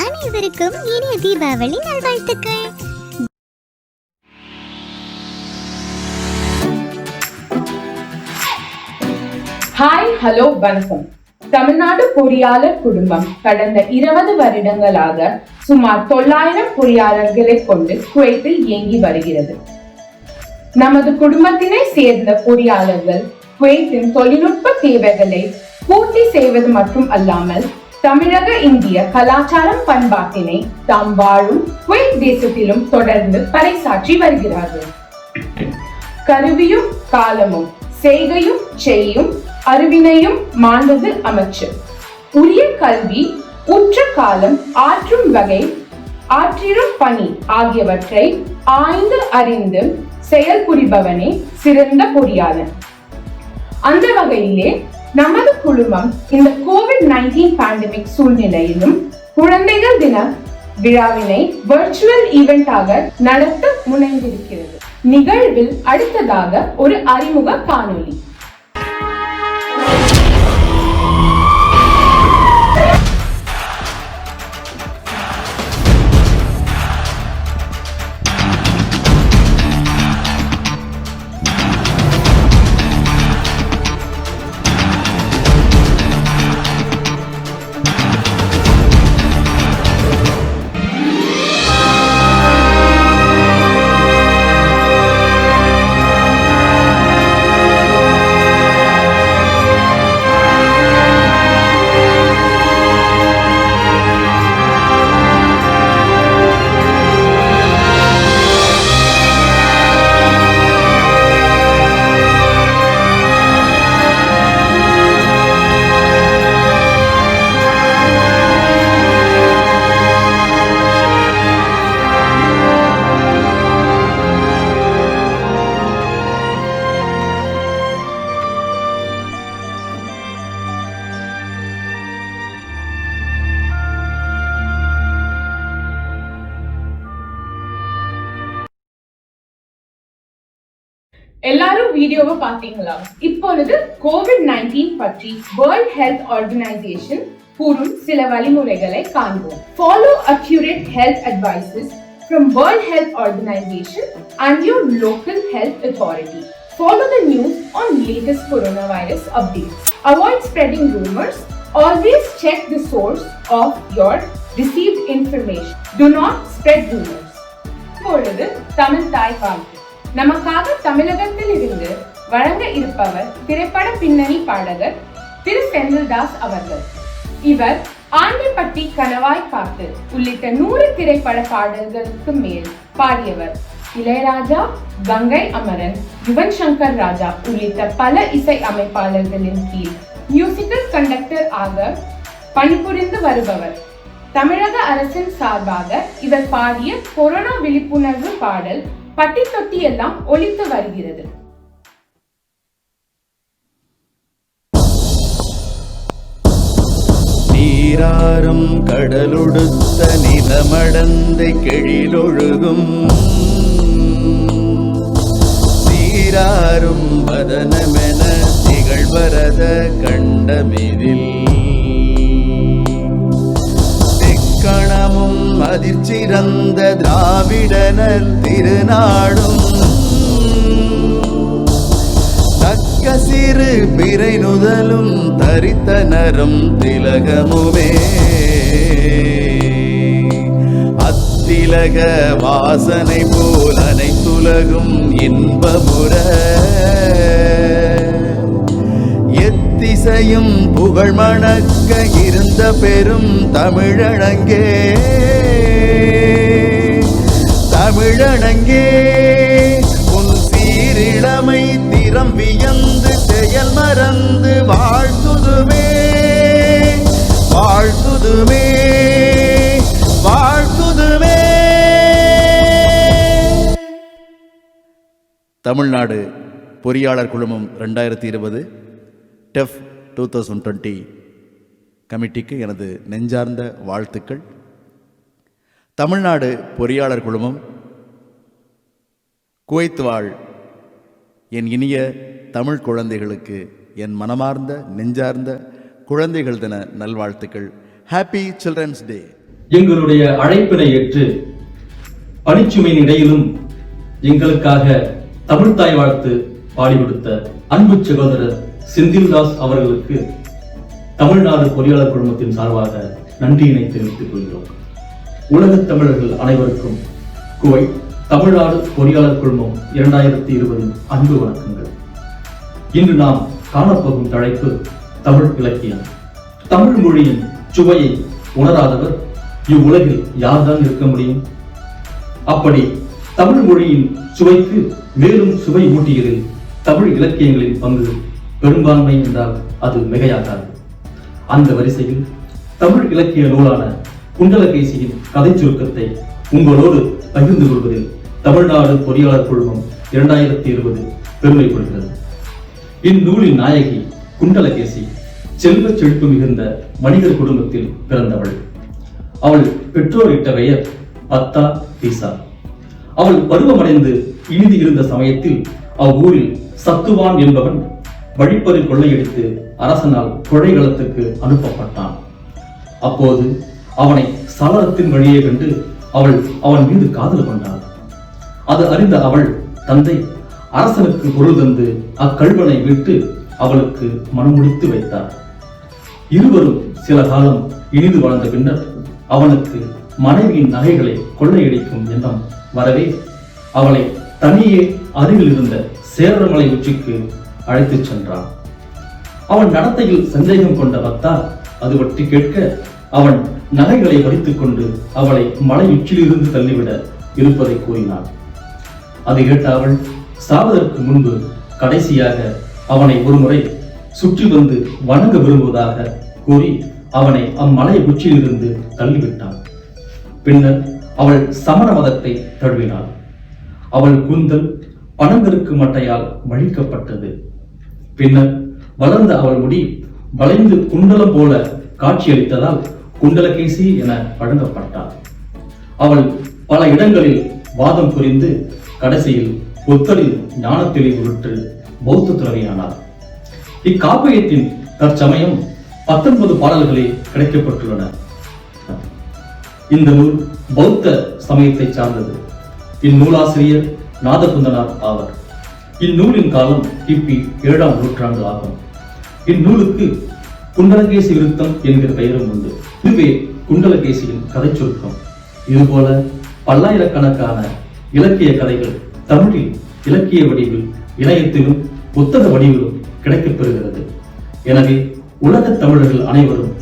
அனைவருக்கும் இனிய தீபாவளி நல்வாழ்த்துக்கள். ஹாய், ஹலோ, வணக்கம். தமிழ்நாடு பொறியாளர் குடும்பம் கடந்த 20 வருடங்களாக சுமார் 900 பொறியாளர்களை கொண்டு குவைத்தில் இயங்கி வருகிறது. நமது குடும்பத்தினை சேர்ந்த பொறியாளர்கள் குவைத்தின் தொழில்நுட்ப தேவைகளை பூர்த்தி செய்வது மட்டும் அல்லாமல் தமிழக இந்திய கலாச்சாரம் பண்பாட்டினை தாம் வாழும் குவைத் தேசத்திலும் தொடர்ந்து பறைசாற்றி வருகிறார்கள். கருவியும் காலமும் செய்கையும் செய்யும் அறிவினையும் மாண்டது அமைச்சர். உரிய கல்வி, உற்ற காலம், ஆற்றும் வகை, ஆற்றிடும் பணி ஆகியவற்றை ஆய்ந்து அறிந்து செயல்புரிபவனே சிறந்த பொறியாளர். அந்த வகையிலே நமது குழுமம் இந்த COVID-19 பேண்டமிக் சூழ்நிலையிலும் குழந்தைகள் தின விழாவினை வர்ச்சுவல் ஈவெண்டாக நடத்த முனைந்திருக்கிறது. நிகழ்வில் அடுத்ததாக ஒரு அறிமுக காணொளி. எல்லாரும் வீடியோவை பார்த்தீங்களா? இப்பொழுது COVID-19 பற்றி வேர்ல்ட் ஹெல்த் ஆர்கனைசேஷன் கூறும் சில வழிமுறைகளை காண்போம். Follow accurate health advices from World Health Organization and your local health authority. Follow the news on latest coronavirus updates. Avoid spreading rumors. Always check the source of your received information. Do not spread rumors. இப்பொழுது தமிழ் தாய் வாழ்த்து. நமக்காக தமிழகத்தில் இருந்து வழங்க இருப்பவர் திரைப்பட பின்னணி பாடகர் திரு செந்தில்தாஸ் அவர்கள். இவர் ஆண்டிப்பட்டி, கணவாய் காத்து உள்ளிட்ட 100 திரைப்பட பாடல்களுக்கு மேல் பாடியவர். இளையராஜா, கங்கை அமரன், யுவன் சங்கர் ராஜா உள்ளிட்ட பல இசை அமைப்பாளர்களின் கீழ் மியூசிக்கல் கண்டக்டர் ஆக பணிபுரிந்து வருபவர். தமிழக அரசின் சார்பாக இவர் பாடிய கொரோனா விழிப்புணர்வு பாடல் பட்டி தொட்டி எல்லாம் ஒலித்து வருகிறது. நீராறும் கடலொடுத்த நிலமடந்தை கெழிலொழுகும் சீராறும் வதனமென திகழ்வரத கண்டமிதில் கணமும் அதிர்ச்சிறந்த திராவிடனர் திருநாடும் தக்க சிறு பிறை நுதலும் தரித்தனரும் திலகமுமே அத்திலக வாசனை போல் அனைத்துலகும் இன்பமுற எத்திசையும் புகழ் மணக்க இருந்த பெரும் தமிழனங்கே தமிழனங்கே உன் சீரிழமை திறம் வியந்து செயல் மறந்து வாழ்த்துதுமே வாழ்த்துதுமே வாழ்த்துதுமே தமிழ்நாடு பொறியாளர் குழுமம் 2020 TEF 2020 கமிட்டிக்கு எனது நெஞ்சார்ந்த வாழ்த்துக்கள். தமிழ்நாடு பொறியாளர் குழுமம் குவைத் வாழ் என் இனிய தமிழ் குழந்தைகளுக்கு என் மனமார்ந்த நெஞ்சார்ந்த குழந்தைகள் தின நல்வாழ்த்துக்கள். Happy children's day. எங்களுடைய அழைப்பினை ஏற்று பணிச்சுமையின் இடையிலும் எங்களுக்காக தமிழ்த்தாய் வாழ்த்து பாடி கொடுத்த அன்பு சகோதரர் செந்தில்தாஸ் அவர்களுக்கு தமிழ்நாடு பொறியாளர் குழுமத்தின் சார்பாக நன்றியினை தெரிவித்துக் கொள்கிறோம். உலகத் தமிழர்கள் அனைவருக்கும் குவைத் தமிழ்நாடு பொறியாளர் குழுமம் 2020 அன்பு வணக்கங்கள். இன்று நாம் காணப்போகும் தலைப்பு தமிழ் இலக்கியம். தமிழ் மொழியின் சுவையை உணராதவர் இவ்வுலகில் யார்தான் இருக்க முடியும்? அப்படி தமிழ் மொழியின் சுவைக்கு மேலும் சுவை ஊட்டியதில் தமிழ் இலக்கியங்களின் பங்கு பெரும்பான்மை என்றால் அது மிகையாகாது. அந்த வரிசையில் தமிழ் இலக்கிய நூலான குண்டலகேசியின் கதை சுருக்கத்தை உங்களோடு பகிர்ந்து கொள்வதில் தமிழ்நாடு பொறியாளர் குழுமம் 2020 பெருமை கொள்கிறது. இந்நூலின் நாயகி குண்டலகேசி செல்வ செழிப்பு மிகுந்த வணிகர் குடும்பத்தில் பிறந்தவள். அவள் பெற்றோரிட்ட பெயர் பத்தா தீசா. அவள் பருவமடைந்து இனிது இருந்த சமயத்தில் அவ்வூரில் சத்துவான் என்பவன் வழிப்பறி கொள்ளையடித்து அரசனால் கொலைகளத்துக்கு அனுப்பப்பட்டான். அப்போது அவனை சலரத்தின் வழியே கண்டு அவள் அவன் மீது காதல் கொண்டாள். அது அறிந்த அவள் தந்தை அரசனுக்கு பொருள் தந்து அக்கல்வனை விட்டு அவளுக்கு மனமுடித்து வைத்தார். இருவரும் சில காலம் இனிது வாழ்ந்த பின்னர் அவனுக்கு மனைவியின் நகைகளை கொள்ளையடிக்கும் எண்ணம் வரவே அவளை தனியே அருகில் இருந்த சேரமலை உச்சிக்கு அழைத்துச் சென்றான். அவன் நடத்தையில் சந்தேகம் கொண்ட பத்தா அது பற்றி கேட்க அவன் நகைகளை வரித்துக் கொண்டு அவளை மலை உச்சிலிருந்து தள்ளிவிட இருப்பதை கூறினான். அதை கேட்ட அவள் சாவதற்கு முன்பு கடைசியாக அவனை ஒருமுறை சுற்றி வந்து வணங்க விரும்புவதாக கூறி அவனை அம்மலை உச்சியிலிருந்து தள்ளிவிட்டான். பின்னர் அவள் சமண மதத்தை தழுவினாள். அவள் கூந்தல் பனங்கருக்கு மட்டையால் வழிக்கப்பட்டது. பின்னர் வளர்ந்த அவள் முடி வளைந்து குண்டலம் போல காட்சியளித்ததால் குண்டலகேசி என வழங்கப்பட்டாள். அவள் பல இடங்களில் வாதம் புரிந்து கடைசியில் புத்தரில் ஞானத்திலே உருட்டு பௌத்த துறவியானார். இக்காப்பியத்தின் தற்சமயம் 19 பாடல்களே கிடைக்கப்பட்டுள்ளன. இந்த நூல் பௌத்த சமயத்தை சார்ந்தது. இந்நூலாசிரியர் நாதகுந்தனார் ஆவர். இந்நூலின் காலம் கிபி 7ஆம் நூற்றாண்டு ஆகும். இந்நூலுக்கு குண்டலகேசி விருத்தம் என்கிற பெயரும் உண்டு. இதுவே குண்டலகேசியின் கதை சுருக்கம். இதுபோல பல்லாயிரக்கணக்கான இலக்கிய கதைகள் தமிழில் இலக்கிய வடிவில் இணையத்திலும் புத்தக வடிவிலும் கிடைக்கப்பெறுகிறது. எனவே உலகத் தமிழர்கள் அனைவரும்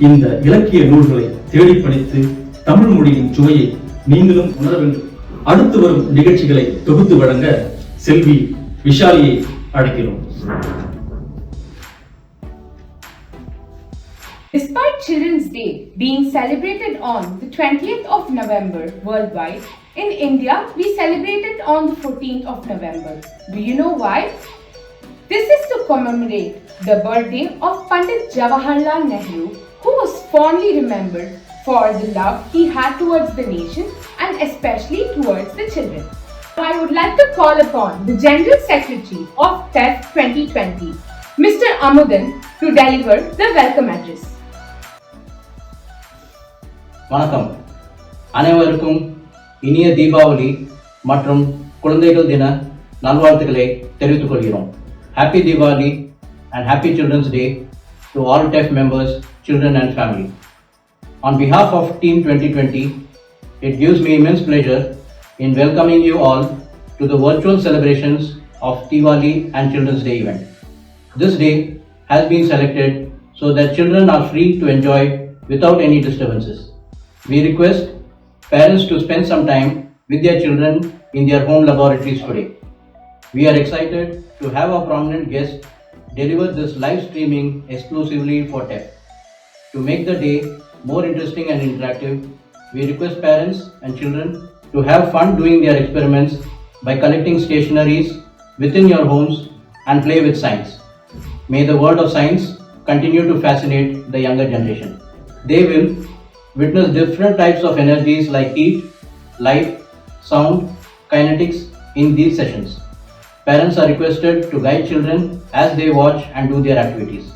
இந்த இலக்கிய நூல்களை தேடி படித்து தமிழ் மொழியின் சுவையை நீங்களும் உணர வேண்டும். அடுத்து வரும் நிகழ்ச்சிகளை தொகுத்து வழங்க செல்வி விஷாலியை அழைக்கிறோம். Despite Children's Day being celebrated on the 20th of November worldwide, in India we celebrate it on the 14th of November. Do you know why? This is to commemorate the birthday of Pandit Jawaharlal Nehru, who was fondly remembered for the love he had towards the nation and especially towards the children. I would like to call upon the General Secretary of TEF 2020, Mr. Amudan, to deliver the welcome address. வணக்கம். அனைவருக்கும் இனிய தீபாவளி மற்றும் குழந்தைகள் தின நல்வாழ்த்துக்களை தெரிவித்துக் கொள்கிறோம். Happy Diwali and Happy Children's Day to all TEF members, children and family. On behalf of Team 2020, it gives me immense pleasure in welcoming you all to the virtual celebrations of Diwali and Children's Day event. This day has been selected so that children are free to enjoy without any disturbances. We request parents to spend some time with their children in their home laboratories today. We are excited to have our prominent guest deliver this live streaming exclusively for TEF. To make the day more interesting and interactive, we request parents and children to have fun doing their experiments by collecting stationaries within your homes and play with science. May the world of science continue to fascinate the younger generation. They will witness different types of energies like heat, light, sound, kinetics in these sessions. Parents are requested to guide children as they watch and do their activities.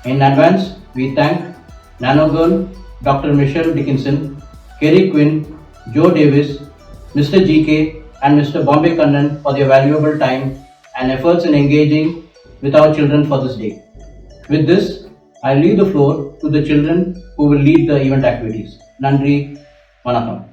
In advance, we thank Nano Girl, Dr. Michelle Dickinson, Kerry Quinn, Joe Davis, Mr. GK, and Mr. Bombay Kannan for their valuable time and efforts in engaging with our children for this day. With this, I leave the floor to the children who will lead the event activities. Nandri, Vanakkam.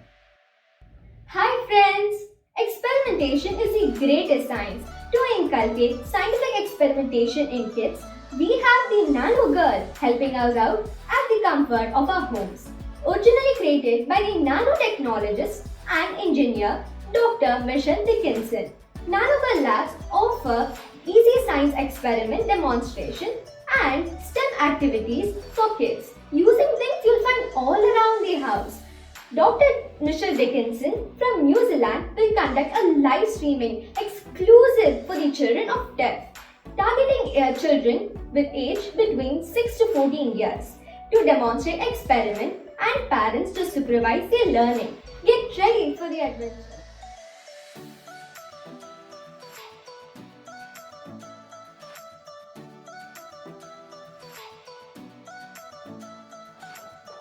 Hi friends! Experimentation is the greatest science. To inculcate scientific experimentation in kids, we have the Nano Girl helping us out at the comfort of our homes. Originally created by the nanotechnologist and engineer Dr. Michelle Dickinson, Nano Girl labs offer easy science experiment demonstration and STEM activities for kids using things you'll find all around the house. Dr. Michelle Dickinson from New Zealand will conduct a live streaming exclusive for the children of TEF, targeting children with age between 6 to 14 years to demonstrate experiment and parents to supervise their learning. Get ready for the adventure.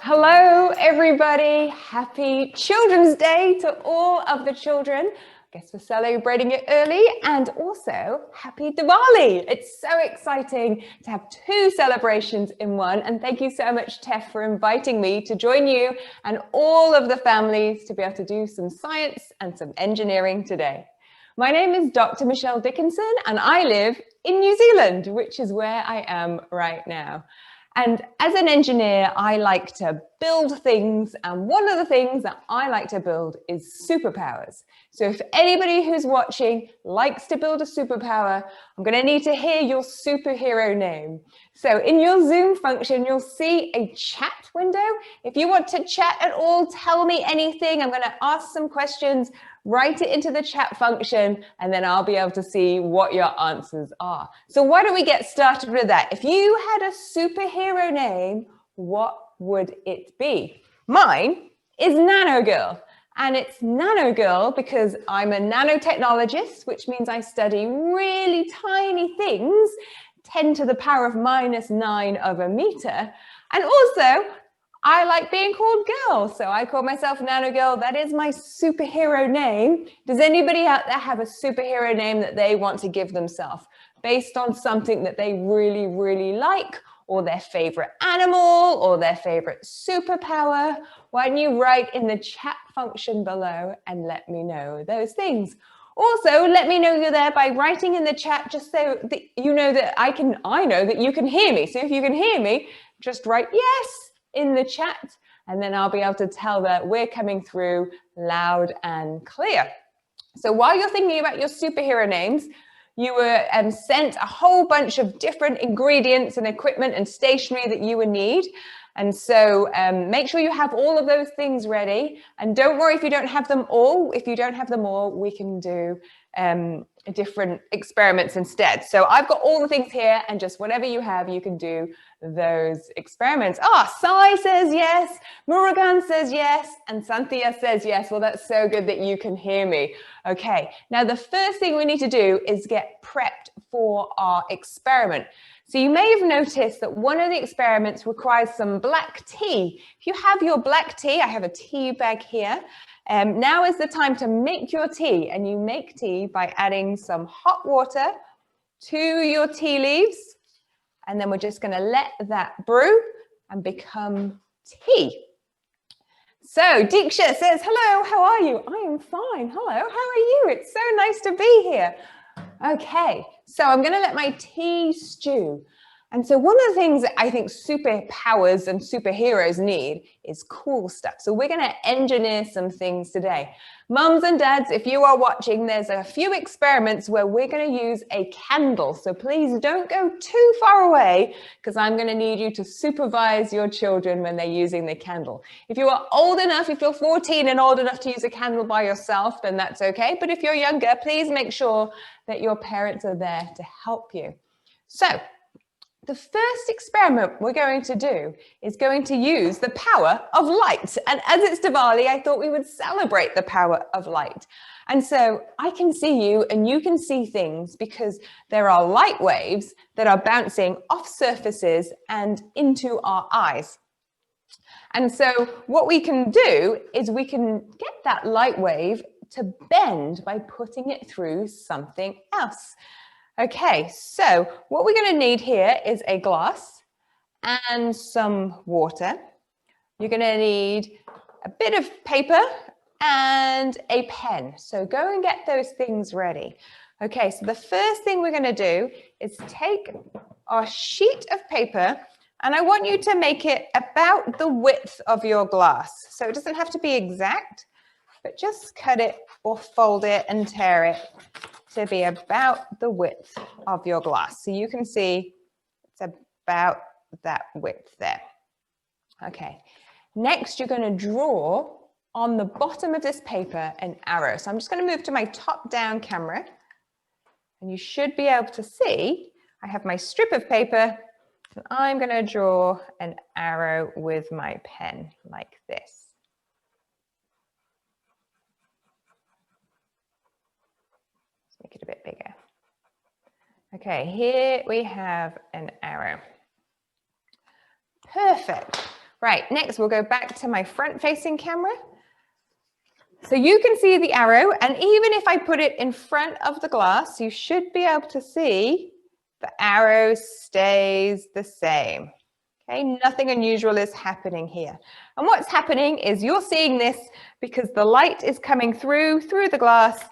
Hello everybody, happy Children's Day to all of the children. I guess we're celebrating it early, and also happy Diwali. It's so exciting to have two celebrations in one, and thank you so much TEF for inviting me to join you and all of the families to be able to do some science and some engineering today. My name is Dr. Michelle Dickinson and I live in New Zealand, which is where I am right now. And as an engineer, I like to build things, and one of the things that I like to build is superpowers. So if anybody who's watching likes to build a superpower, I'm going to need to hear your superhero name. So in your Zoom function, you'll see a chat window. If you want to chat at all, tell me anything. I'm going to ask some questions, write it into the chat function, and then I'll be able to see what your answers are. So why don't we get started with that? If you had a superhero name, what would it be? Mine is Nano Girl. And it's Nano Girl because I'm a nanotechnologist, which means I study really tiny things, 10 to the power of -9 of a meter. And also, I like being called girl, so I call myself Nano Girl. That is my superhero name. Does anybody out there have a superhero name that they want to give themselves based on something that they really, really like, or their favorite animal, or their favorite superpower? Why don't you write in the chat function below and let me know those things. Also, let me know you're there by writing in the chat, just so that you know that I know that you can hear me. So if you can hear me, just write yes in the chat, and then I'll be able to tell that we're coming through loud and clear. So while you're thinking about your superhero names, you were sent a whole bunch of different ingredients and equipment and stationery that you would need. And so make sure you have all of those things ready. And don't worry if you don't have them all. If you don't have them all, we can do different experiments instead. So I've got all the things here, and just whatever you have, you can do those experiments. Sai says yes, Murugan says yes, and Santhia says yes. Well, that's so good that you can hear me. Okay, now the first thing we need to do is get prepped for our experiment. So you may have noticed that one of the experiments requires some black tea. If you have your black tea, I have a tea bag here. Now is the time to make your tea, and you make tea by adding some hot water to your tea leaves, and then we're just going to let that brew and become tea. So Diksha says, hello, how are you? I am fine. Hello, how are you? It's so nice to be here. Okay, so I'm going to let my tea stew. And so one of the things that I think superpowers and superheroes need is cool stuff. So we're going to engineer some things today. Mums and dads, if you are watching, there's a few experiments where we're going to use a candle. So please don't go too far away, because I'm going to need you to supervise your children when they're using the candle. If you are old enough, if you're 14 and old enough to use a candle by yourself, then that's okay. But if you're younger, please make sure that your parents are there to help you. So the first experiment we're going to do is going to use the power of light. And as it's Diwali, I thought we would celebrate the power of light. And so I can see you and you can see things because there are light waves that are bouncing off surfaces and into our eyes. And so what we can do is we can get that light wave to bend by putting it through something else. Okay, so what we're going to need here is a glass and some water. You're going to need a bit of paper and a pen. So go and get those things ready. Okay, so the first thing we're going to do is take our sheet of paper, and I want you to make it about the width of your glass. So it doesn't have to be exact, but just cut it or fold it and tear it to be about the width of your glass. So you can see it's about that width there. Okay, next you're going to draw on the bottom of this paper an arrow. So I'm just going to move to my top-down camera, and you should be able to see I have my strip of paper, and I'm going to draw an arrow with my pen like this. Make it a bit bigger. Okay, here we have an arrow. Perfect. Right, next we'll go back to my front-facing camera. So you can see the arrow, and even if I put it in front of the glass, you should be able to see the arrow stays the same. Okay, nothing unusual is happening here. And what's happening is you're seeing this because the light is coming through the glass,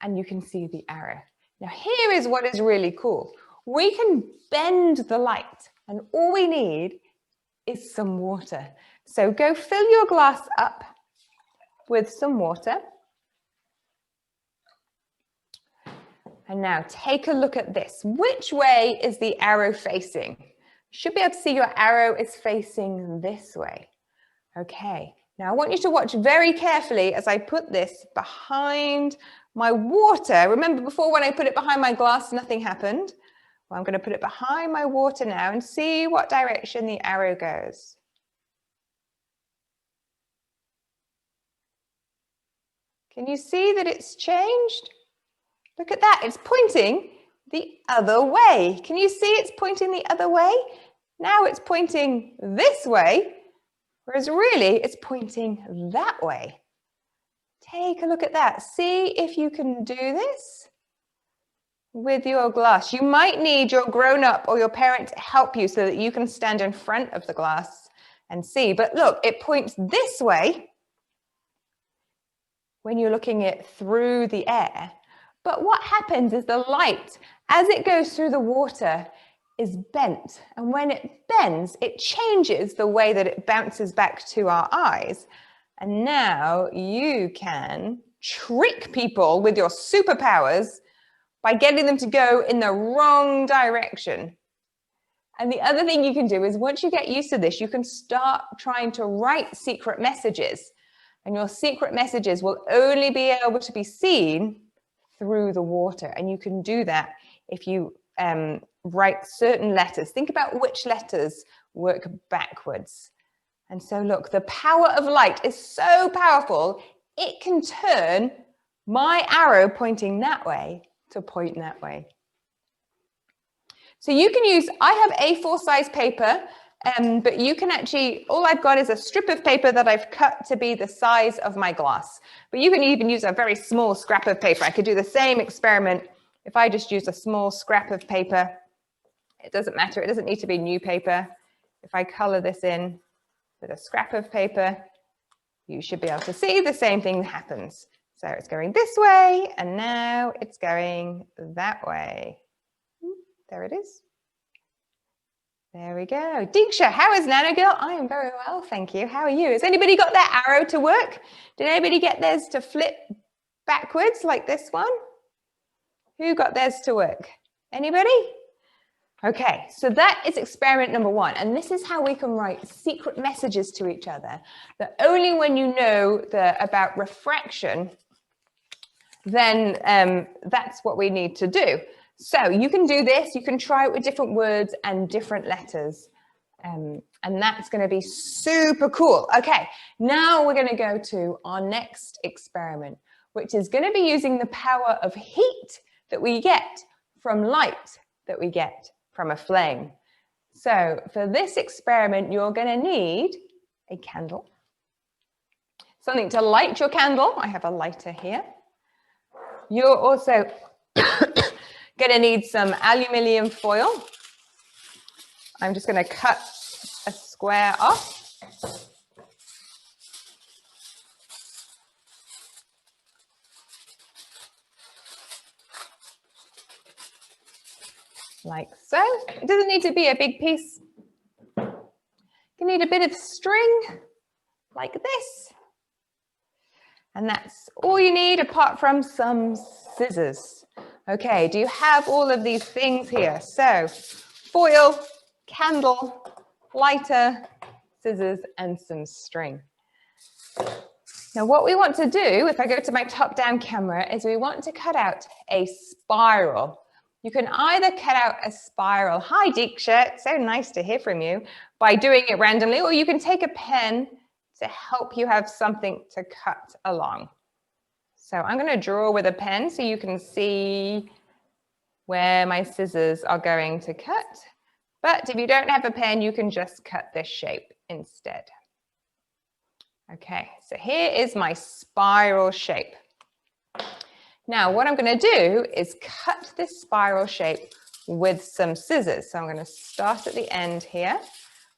and you can see the arrow. Now here is what is really cool. We can bend the light, and all we need is some water. So go fill your glass up with some water. And now take a look at this. Which way is the arrow facing? You should be able to see your arrow is facing this way. Okay, now I want you to watch very carefully as I put this behind my water. Remember before when I put it behind my glass, nothing happened. Well, I'm going to put it behind my water now and see what direction the arrow goes. Can you see that it's changed? Look at that, it's pointing the other way. Can you see it's pointing the other way? Now it's pointing this way, whereas really it's pointing that way. Take a look at that. See if you can do this with your glass. You might need your grown-up or your parent to help you so that you can stand in front of the glass and see. But look, it points this way when you're looking it through the air. But what happens is the light, as it goes through the water, is bent. And when it bends, it changes the way that it bounces back to our eyes. And now you can trick people with your superpowers by getting them to go in the wrong direction. And the other thing you can do is once you get used to this, you can start trying to write secret messages. And your secret messages will only be able to be seen through the water. And you can do that if you write certain letters. Think about which letters work backwards. And so look, the power of light is so powerful, it can turn my arrow pointing that way to point that way. So you can use, I have A4 size paper, but you can actually, all I've got is a strip of paper that I've cut to be the size of my glass. But you can even use a very small scrap of paper. I could do the same experiment if I just use a small scrap of paper. It doesn't matter, it doesn't need to be new paper. If I color this in with a scrap of paper, you should be able to see the same thing happens. So it's going this way, and now it's going that way. There it is. There we go. Diksha, how is Nana Girl? I am very well, thank you. How are you? Has anybody got their arrow to work? Did anybody get theirs to flip backwards like this one? Who got theirs to work? Anybody? Okay, so that is experiment number 1. And this is how we can write secret messages to each other, that only when you know about refraction, then that's what we need to do. So you can do this, you can try it with different words and different letters. And that's going to be super cool. Okay, now we're going to go to our next experiment, which is going to be using the power of heat that we get from light that we get from a flame. So for this experiment, you're going to need a candle, something to light your candle. I have a lighter here. You're also going to need some aluminium foil. I'm just going to cut a square off. Like so. It doesn't need to be a big piece. You need a bit of string like this. And that's all you need apart from some scissors. Okay, do you have all of these things here? So foil, candle, lighter, scissors, and some string. Now what we want to do, if I go to my top-down camera, is we want to cut out a spiral. You can either cut out a spiral, hi Diksha, it's so nice to hear from you, by doing it randomly, or you can take a pen to help you have something to cut along. So I'm going to draw with a pen so you can see where my scissors are going to cut. But if you don't have a pen, you can just cut this shape instead. Okay, so here is my spiral shape. Now what I'm going to do is cut this spiral shape with some scissors. So I'm going to start at the end here.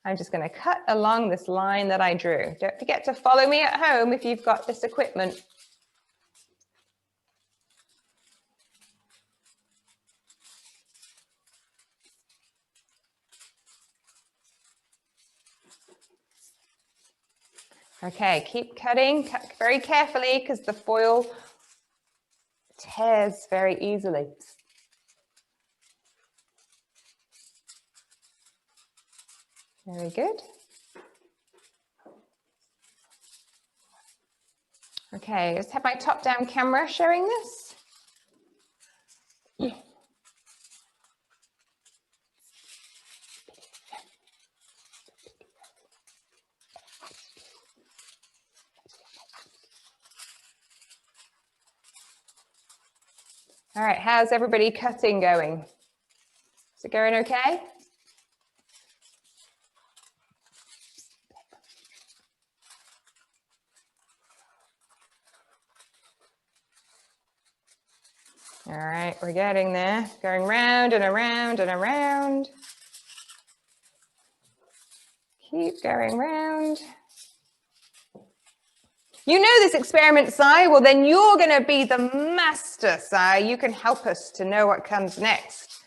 I'm just going to cut along this line that I drew. Don't forget to follow me at home if you've got this equipment. Okay, keep cutting, cut very carefully because the foil tears very easily. Very good. Okay, let's have my top-down camera showing this. All right, how's everybody cutting going? Is it going okay? All right, we're getting there. Going round and around and around. Keep going round. You know this experiment, Sai? Well, then you're going to be the master, Sai. You can help us to know what comes next.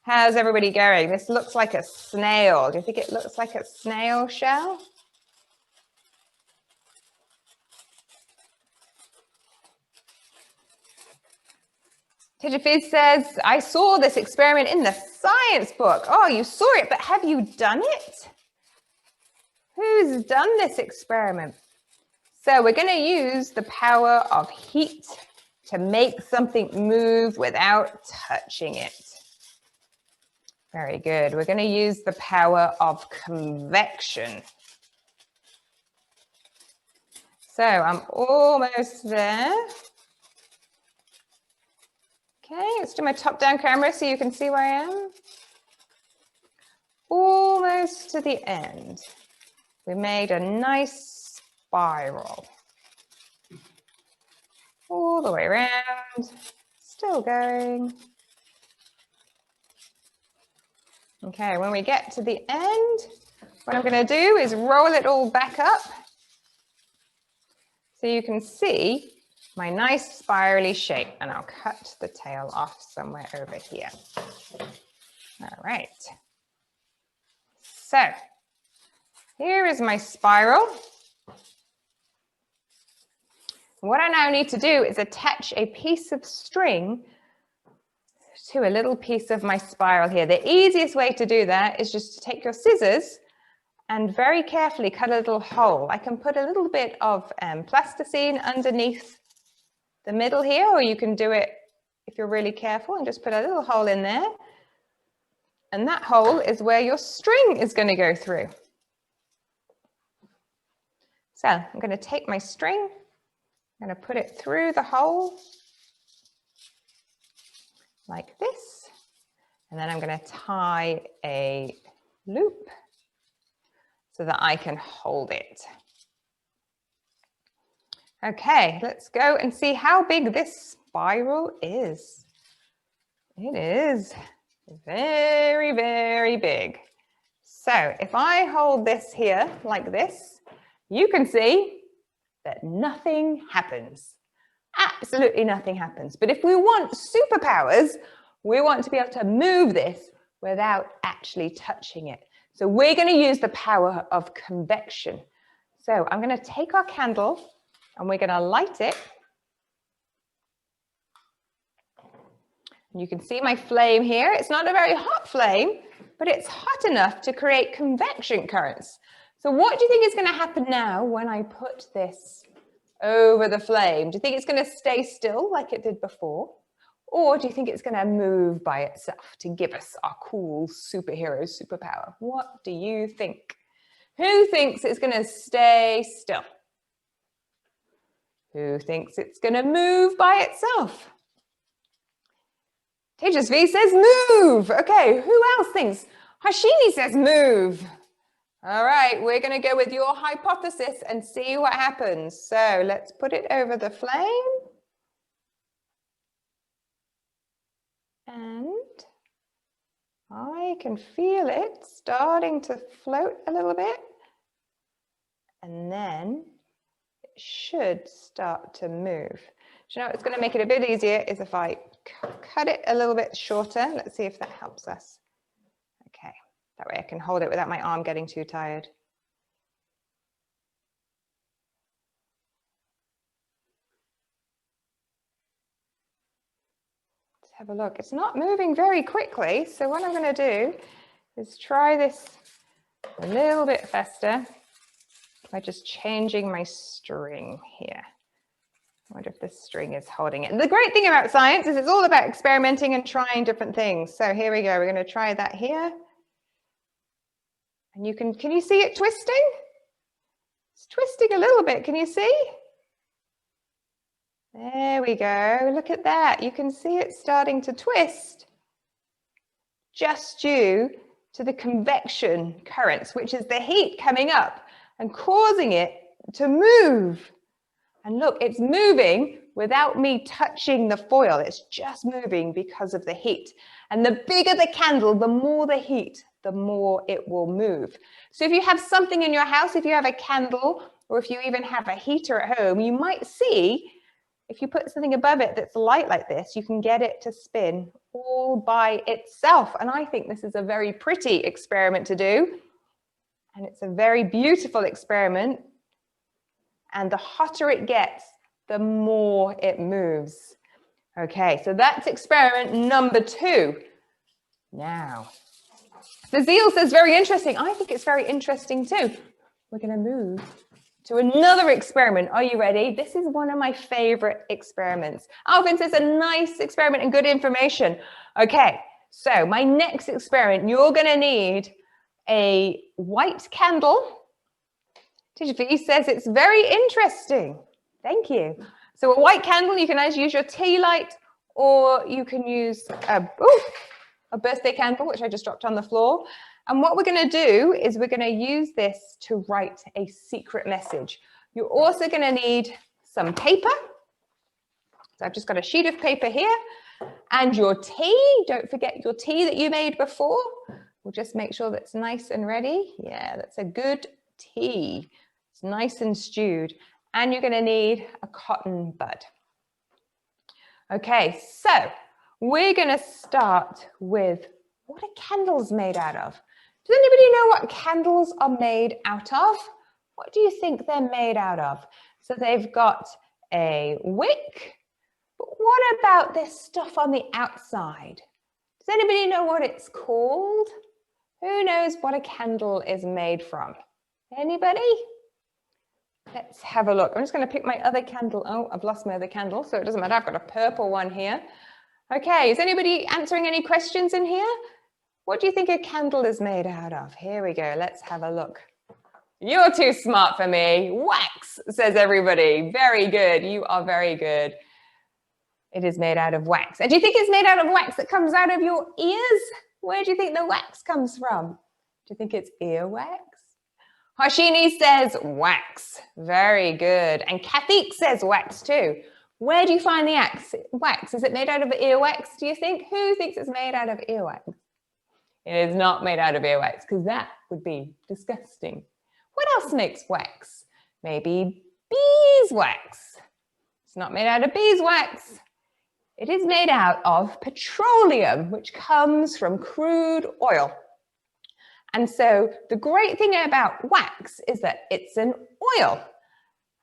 How's everybody going? This looks like a snail. Do you think it looks like a snail shell? Tijafiz says, I saw this experiment in the science book. Oh, you saw it, but have you done it? Who's done this experiment? So we're going to use the power of heat to make something move without touching it. Very good. We're going to use the power of convection. So I'm almost there. Okay, let's do my top-down camera so you can see where I am. Almost to the end. We made a nice spiral. All the way around, still going. Okay, when we get to the end, what I'm going to do is roll it all back up so you can see my nice spirally shape, and I'll cut the tail off somewhere over here. All right. So here is my spiral. What I now need to do is attach a piece of string to a little piece of my spiral here. The easiest way to do that is just to take your scissors and very carefully cut a little hole. I can put a little bit of plasticine underneath the middle here, or you can do it if you're really careful and just put a little hole in there. And that hole is where your string is going to go through. So I'm going to take my string, I'm going to put it through the hole like this, and then I'm going to tie a loop so that I can hold it. Okay, let's go and see how big this spiral is. It is very, very big. So if I hold this here like this, you can see that nothing happens. Absolutely nothing happens. But if we want superpowers, we want to be able to move this without actually touching it. So we're going to use the power of convection. So I'm going to take our candle and we're going to light it. You can see my flame here. It's not a very hot flame, but it's hot enough to create convection currents. So what do you think is going to happen now when I put this over the flame? Do you think it's going to stay still like it did before? Or do you think it's going to move by itself to give us our cool superhero superpower? What do you think? Who thinks it's going to stay still? Who thinks it's going to move by itself? Tejasvi says move. Okay, who else thinks? Hashini says move. All right, we're going to go with your hypothesis and see what happens. So let's put it over the flame. And I can feel it starting to float a little bit. And then it should start to move. Do you know what's going to make it a bit easier is if I cut it a little bit shorter. Let's see if that helps us. Okay, that way I can hold it without my arm getting too tired. Let's have a look. It's not moving very quickly, so what I'm going to do is try this a little bit faster by just changing my string here. I wonder if this string is holding it. And the great thing about science is it's all about experimenting and trying different things. So here we go. We're going to try that here. And you can you see it twisting? It's twisting a little bit. Can you see? There we go. Look at that. You can see it starting to twist just due to the convection currents, which is the heat coming up and causing it to move. And look, it's moving without me touching the foil. It's just moving because of the heat. And the bigger the candle, the more the heat, the more it will move. So if you have something in your house, if you have a candle, or if you even have a heater at home, you might see, if you put something above it that's light like this, you can get it to spin all by itself. And I think this is a very pretty experiment to do. And it's a very beautiful experiment. And the hotter it gets, the more it moves. Okay, so that's experiment number 2. Now, Cecile says very interesting. I think it's very interesting too. We're going to move to another experiment. Are you ready? This is one of my favorite experiments. Alvin says a nice experiment and good information. Okay, so my next experiment, you're going to need a white candle. Teacher V says it's very interesting. Thank you. So a white candle, you can either use your tea light or you can use a birthday candle, which I just dropped on the floor. And what we're going to do is we're going to use this to write a secret message. You're also going to need some paper. So I've just got a sheet of paper here and your tea. Don't forget your tea that you made before. We'll just make sure that's nice and ready. Yeah, that's a good tea. It's nice and stewed. And you're going to need a cotton bud. Okay, so we're going to start with what are candles made out of? Does anybody know what candles are made out of? What do you think they're made out of? So they've got a wick, but what about this stuff on the outside? Does anybody know what it's called? Who knows what a candle is made from? Anybody? Let's have a look. I'm just going to pick my other candle. Oh, I've lost my other candle, so it doesn't matter. I've got a purple one here. Okay, is anybody answering any questions in here? What do you think a candle is made out of? Here we go. Let's have a look. You're too smart for me. Wax, says everybody. Very good. You are very good. It is made out of wax. And do you think it's made out of wax that comes out of your ears? Where do you think the wax comes from? Do you think it's earwax? Harshini says wax. Very good. And Kathik says wax too. Where do you find the wax? Is it made out of earwax, do you think? Who thinks it's made out of earwax? It is not made out of earwax because that would be disgusting. What else makes wax? Maybe beeswax. It's not made out of beeswax. It is made out of petroleum, which comes from crude oil. And so the great thing about wax is that it's an oil.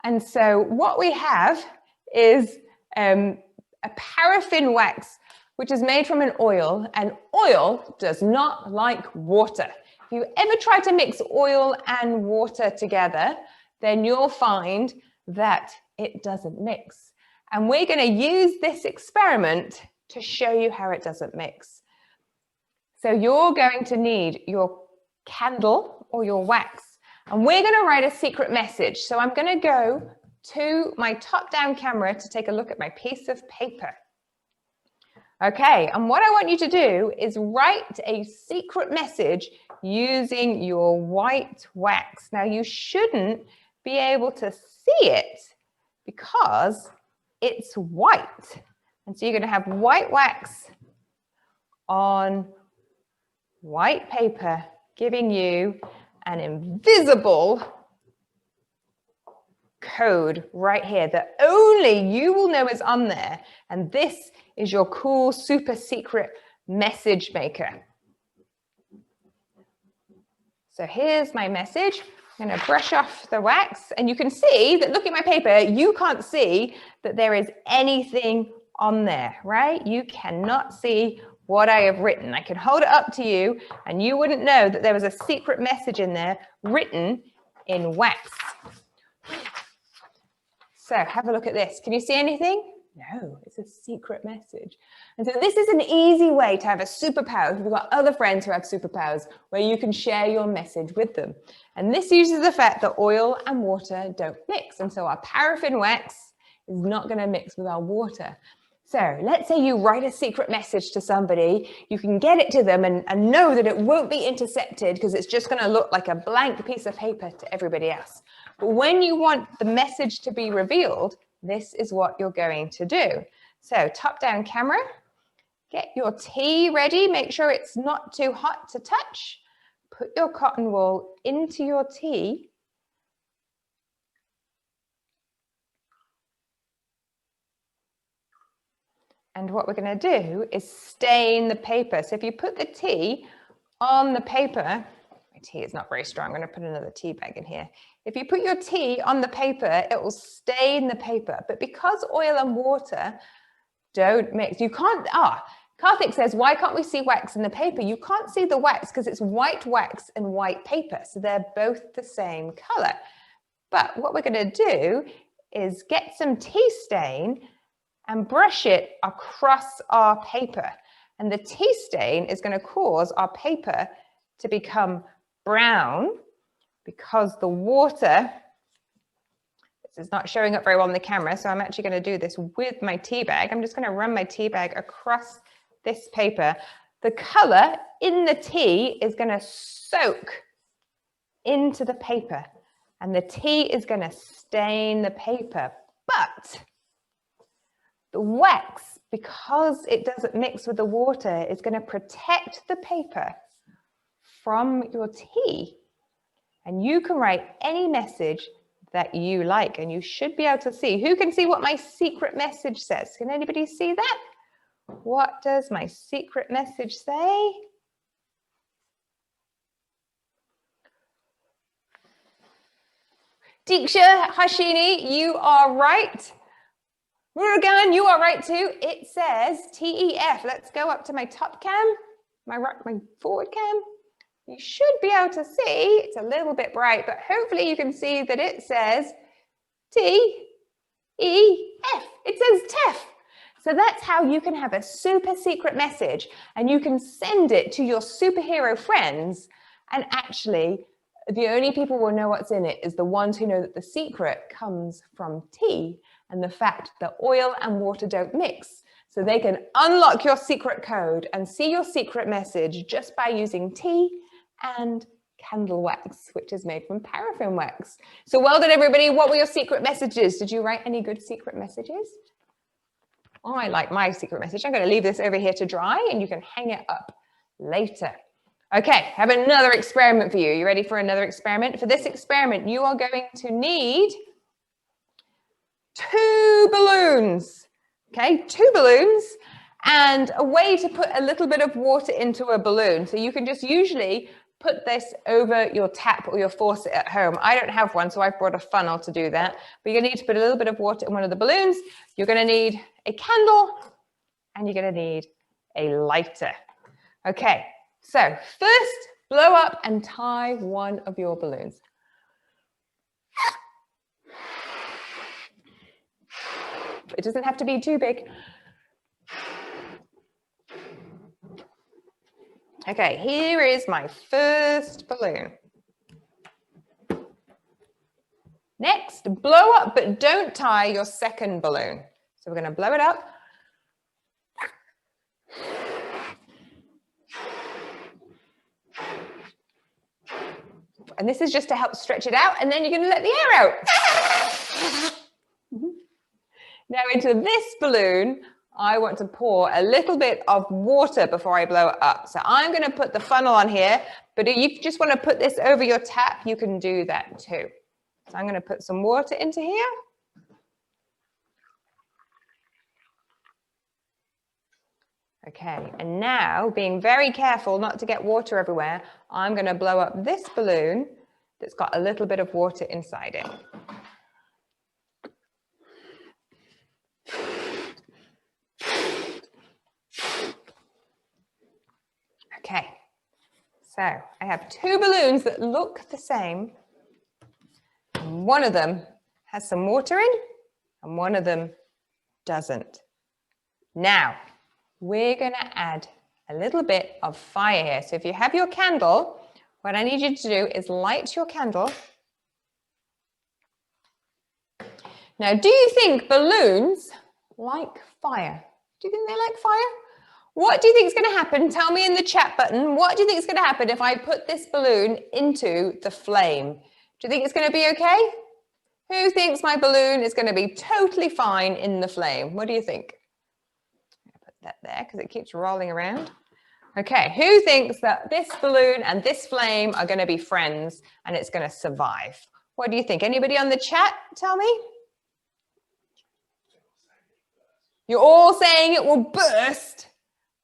And so what we have is a paraffin wax, which is made from an oil, and oil does not like water. If you ever try to mix oil and water together, then you'll find that it doesn't mix. And we're going to use this experiment to show you how it doesn't mix. So you're going to need your candle or your wax, and we're going to write a secret message. So I'm going to go to my top-down camera to take a look at my piece of paper. Okay, and what I want you to do is write a secret message using your white wax. Now you shouldn't be able to see it because it's white. And so you're going to have white wax on white paper, giving you an invisible code right here that only you will know is on there. And this is your cool, super secret message maker. So here's my message. I'm going to brush off the wax, and you can see that, look at my paper, you can't see that there is anything on there, right? You cannot see what I have written. I can hold it up to you and you wouldn't know that there was a secret message in there written in wax. So have a look at this. Can you see anything? No, it's a secret message. And so this is an easy way to have a superpower. If you've got other friends who have superpowers, where you can share your message with them. And this uses the fact that oil and water don't mix. And so our paraffin wax is not going to mix with our water. So let's say you write a secret message to somebody, you can get it to them and know that it won't be intercepted because it's just going to look like a blank piece of paper to everybody else. But when you want the message to be revealed, this is what you're going to do. So top-down camera, get your tea ready. Make sure it's not too hot to touch. Put your cotton wool into your tea. And what we're going to do is stain the paper. So if you put the tea on the paper, my tea is not very strong. I'm going to put another tea bag in here. If you put your tea on the paper, it will stain the paper. But because oil and water don't mix, you can't, Karthik says, why can't we see wax in the paper? You can't see the wax because it's white wax and white paper. So they're both the same color. But what we're going to do is get some tea stain and brush it across our paper. And the tea stain is going to cause our paper to become brown because the water, this is not showing up very well on the camera, so I'm actually going to do this with my tea bag. I'm just going to run my tea bag across this paper. The color in the tea is going to soak into the paper, and the tea is going to stain the paper. But the wax, because it doesn't mix with the water, is going to protect the paper from your tea. And you can write any message that you like, and you should be able to see. Who can see what my secret message says? Can anybody see that? What does my secret message say? Diksha, Hashini, you are right. Murugan, you are right too. It says TEF. Let's go up to my top cam, my forward cam. You should be able to see, it's a little bit bright, but hopefully you can see that it says TEF. It says TEF. So that's how you can have a super secret message and you can send it to your superhero friends, and actually the only people who will know what's in it is the ones who know that the secret comes from tea and the fact that oil and water don't mix. So they can unlock your secret code and see your secret message just by using tea and candle wax, which is made from paraffin wax. So well done, everybody. What were your secret messages? Did you write any good secret messages? Oh, I like my secret message. I'm going to leave this over here to dry and you can hang it up later. Okay, I have another experiment for you. You ready for another experiment? For this experiment, you are going to need 2 balloons. Okay, 2 balloons and a way to put a little bit of water into a balloon. So you can just usually put this over your tap or your faucet at home. I don't have one, so I've brought a funnel to do that. But you're going to need to put a little bit of water in one of the balloons. You're going to need a candle and you're going to need a lighter. Okay, so first blow up and tie one of your balloons. It doesn't have to be too big. Okay, here is my first balloon. Next, blow up, but don't tie your second balloon. So we're going to blow it up. And this is just to help stretch it out, and then you're going to let the air out. Now into this balloon, I want to pour a little bit of water before I blow it up. So I'm going to put the funnel on here, but if you just want to put this over your tap, you can do that too. So I'm going to put some water into here. Okay, and now being very careful not to get water everywhere, I'm going to blow up this balloon that's got a little bit of water inside it. Okay, so I have 2 balloons that look the same. And one of them has some water in and one of them doesn't. Now, we're going to add a little bit of fire here. So if you have your candle, what I need you to do is light your candle. Now, do you think balloons like fire? Do you think they like fire? What do you think is going to happen? Tell me in the chat button. What do you think is going to happen if I put this balloon into the flame? Do you think it's going to be okay? Who thinks my balloon is going to be totally fine in the flame? What do you think? I'll put that there because it keeps rolling around. Okay, who thinks that this balloon and this flame are going to be friends and it's going to survive? What do you think? Anybody on the chat tell me? You're all saying it will burst.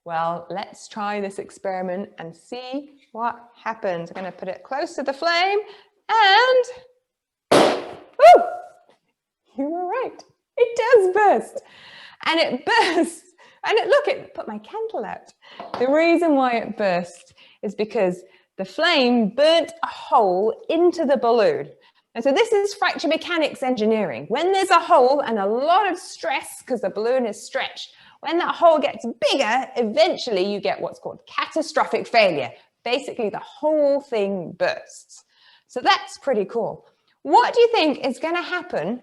Well, let's try this experiment and see what happens. I'm going to put it close to the flame and, woo, you were right. It does burst. And it bursts. And look, it put my candle out. The reason why it burst is because the flame burnt a hole into the balloon. And so this is fracture mechanics engineering. When there's a hole and a lot of stress because the balloon is stretched, when that hole gets bigger, eventually you get what's called catastrophic failure. Basically, the whole thing bursts. So that's pretty cool. What do you think is going to happen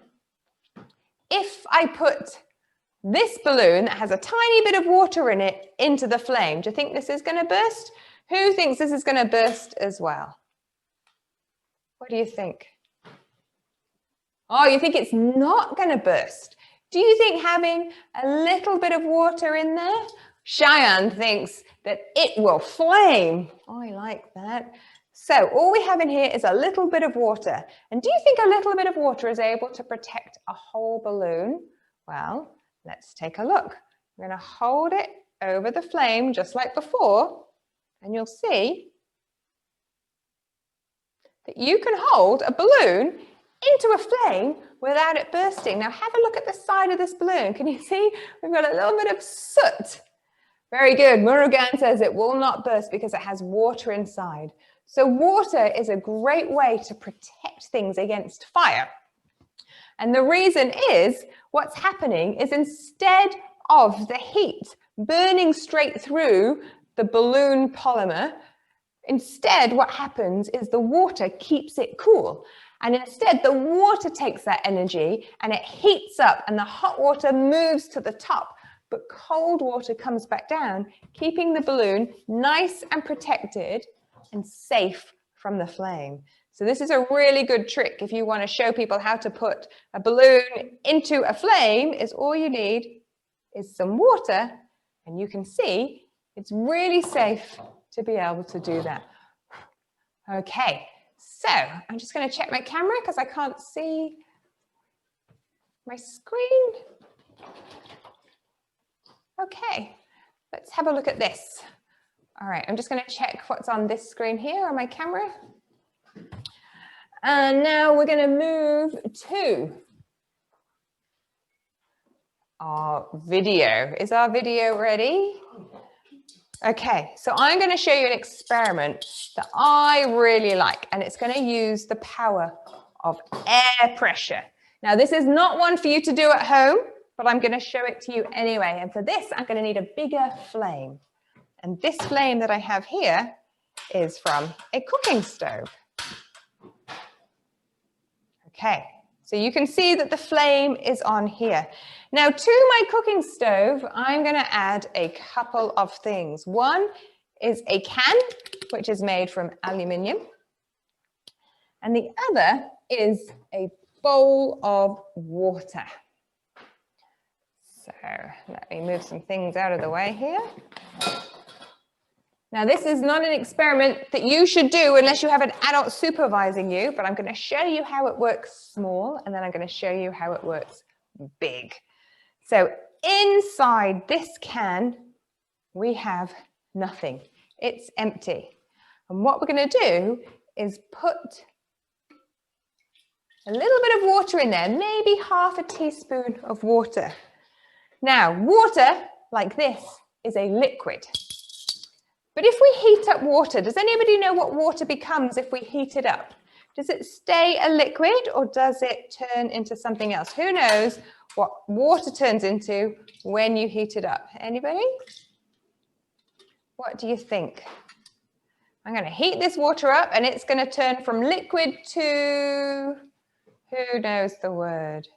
if I put this balloon that has a tiny bit of water in it into the flame? Do you think this is going to burst? Who thinks this is going to burst as well? What do you think? Oh, you think it's not going to burst? Do you think having a little bit of water in there? Cheyenne thinks that it will flame. Oh, I like that. So all we have in here is a little bit of water. And do you think a little bit of water is able to protect a whole balloon? Well, let's take a look. We're going to hold it over the flame just like before. And you'll see that you can hold a balloon into a flame without it bursting. Now have a look at the side of this balloon. Can you see we've got a little bit of soot? Very good. Murugan says it will not burst because it has water inside. So water is a great way to protect things against fire. And the reason is what's happening is instead of the heat burning straight through the balloon polymer, instead what happens is the water keeps it cool. And instead the water takes that energy and it heats up and the hot water moves to the top, but cold water comes back down, keeping the balloon nice and protected and safe from the flame. So this is a really good trick if you want to show people how to put a balloon into a flame. Is all you need is some water, and you can see it's really safe to be able to do that. Okay, so I'm just going to check my camera because I can't see my screen. Okay, let's have a look at this. All right, I'm just going to check what's on this screen here on my camera. And now we're going to move to our video. Is our video ready? Okay, so I'm going to show you an experiment that I really like, and it's going to use the power of air pressure. Now, this is not one for you to do at home, but I'm going to show it to you anyway. And for this, I'm going to need a bigger flame. And this flame that I have here is from a cooking stove. Okay, so you can see that the flame is on here. Now to my cooking stove, I'm going to add a couple of things. One is a can, which is made from aluminium. And the other is a bowl of water. So let me move some things out of the way here. Now, this is not an experiment that you should do unless you have an adult supervising you, but I'm going to show you how it works small, and then I'm going to show you how it works big. So inside this can, we have nothing. It's empty. And what we're going to do is put a little bit of water in there, maybe half a teaspoon of water. Now, water, like this, is a liquid. But if we heat up water, does anybody know what water becomes if we heat it up? Does it stay a liquid or does it turn into something else? Who knows what water turns into when you heat it up? Anybody? What do you think? I'm going to heat this water up and it's going to turn from liquid to, who knows the word?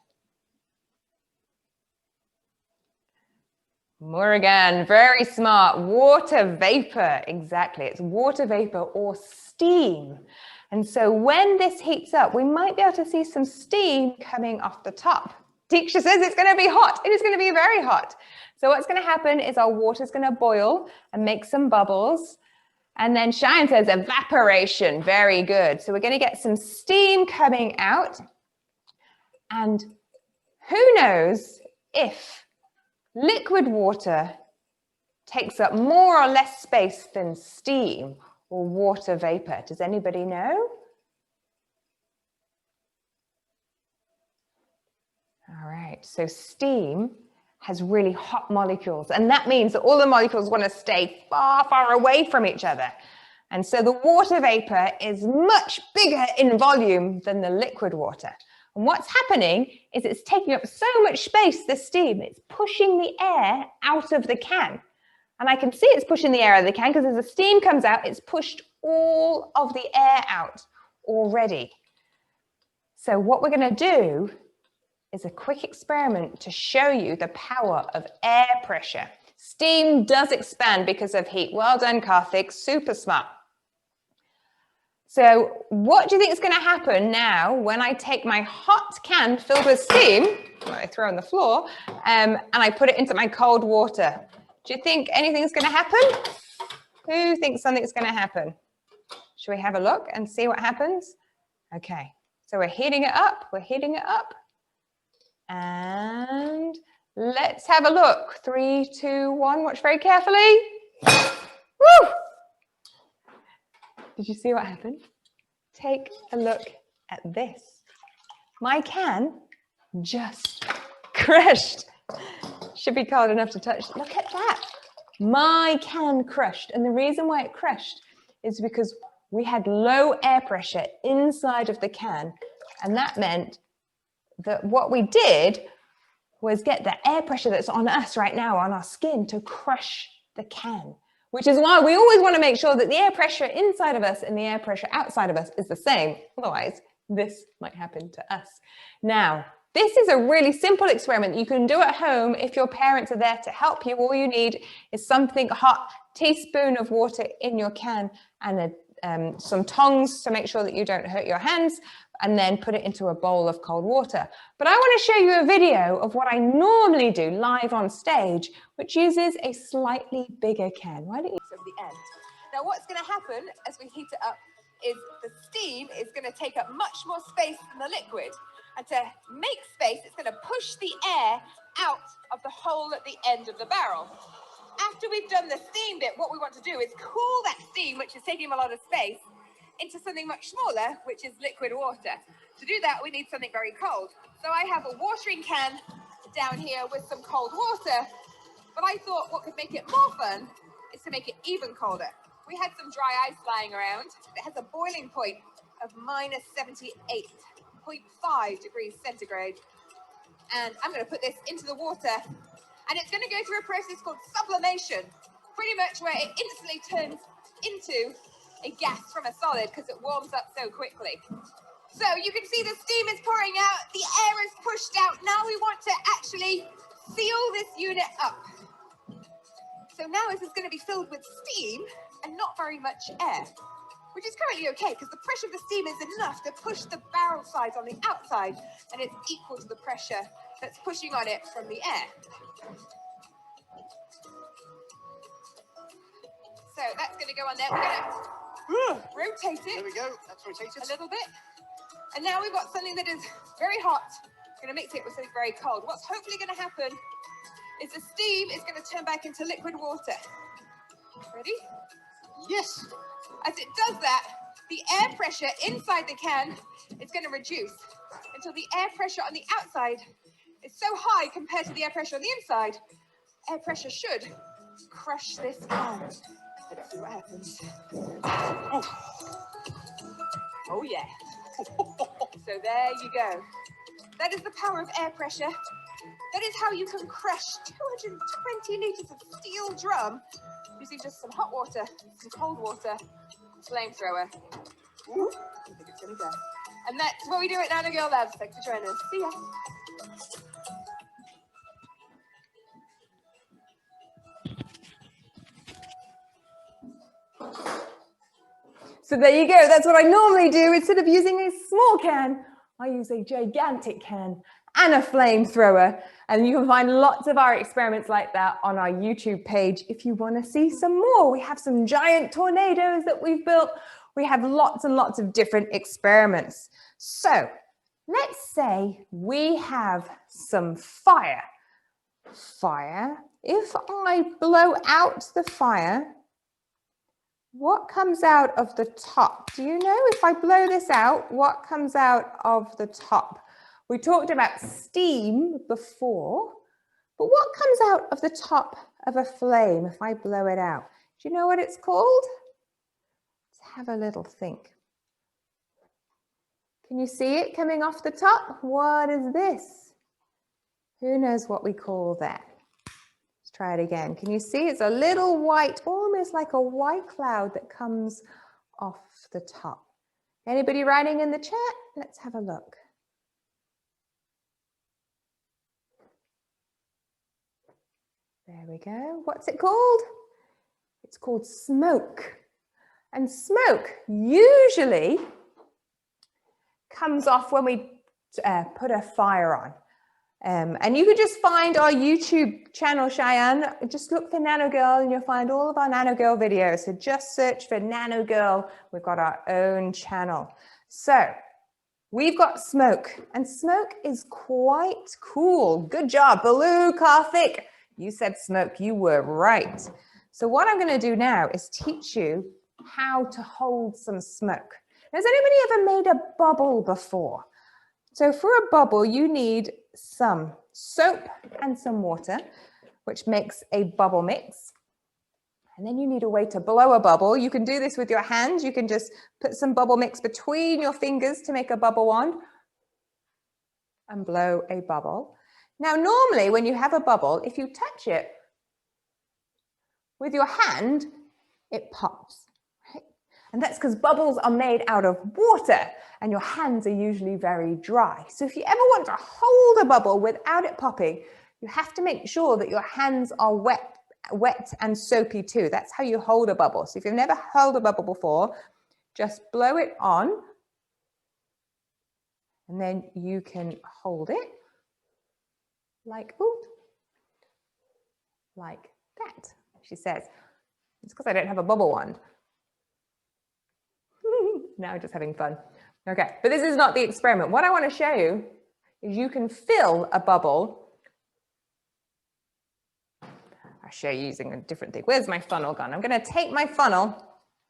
Murugan, very smart. Water vapor, exactly. It's water vapor or steam. And so when this heats up, we might be able to see some steam coming off the top. Teacher says it's going to be hot. It is going to be very hot. So what's going to happen is our water is going to boil and make some bubbles. And then Shine says evaporation. Very good. So we're going to get some steam coming out. And who knows if liquid water takes up more or less space than steam or water vapor. Does anybody know? All right, so steam has really hot molecules, and that means that all the molecules want to stay far, far away from each other. And so the water vapor is much bigger in volume than the liquid water. And what's happening is it's taking up so much space, the steam, it's pushing the air out of the can. And I can see it's pushing the air out of the can because as the steam comes out, it's pushed all of the air out already. So what we're going to do is a quick experiment to show you the power of air pressure. Steam does expand because of heat. Well done, Karthik, super smart. So what do you think is going to happen now when I take my hot can filled with steam, that I throw on the floor, and I put it into my cold water? Do you think anything's going to happen? Who thinks something's going to happen? Should we have a look and see what happens? Okay, so we're heating it up, and let's have a look. 3, 2, 1, watch very carefully. Woo! Did you see what happened? Take a look at this. my can just crushed. Should be cold enough to touch. Look at that. My can crushed. And the reason why it crushed is because we had low air pressure inside of the can. And that meant that what we did was get the air pressure that's on us right now, on our skin, to crush the can. Which is why we always want to make sure that the air pressure inside of us and the air pressure outside of us is the same. Otherwise, this might happen to us. Now, this is a really simple experiment you can do at home if your parents are there to help you. All you need is something hot, teaspoon of water in your can, and some tongs to make sure that you don't hurt your hands, and then put it into a bowl of cold water. But I want to show you a video of what I normally do live on stage, which uses a slightly bigger can. Why don't you at the end? Now what's going to happen as we heat it up is the steam is going to take up much more space than the liquid. And to make space, it's going to push the air out of the hole at the end of the barrel. After we've done the steam bit, what we want to do is cool that steam, which is taking a lot of space, into something much smaller, which is liquid water. To do that, we need something very cold. So I have a watering can down here with some cold water, but I thought what could make it more fun is to make it even colder. We had some dry ice lying around. It has a boiling point of minus 78.5 degrees centigrade. And I'm going to put this into the water, and it's going to go through a process called sublimation, pretty much where it instantly turns into a gas from a solid because it warms up so quickly. So you can see the steam is pouring out, the air is pushed out. Now we want to actually seal this unit up. So now this is going to be filled with steam and not very much air, which is currently okay because the pressure of the steam is enough to push the barrel sides on the outside, and it's equal to the pressure that's pushing on it from the air. So that's going to go on there. We're going to rotate it. There we go. That's rotated. A little bit. And now we've got something that is very hot. We're going to mix it with something very cold. What's hopefully going to happen is the steam is going to turn back into liquid water. Ready? Yes. As it does that, the air pressure inside the can is going to reduce until the air pressure on the outside is so high compared to the air pressure on the inside. Air pressure should crush this can. Let's see what happens. Oh yeah. So there you go. That is the power of air pressure. That is how you can crush 220 litres of steel drum using just some hot water, some cold water, flamethrower. Ooh, I think it's gonna go. And that's what we do at Nano Girl Labs. Thanks for joining us. See ya. So there you go. That's what I normally do. Instead of using a small can, I use a gigantic can and a flamethrower. And you can find lots of our experiments like that on our YouTube page if you want to see some more. We have some giant tornadoes that we've built. We have lots and lots of different experiments. So let's say we have some fire. If I blow out the fire, what comes out of the top? Do you know, if I blow this out, what comes out of the top? We talked about steam before, but what comes out of the top of a flame if I blow it out? Do you know what it's called? Let's have a little think. Can you see it coming off the top? What is this? Who knows what we call that? Let's try it again. Can you see? It's a little white, almost like a white cloud that comes off the top. Anybody writing in the chat? Let's have a look. There we go. What's it called? It's called smoke. And smoke usually comes off when we put a fire on. And you can just find our YouTube channel, Cheyenne. Just look for Nano Girl and you'll find all of our Nano Girl videos. So just search for Nano Girl. We've got our own channel. So we've got smoke, and smoke is quite cool. Good job, Baloo, Karthik. You said smoke, you were right. So what I'm going to do now is teach you how to hold some smoke. Has anybody ever made a bubble before? So for a bubble, you need some soap and some water, which makes a bubble mix. And then you need a way to blow a bubble. You can do this with your hands. You can just put some bubble mix between your fingers to make a bubble wand and blow a bubble. Now, normally when you have a bubble, if you touch it with your hand, it pops. Right? And that's because bubbles are made out of water and your hands are usually very dry. So if you ever want to hold a bubble without it popping, you have to make sure that your hands are wet and soapy too. That's how you hold a bubble. So if you've never held a bubble before, just blow it on and then you can hold it like that. She says, it's because I don't have a bubble wand. Now just having fun. Okay, but this is not the experiment. What I want to show you is you can fill a bubble. I'll show you using a different thing. Where's my funnel gone? I'm going to take my funnel.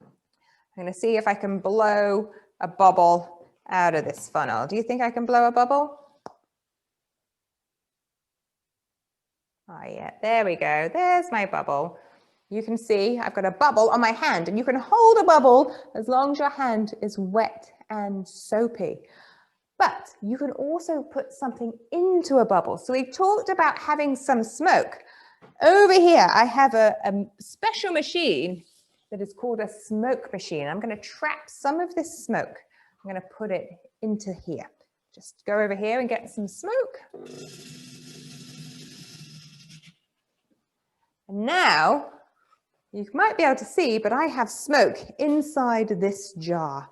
I'm going to see if I can blow a bubble out of this funnel. Do you think I can blow a bubble? Oh yeah, there we go. There's my bubble. You can see I've got a bubble on my hand, and you can hold a bubble as long as your hand is wet and soapy. But you can also put something into a bubble. So we talked about having some smoke. Over here, I have a special machine that is called a smoke machine. I'm going to trap some of this smoke. I'm going to put it into here. Just go over here and get some smoke. And now, you might be able to see, but I have smoke inside this jar.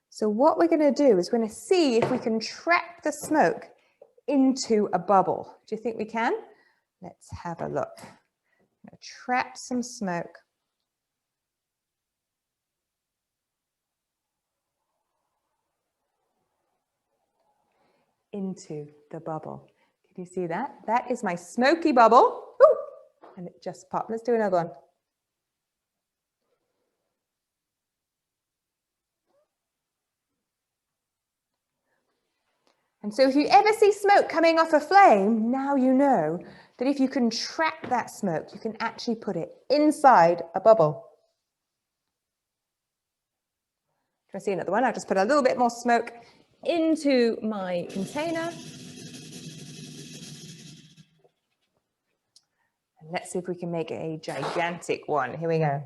So what we're going to do is we're going to see if we can trap the smoke into a bubble. Do you think we can? Let's have a look. I'm going to trap some smoke. Into the bubble. Can you see that? That is my smoky bubble. Ooh, and it just popped. Let's do another one. And so if you ever see smoke coming off a flame, now you know that if you can trap that smoke, you can actually put it inside a bubble. Can I see another one? I'll just put a little bit more smoke into my container. And let's see if we can make a gigantic one. Here we go.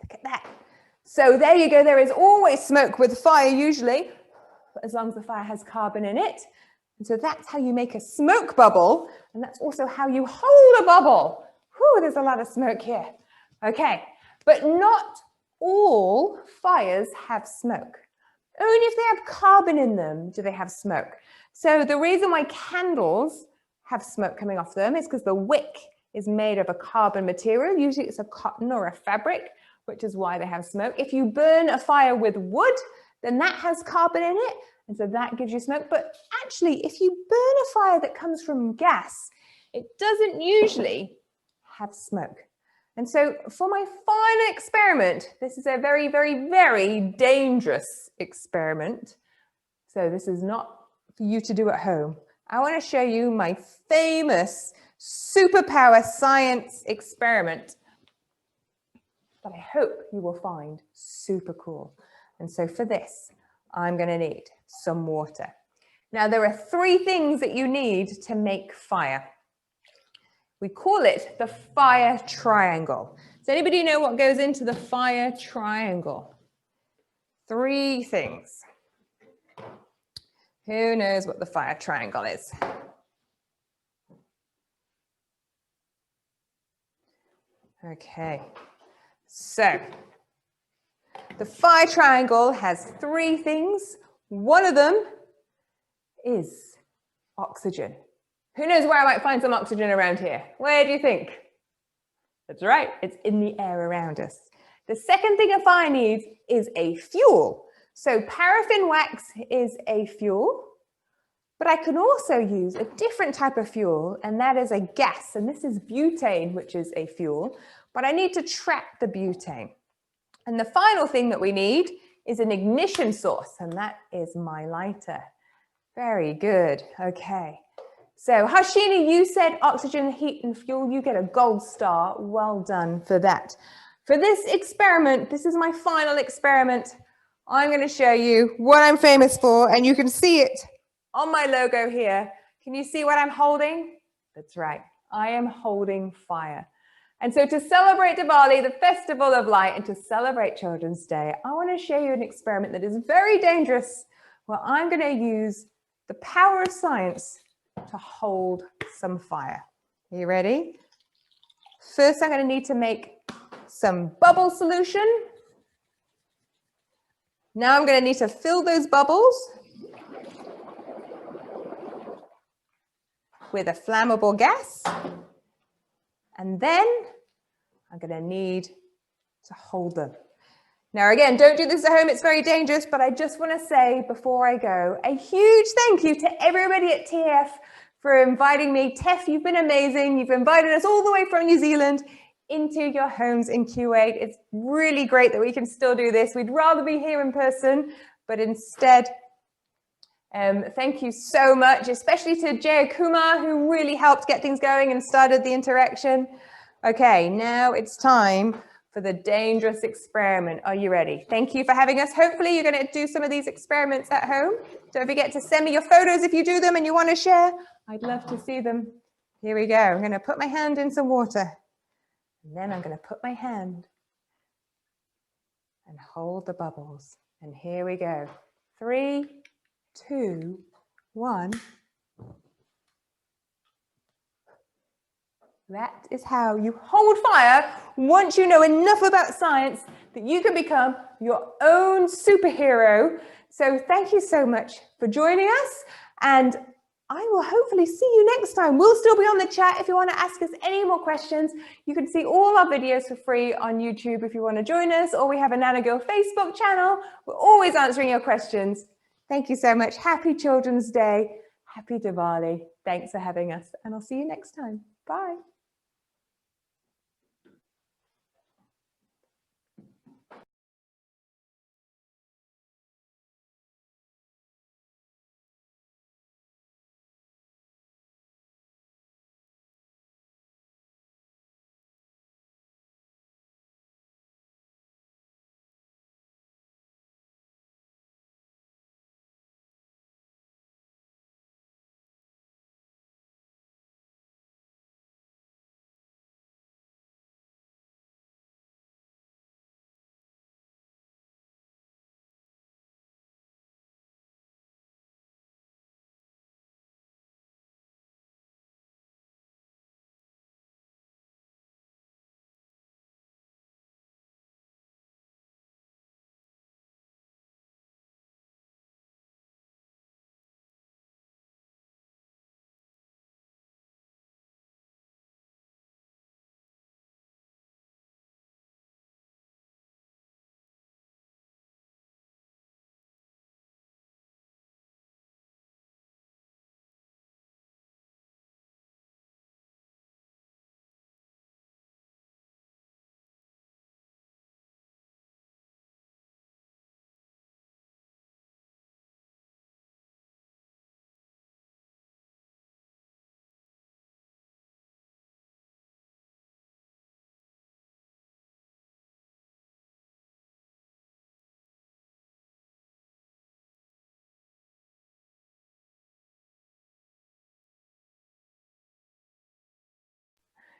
Look at that. So there you go. There is always smoke with fire usually, as long as the fire has carbon in it. And so that's how you make a smoke bubble. And that's also how you hold a bubble. Whew, there's a lot of smoke here. Okay, but not all fires have smoke. Only if they have carbon in them do they have smoke. So the reason why candles have smoke coming off them is because the wick is made of a carbon material. Usually it's a cotton or a fabric, which is why they have smoke. If you burn a fire with wood, then that has carbon in it, and so that gives you smoke. But actually, if you burn a fire that comes from gas, it doesn't usually have smoke. And so for my final experiment, this is a very, very, very dangerous experiment. So this is not for you to do at home. I want to show you my famous superpower science experiment that I hope you will find super cool. And so for this, I'm going to need some water. Now, there are 3 things that you need to make fire. We call it the fire triangle. Does anybody know what goes into the fire triangle? 3 things. Who knows what the fire triangle is? Okay, so the fire triangle has 3 things. One of them is oxygen. Who knows where I might find some oxygen around here? Where do you think? That's right, it's in the air around us. The second thing a fire needs is a fuel. So paraffin wax is a fuel. But I can also use a different type of fuel, and that is a gas. And this is butane, which is a fuel, but I need to trap the butane. And the final thing that we need is an ignition source, and that is my lighter. Very good. Okay. So Harshini, you said oxygen, heat, and fuel. You get a gold star. Well done for that. For this experiment, this is my final experiment. I'm going to show you what I'm famous for, and you can see it on my logo here. Can you see what I'm holding? That's right. I am holding fire. And so to celebrate Diwali, the festival of light, and to celebrate Children's Day, I want to show you an experiment that is very dangerous, where I'm going to use the power of science to hold some fire. Are you ready? First, I'm going to need to make some bubble solution. Now I'm going to need to fill those bubbles with a flammable gas. And then I'm going to need to hold them. Now, again, don't do this at home. It's very dangerous, but I just want to say before I go, a huge thank you to everybody at TEF for inviting me. TEF, you've been amazing. You've invited us all the way from New Zealand into your homes in Kuwait. It's really great that we can still do this. We'd rather be here in person, but instead, thank you so much, especially to Jay Kumar, who really helped get things going and started the interaction. Okay, now it's time for the dangerous experiment. Are you ready? Thank you for having us. Hopefully you're going to do some of these experiments at home. Don't forget to send me your photos if you do them and you want to share. I'd love to see them. Here we go. I'm going to put my hand in some water. And then I'm going to put my hand and hold the bubbles. And here we go. 3, 2, 1. That is how you hold fire once you know enough about science that you can become your own superhero. So thank you so much for joining us, and I will hopefully see you next time. We'll still be on the chat if you want to ask us any more questions. You can see all our videos for free on YouTube if you want to join us, or we have a Nana Girl Facebook channel. We're always answering your questions. Thank you so much. Happy Children's Day. Happy Diwali. Thanks for having us, and I'll see you next time. Bye.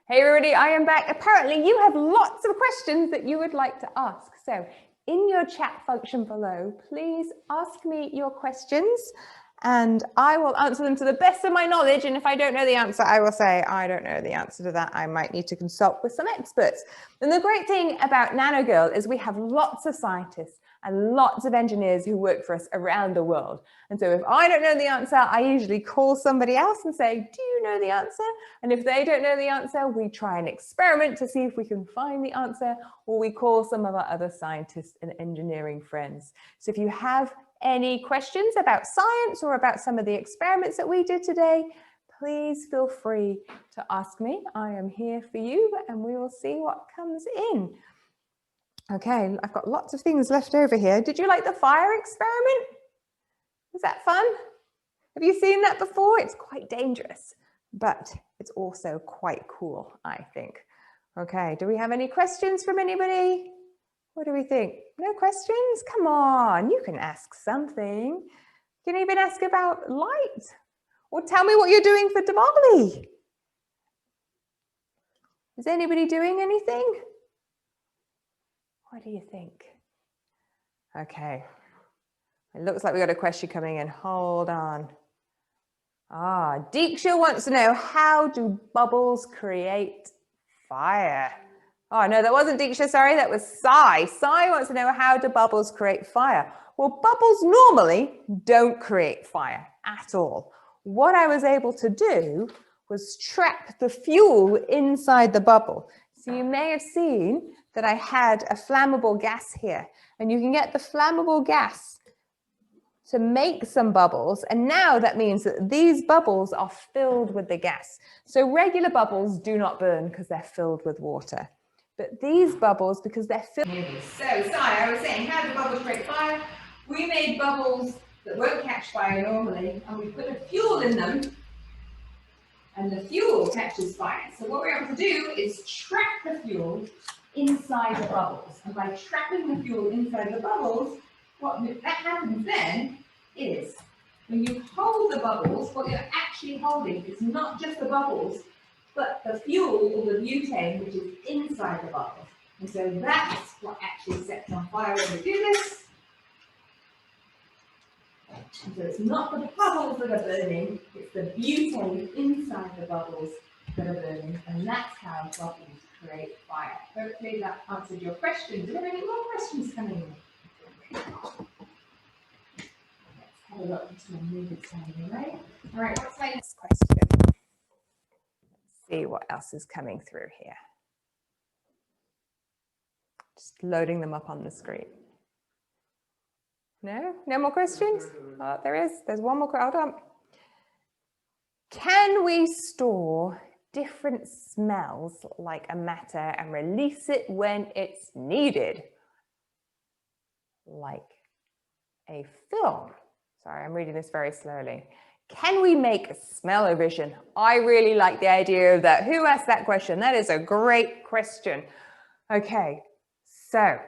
Hey everybody, I am back. Apparently you have lots of questions that you would like to ask. So in your chat function below, please ask me your questions and I will answer them to the best of my knowledge. And if I don't know the answer, I will say, I don't know the answer to that. I might need to consult with some experts. And the great thing about Nano Girl is we have lots of scientists and lots of engineers who work for us around the world. And so if I don't know the answer, I usually call somebody else and say, do you know the answer? And if they don't know the answer, we try an experiment to see if we can find the answer, or we call some of our other scientists and engineering friends. So if you have any questions about science or about some of the experiments that we did today, please feel free to ask me. I am here for you and we will see what comes in. Okay, I've got lots of things left over here. Did you like the fire experiment? Was that fun? Have you seen that before? It's quite dangerous, but it's also quite cool, I think. Okay, do we have any questions from anybody? What do we think? No questions? Come on, you can ask something. You can even ask about light. Or tell me what you're doing for Diwali. Is anybody doing anything? What do you think? Okay, it looks like we got a question coming in. Hold on. Deeksha wants to know, how do bubbles create fire? Oh, no, that wasn't Deeksha, sorry, that was Sai. Sai wants to know, how do bubbles create fire? Well, bubbles normally don't create fire at all. What I was able to do was trap the fuel inside the bubble. So you may have seen that I had a flammable gas here, and you can get the flammable gas to make some bubbles, and now that means that these bubbles are filled with the gas. So regular bubbles do not burn because they're filled with water, but these bubbles, because they're filled. So, I was saying, how do bubbles create fire? We made bubbles that won't catch fire normally, and we put a fuel in them, and the fuel catches fire. So what we're able to do is trap the fuel inside the bubbles, and by trapping the fuel inside the bubbles, what that happens then is, when you hold the bubbles, what you're actually holding is not just the bubbles, but the fuel, or the butane, which is inside the bubbles. And so that's what actually sets on fire when we do this. And so it's not the bubbles that are burning, it's the butane inside the bubbles that are burning, and that's how bubbles create fire. Hopefully that answered your question. Do you have any more questions coming in? Let's have a look into my movie time, right? All right, what's my next question? Let's see what else is coming through here. Just loading them up on the screen. No? No more questions? Oh, there is. There's one more. Hold on. Can we store different smells like a matter and release it when it's needed? Like a film. Sorry, I'm reading this very slowly. Can we make smell-o-vision? I really like the idea of that. Who asked that question? That is a great question. Okay, so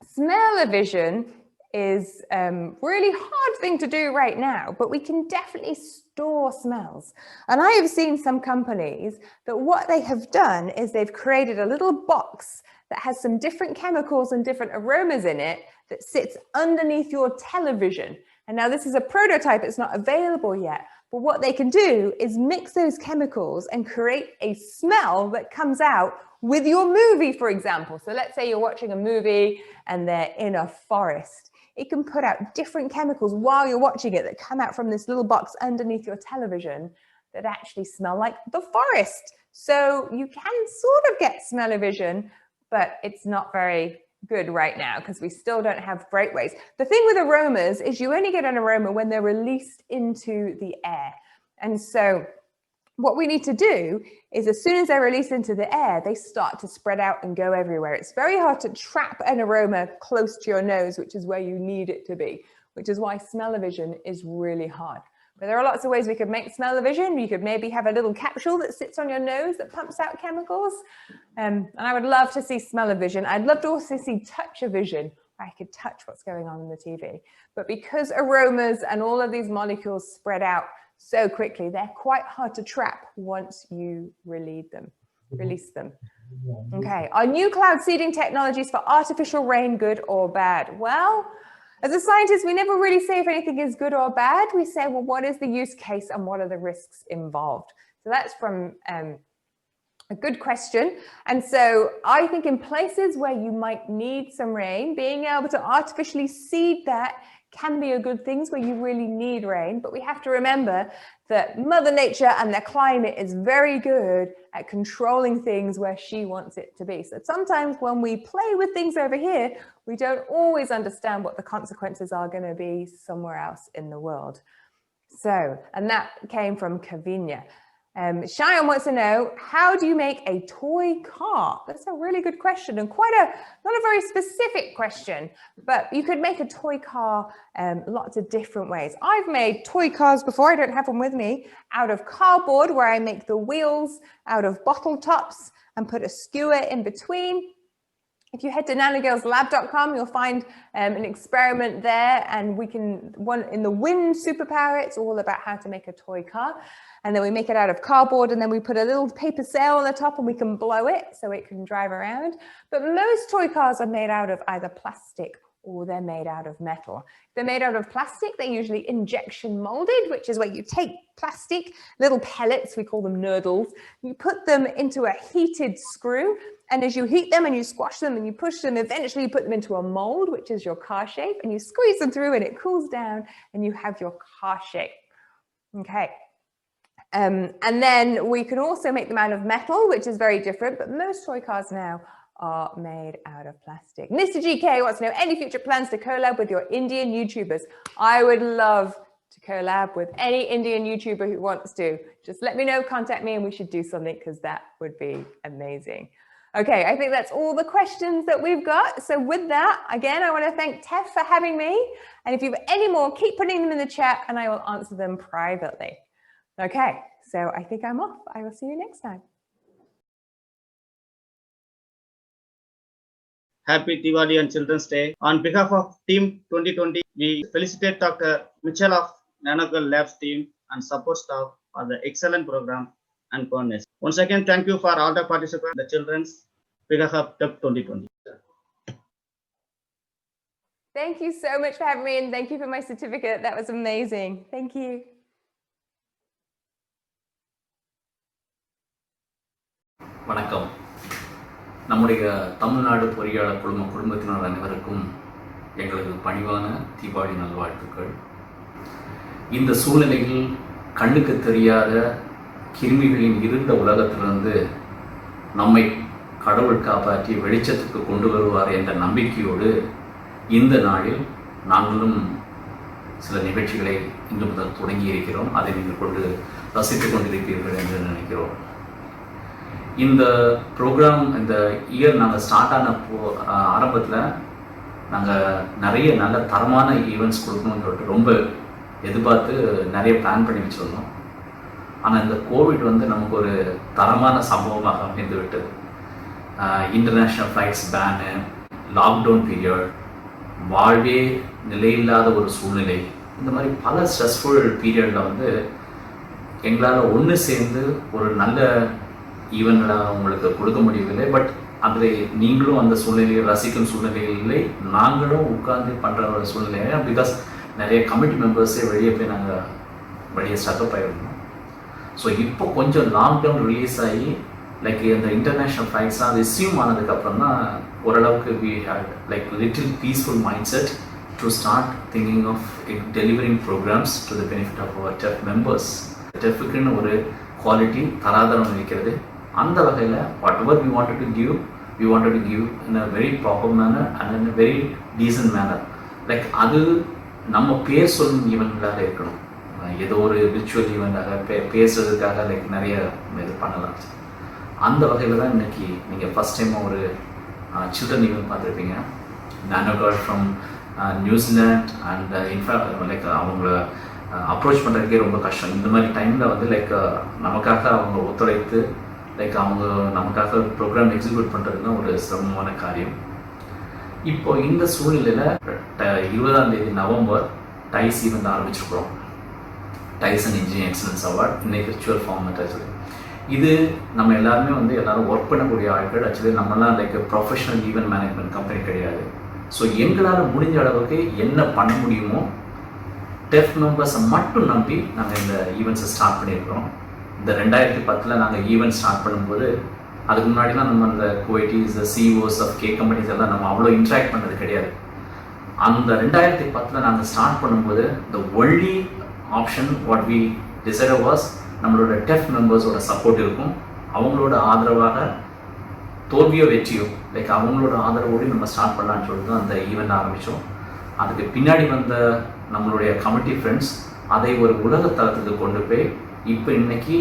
smell-o-vision is a really hard thing to do right now, but we can definitely store smells. And I have seen some companies that what they have done is they've created a little box that has some different chemicals and different aromas in it that sits underneath your television. And now this is a prototype, it's not available yet, but what they can do is mix those chemicals and create a smell that comes out with your movie, for example. So let's say you're watching a movie and they're in a forest. It can put out different chemicals while you're watching it that come out from this little box underneath your television that actually smell like the forest. So you can sort of get smell-o-vision, but it's not very good right now because we still don't have great ways. The thing with aromas is you only get an aroma when they're released into the air. And so what we need to do is as soon as they're released into the air, they start to spread out and go everywhere. It's very hard to trap an aroma close to your nose, which is where you need it to be, which is why smell-o-vision is really hard. But there are lots of ways we could make smell-o-vision. You could maybe have a little capsule that sits on your nose that pumps out chemicals. And I would love to see smell-o-vision. I'd love to also see touch-o-vision. I could touch what's going on in the TV. But because aromas and all of these molecules spread out so quickly, they're quite hard to trap once you release them. Okay, are new cloud seeding technologies for artificial rain good or bad? Well, as a scientist, we never really say if anything is good or bad. We say, well, what is the use case and what are the risks involved? So that's from a good question. And so I think in places where you might need some rain, being able to artificially seed that can be a good things where you really need rain, but we have to remember that Mother Nature and their climate is very good at controlling things where she wants it to be. So sometimes when we play with things over here, we don't always understand what the consequences are going to be somewhere else in the world. So, and that came from Kavinya. Cheyenne wants to know, how do you make a toy car? That's a really good question, and not a very specific question, but you could make a toy car lots of different ways. I've made toy cars before, I don't have one with me, out of cardboard, where I make the wheels out of bottle tops and put a skewer in between. If you head to nanogirlslab.com, you'll find an experiment there, and one in the wind superpower, it's all about how to make a toy car. And then we make it out of cardboard, and then we put a little paper sail on the top, and we can blow it so it can drive around. But most toy cars are made out of either plastic or they're made out of metal. If they're made out of plastic, they're usually injection molded, which is where you take plastic, little pellets, we call them nurdles, you put them into a heated screw, and as you heat them and you squash them and you push them, eventually you put them into a mold, which is your car shape, and you squeeze them through and it cools down and you have your car shape. Okay. And then we can also make them out of metal, which is very different, but most toy cars now are made out of plastic. Mr. GK wants to know, any future plans to collab with your Indian YouTubers? I would love to collab with any Indian YouTuber who wants to. Just let me know, contact me, and we should do something, because that would be amazing. Okay, I think that's all the questions that we've got. So with that, again, I want to thank TEF for having me. And if you have any more, keep putting them in the chat and I will answer them privately. Okay, so I think I'm off. I will see you next time. Happy Diwali and Children's Day. On behalf of Team 2020, we felicitate Dr. Mitchell of Nanogirl Labs team and support staff for the excellent program and coordination. Once again, thank you for all the participants, the children's behalf of TEF 2020. Thank you so much for having me, and thank you for my certificate. That was amazing. Thank you. வணக்கம். நம்முடைய தமிழ்நாடு பொறியாளர் குடும்பத்தினர் அனைவருக்கும் எங்களது பணிவான தீபாவளி நல்வாழ்த்துக்கள். இந்த சூழ்நிலையில் கண்ணுக்கு தெரியாத கிருமிகளின் இருண்ட உலகத்திலிருந்து நம்மை கடவுள் காப்பாற்றி வெளிச்சத்துக்கு கொண்டு வருவார் என்ற நம்பிக்கையோடு இந்த நாளில் நாங்களும் சில நிகழ்ச்சிகளை இன்று முதல் தொடங்கி இருக்கிறோம். அதை நீங்கள் கொண்டு ரசித்துக் கொண்டிருப்பீர்கள் என்று நினைக்கிறோம். இந்த ப்ரோக்ராம், இந்த இயர் நாங்கள் ஸ்டார்ட் ஆரம்பத்தில் நாங்கள் நிறைய நல்ல தரமான ஈவெண்ட்ஸ் கொடுக்கணும்னு சொல்லிட்டு ரொம்ப எதிர்பார்த்து நிறைய பிளான் பண்ணி வச்சுருந்தோம். ஆனால் இந்த கோவிட் நமக்கு ஒரு தரமான சம்பவமாக அமைந்து விட்டது. இன்டர்நேஷ்னல் ஃப்ளைட்ஸ் பேனு, லாக்டவுன் பீரியட், வாழ்வே நிலையில்லாத ஒரு சூழ்நிலை, இந்த மாதிரி பல ஸ்ட்ரெஸ்ஃபுல் பீரியடில் எங்களால் ஒன்று சேர்ந்து ஒரு நல்ல ஈவெண்ட்களாக உங்களுக்கு கொடுக்க முடியவில்லை. பட் அதில் நீங்களும் அந்த சூழ்நிலையை ரசிக்கும் சூழ்நிலையில்லை, நாங்களும் உட்கார்ந்து பண்ணுற ஒரு சூழ்நிலை. பிகாஸ் நிறைய கமிட்டி மெம்பர்ஸே வெளியே ஸ்டக்கப் ஆகிருந்தோம். ஸோ இப்போ கொஞ்சம் லாக்டவுன் ரிலீஸ் ஆகி லைக் இந்த இன்டர்நேஷ்னல் ஃப்ளைட்ஸ்லாம் ரிசீவ் ஆனதுக்கப்புறம் தான் ஓரளவுக்கு we had like little peaceful mindset to start thinking of delivering programs to the benefit of our TEF members. TEFக்குன்னு ஒரு குவாலிட்டி தராதரம் இருக்கிறது. அந்த வகையில் whatever we wanted to give in a very proper manner and in a very decent manner. Like அது நம்ம பேர் சொல்லும் ஈவெண்ட்களாக இருக்கணும். ஏதோ ஒரு விர்ச்சுவல் ஈவெண்ட்டாக பேசுறதுக்காக லைக் நிறைய இது பண்ணலாம். அந்த வகையில் தான் இன்றைக்கி நீங்கள் ஃபஸ்ட் டைம் ஒரு சில்ட்ரன் ஈவெண்ட் பார்த்துருப்பீங்க. நானோகர்ல் from New Zealand and in fact like அவங்கள அப்ரோச் பண்ணுறதுக்கே ரொம்ப கஷ்டம். இந்த மாதிரி டைமில் லைக் நமக்காக அவங்க ஒத்துழைத்து லைக் அவங்க நமக்காக ப்ரோக்ராம் எக்ஸிக்யூட் பண்ணுறதுனா ஒரு சிரமமான காரியம். இப்போ இந்த சூழ்நிலையில் 20 நவம்பர் டைஸ் ஈவெண்ட் ஆரம்பிச்சிருக்கிறோம். டைஸ் அண்ட் இன்ஜினியரிங் எக்ஸலன்ஸ் அவார்ட் இன்னைக்கு விர்ச்சுவல் ஃபார்மேட். இது நம்ம எல்லாருமே எல்லாரும் ஒர்க் பண்ணக்கூடிய ஆட்கள். ஆக்சுவலி நம்மலாம் like professional event management company கிடையாது. ஸோ எங்களால் முடிஞ்ச அளவுக்கு என்ன பண்ண முடியுமோ TEF மெம்பர்ஸை மட்டும் நம்பி நாங்கள் இந்த ஈவெண்ட்ஸை ஸ்டார்ட் பண்ணியிருக்கிறோம். இந்த 2010 நாங்கள் ஈவெண்ட் ஸ்டார்ட் பண்ணும்போது அதுக்கு முன்னாடிலாம் நம்ம அந்த குவைட்டீஸ், சிஇஓஸ் ஆஃப் கம்பெனிஸ் எல்லாம் நம்ம அவ்வளோ இன்ட்ராக்ட் பண்ணுறது கிடையாது. அந்த 2010 நாங்கள் ஸ்டார்ட் பண்ணும்போது the only option what we decided was நம்மளோட டெஃப் மெம்பர்ஸோட சப்போர்ட் இருக்கும். அவங்களோட ஆதரவாக தோல்வியோ வெற்றியோ லைக் அவங்களோட ஆதரவோடு நம்ம ஸ்டார்ட் பண்ணலான்னு சொல்லிட்டு அந்த ஈவெண்ட் ஆரம்பித்தோம். அதுக்கு பின்னாடி வந்த நம்மளுடைய கமிட்டி ஃப்ரெண்ட்ஸ் அதை ஒரு உலக தளத்துக்கு கொண்டு போய் இப்போ இன்னைக்கு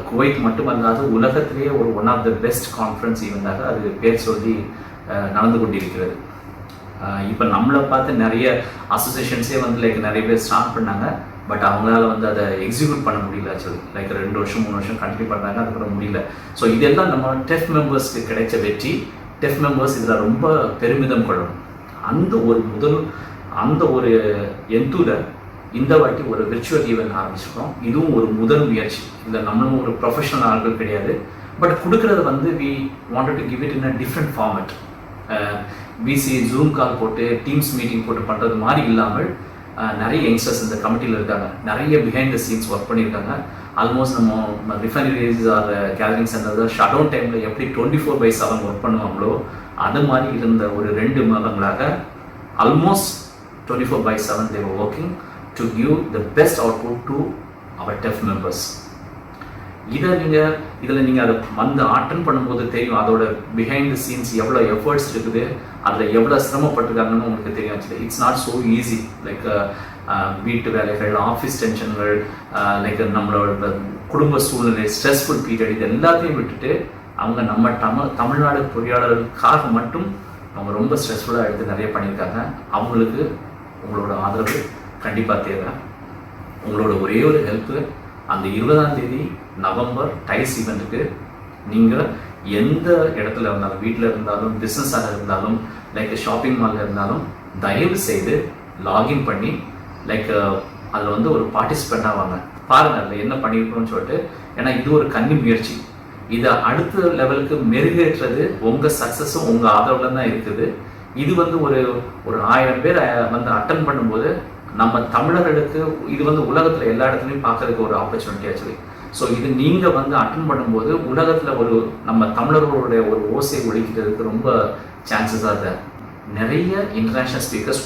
குவைத் மட்டுமல்லாது உலகத்திலேயே ஒரு one of the best conference ஈவெண்ட்டாக அது பேர் சொல்லி நடந்து கொண்டிருக்கிறது. இப்போ நம்மளை பார்த்து நிறைய அசோசியேஷன்ஸே வந்து லைக் நிறைய பேர் ஸ்டார்ட் பண்ணாங்க. பட் அவங்களால வந்து அதை எக்ஸிக்யூட் பண்ண முடியல. ஆக்சுவலி லைக் 2 வருஷம் 3 வருஷம் கண்டினியூ பண்ணாங்க, அதுக்கப்புறம் முடியல. ஸோ இதெல்லாம் நம்ம டெஃப் மெம்பர்ஸ்க்கு கிடைச்ச வெற்றி. டெஃப் மெம்பர்ஸ் இதில் ரொம்ப பெருமிதம் கொள்ளணும். அந்த ஒரு எந்தூல இந்த வாட்டி ஒரு விர்ச்சுவல் ஈவெண்ட் ஆரம்பிச்சிருக்கோம். இதுவும் ஒரு முதல் முயற்சி. இதில் நம்மளும் ஒரு ப்ரொஃபஷனல் ஆட்கள் கிடையாது. பட் கொடுக்கறது வந்து we wanted to give it in a different format. பிசி ஜூம் கால் போட்டு டீம்ஸ் மீட்டிங் போட்டு பண்ணுறது மாதிரி இல்லாமல் நிறைய யங்ஸ்டர்ஸ் இந்த கமிட்டியில் இருக்காங்க. நிறைய பிஹைண்ட் த சீன்ஸ் ஒர்க் பண்ணியிருக்காங்க. ஆல்மோஸ்ட் நம்ம refineries are gathering center shut down டைமில் எப்படி 24/7 ஒர்க் பண்ணுவாங்களோ அது மாதிரி இருந்த ஒரு 2 மாதங்களாக almost 24/7 they were working to give the best output to our TEF members. இதில் நீங்கள் அதை வந்து அட்டன் பண்ணும்போது தெரியும் அதோட பிஹைண்ட் த சீன்ஸ் எவ்வளோ எஃபர்ட்ஸ் இருக்குது, அதில் எவ்வளோ சிரமப்பட்டிருக்காங்கன்னு உங்களுக்கு தெரியும். Actually it's not so easy. Like வீட்டு வேலைகள், ஆஃபீஸ் டென்ஷன்கள், லைக் நம்மளோட குடும்ப சூழ்நிலை, ஸ்ட்ரெஸ்ஃபுல் பீரியட், இது எல்லாத்தையும் விட்டுட்டு அவங்க நம்ம தமிழ்நாடு பொறியாளர்களுக்காக மட்டும் அவங்க ரொம்ப ஸ்ட்ரெஸ்ஃபுல்லாக எடுத்து நிறைய பண்ணியிருக்காங்க. அவங்களுக்கு உங்களோட ஆதரவு கண்டிப்பாக தேவை. உங்களோட ஒரே ஒரு ஹெல்ப்பு, அந்த 20ஆம் தேதி நவம்பர் டைஸ் ஈவெண்ட்டுக்கு நீங்கள் எந்த இடத்துல இருந்தாலும், வீட்டில் இருந்தாலும், பிஸ்னஸாக இருந்தாலும், லைக் ஷாப்பிங் மாலில் இருந்தாலும் தயவு செய்து லாகின் பண்ணி லைக் அதில் வந்து ஒரு பார்ட்டிசிபெண்ட்டாக வாங்க. பாருங்கள் அதில் என்ன பண்ணியிருக்கோம்னு சொல்லிட்டு. ஏன்னா இது ஒரு கன்னி முயற்சி. இதை அடுத்த லெவலுக்கு மெருகேற்றது உங்கள் சக்ஸஸும் உங்கள் ஆதரவில் தான் இருக்குது. இது வந்து ஒரு 1000 பேர் வந்து அட்டன் பண்ணும்போது நம்ம தமிழர்களுக்கு இது வந்து உலகத்தில் எல்லா இடத்துலையும் பார்க்கறதுக்கு ஒரு ஆப்பர்ச்சுனிட்டி ஆக்சுவலி. ஸோ இது நீங்கள் வந்து அட்டன் பண்ணும்போது உலகத்தில் நம்ம தமிழர்களுடைய ஒரு ஓசை ஒழிக்கிறதுக்கு ரொம்ப சான்சஸாக ಇದೆ. நிறைய international speakers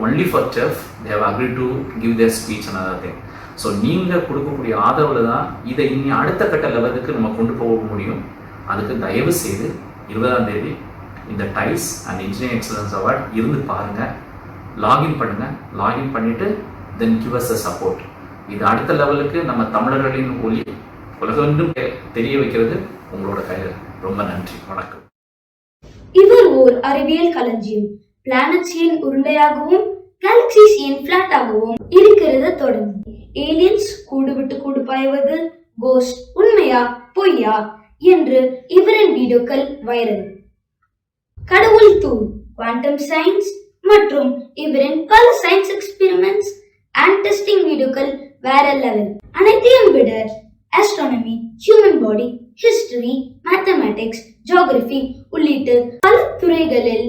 only for deaf they have agree to give their speech and other thing. So நீங்கள் கொடுக்கக்கூடிய ஆதரவில் தான் இதை இனி அடுத்த கட்ட லெவலுக்கு நம்ம கொண்டு போக முடியும். அதுக்கு தயவு செய்து 20ஆம் தேதி இந்த டைஸ் அண்ட் இன்ஜினியரிங் எக்ஸலன்ஸ் அவார்ட் இருந்து பாருங்கள், லாகின் பண்ணுங்கள். லாகின் பண்ணிவிட்டு then give us a support. இது அடுத்த லெவலுக்கு நம்ம தமிழர்களின் ஒளி உலகெங்கும் தெரிய வைக்கிறது உங்களோட கையில். ரொம்ப நன்றி, வணக்கம். இவர் ஓர் அறிவியல் களஞ்சியம். பிளானட்ஸ் ஏன் உருண்டையாகவும் கேலக்சிஸ் ஏன் பிளாட்டாகவும் இருக்கிறது தொடங்கி ஏலியன்ஸ் கூடு விட்டு கூடு பாய்வது, கோஸ்ட் உண்மையா பொய்யா என்று இவரின் வீடியோக்கள் வைரல். கடவுள் தூள், குவாண்டம் சயின்ஸ் மற்றும் இவரின் பல சயின்ஸ் எக்ஸ்பெரிமெண்ட்ஸ் அண்ட் டெஸ்டிங் வீடியோக்கள் வேற லெவல். அனைத்தையும் விட astronomy, human body, history, mathematics, geography உள்ளிட்ட பல துறைகளில்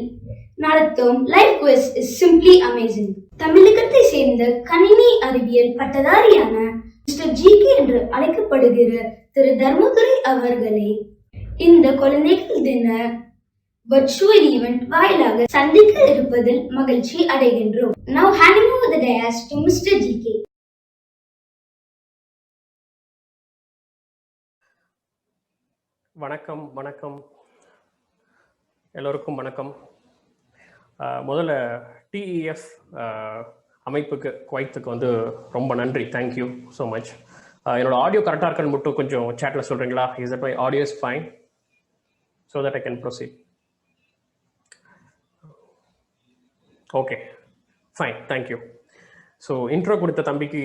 நடத்தும் live quiz is simply amazing. தமிழகத்தை சேர்ந்த கணினி அறிவியல் பட்டதாரியான மிஸ்டர் ஜிகே என்று அழைக்கப்படுகிற திரு தர்மதுரை அவர்களே இந்த குழந்தைகள் தின virtual event வாயிலாக சந்திக்க இருப்பதில் மகிழ்ச்சி அடைகின்றோம். Now handing over the dais to Mr. GK. வணக்கம் எல்லோருக்கும் வணக்கம். முதல்ல TEF அமைப்புக்கு குவைத்துக்கு வந்து ரொம்ப நன்றி, தேங்க்யூ ஸோ மச். என்னோட ஆடியோ கரெக்டாக இருக்கான்னு மட்டும் கொஞ்சம் சேட்டில் சொல்கிறீங்களா? Is that my audio is fine so that I can proceed. Okay fine, thank you. So intro கொடுத்த தம்பிக்கு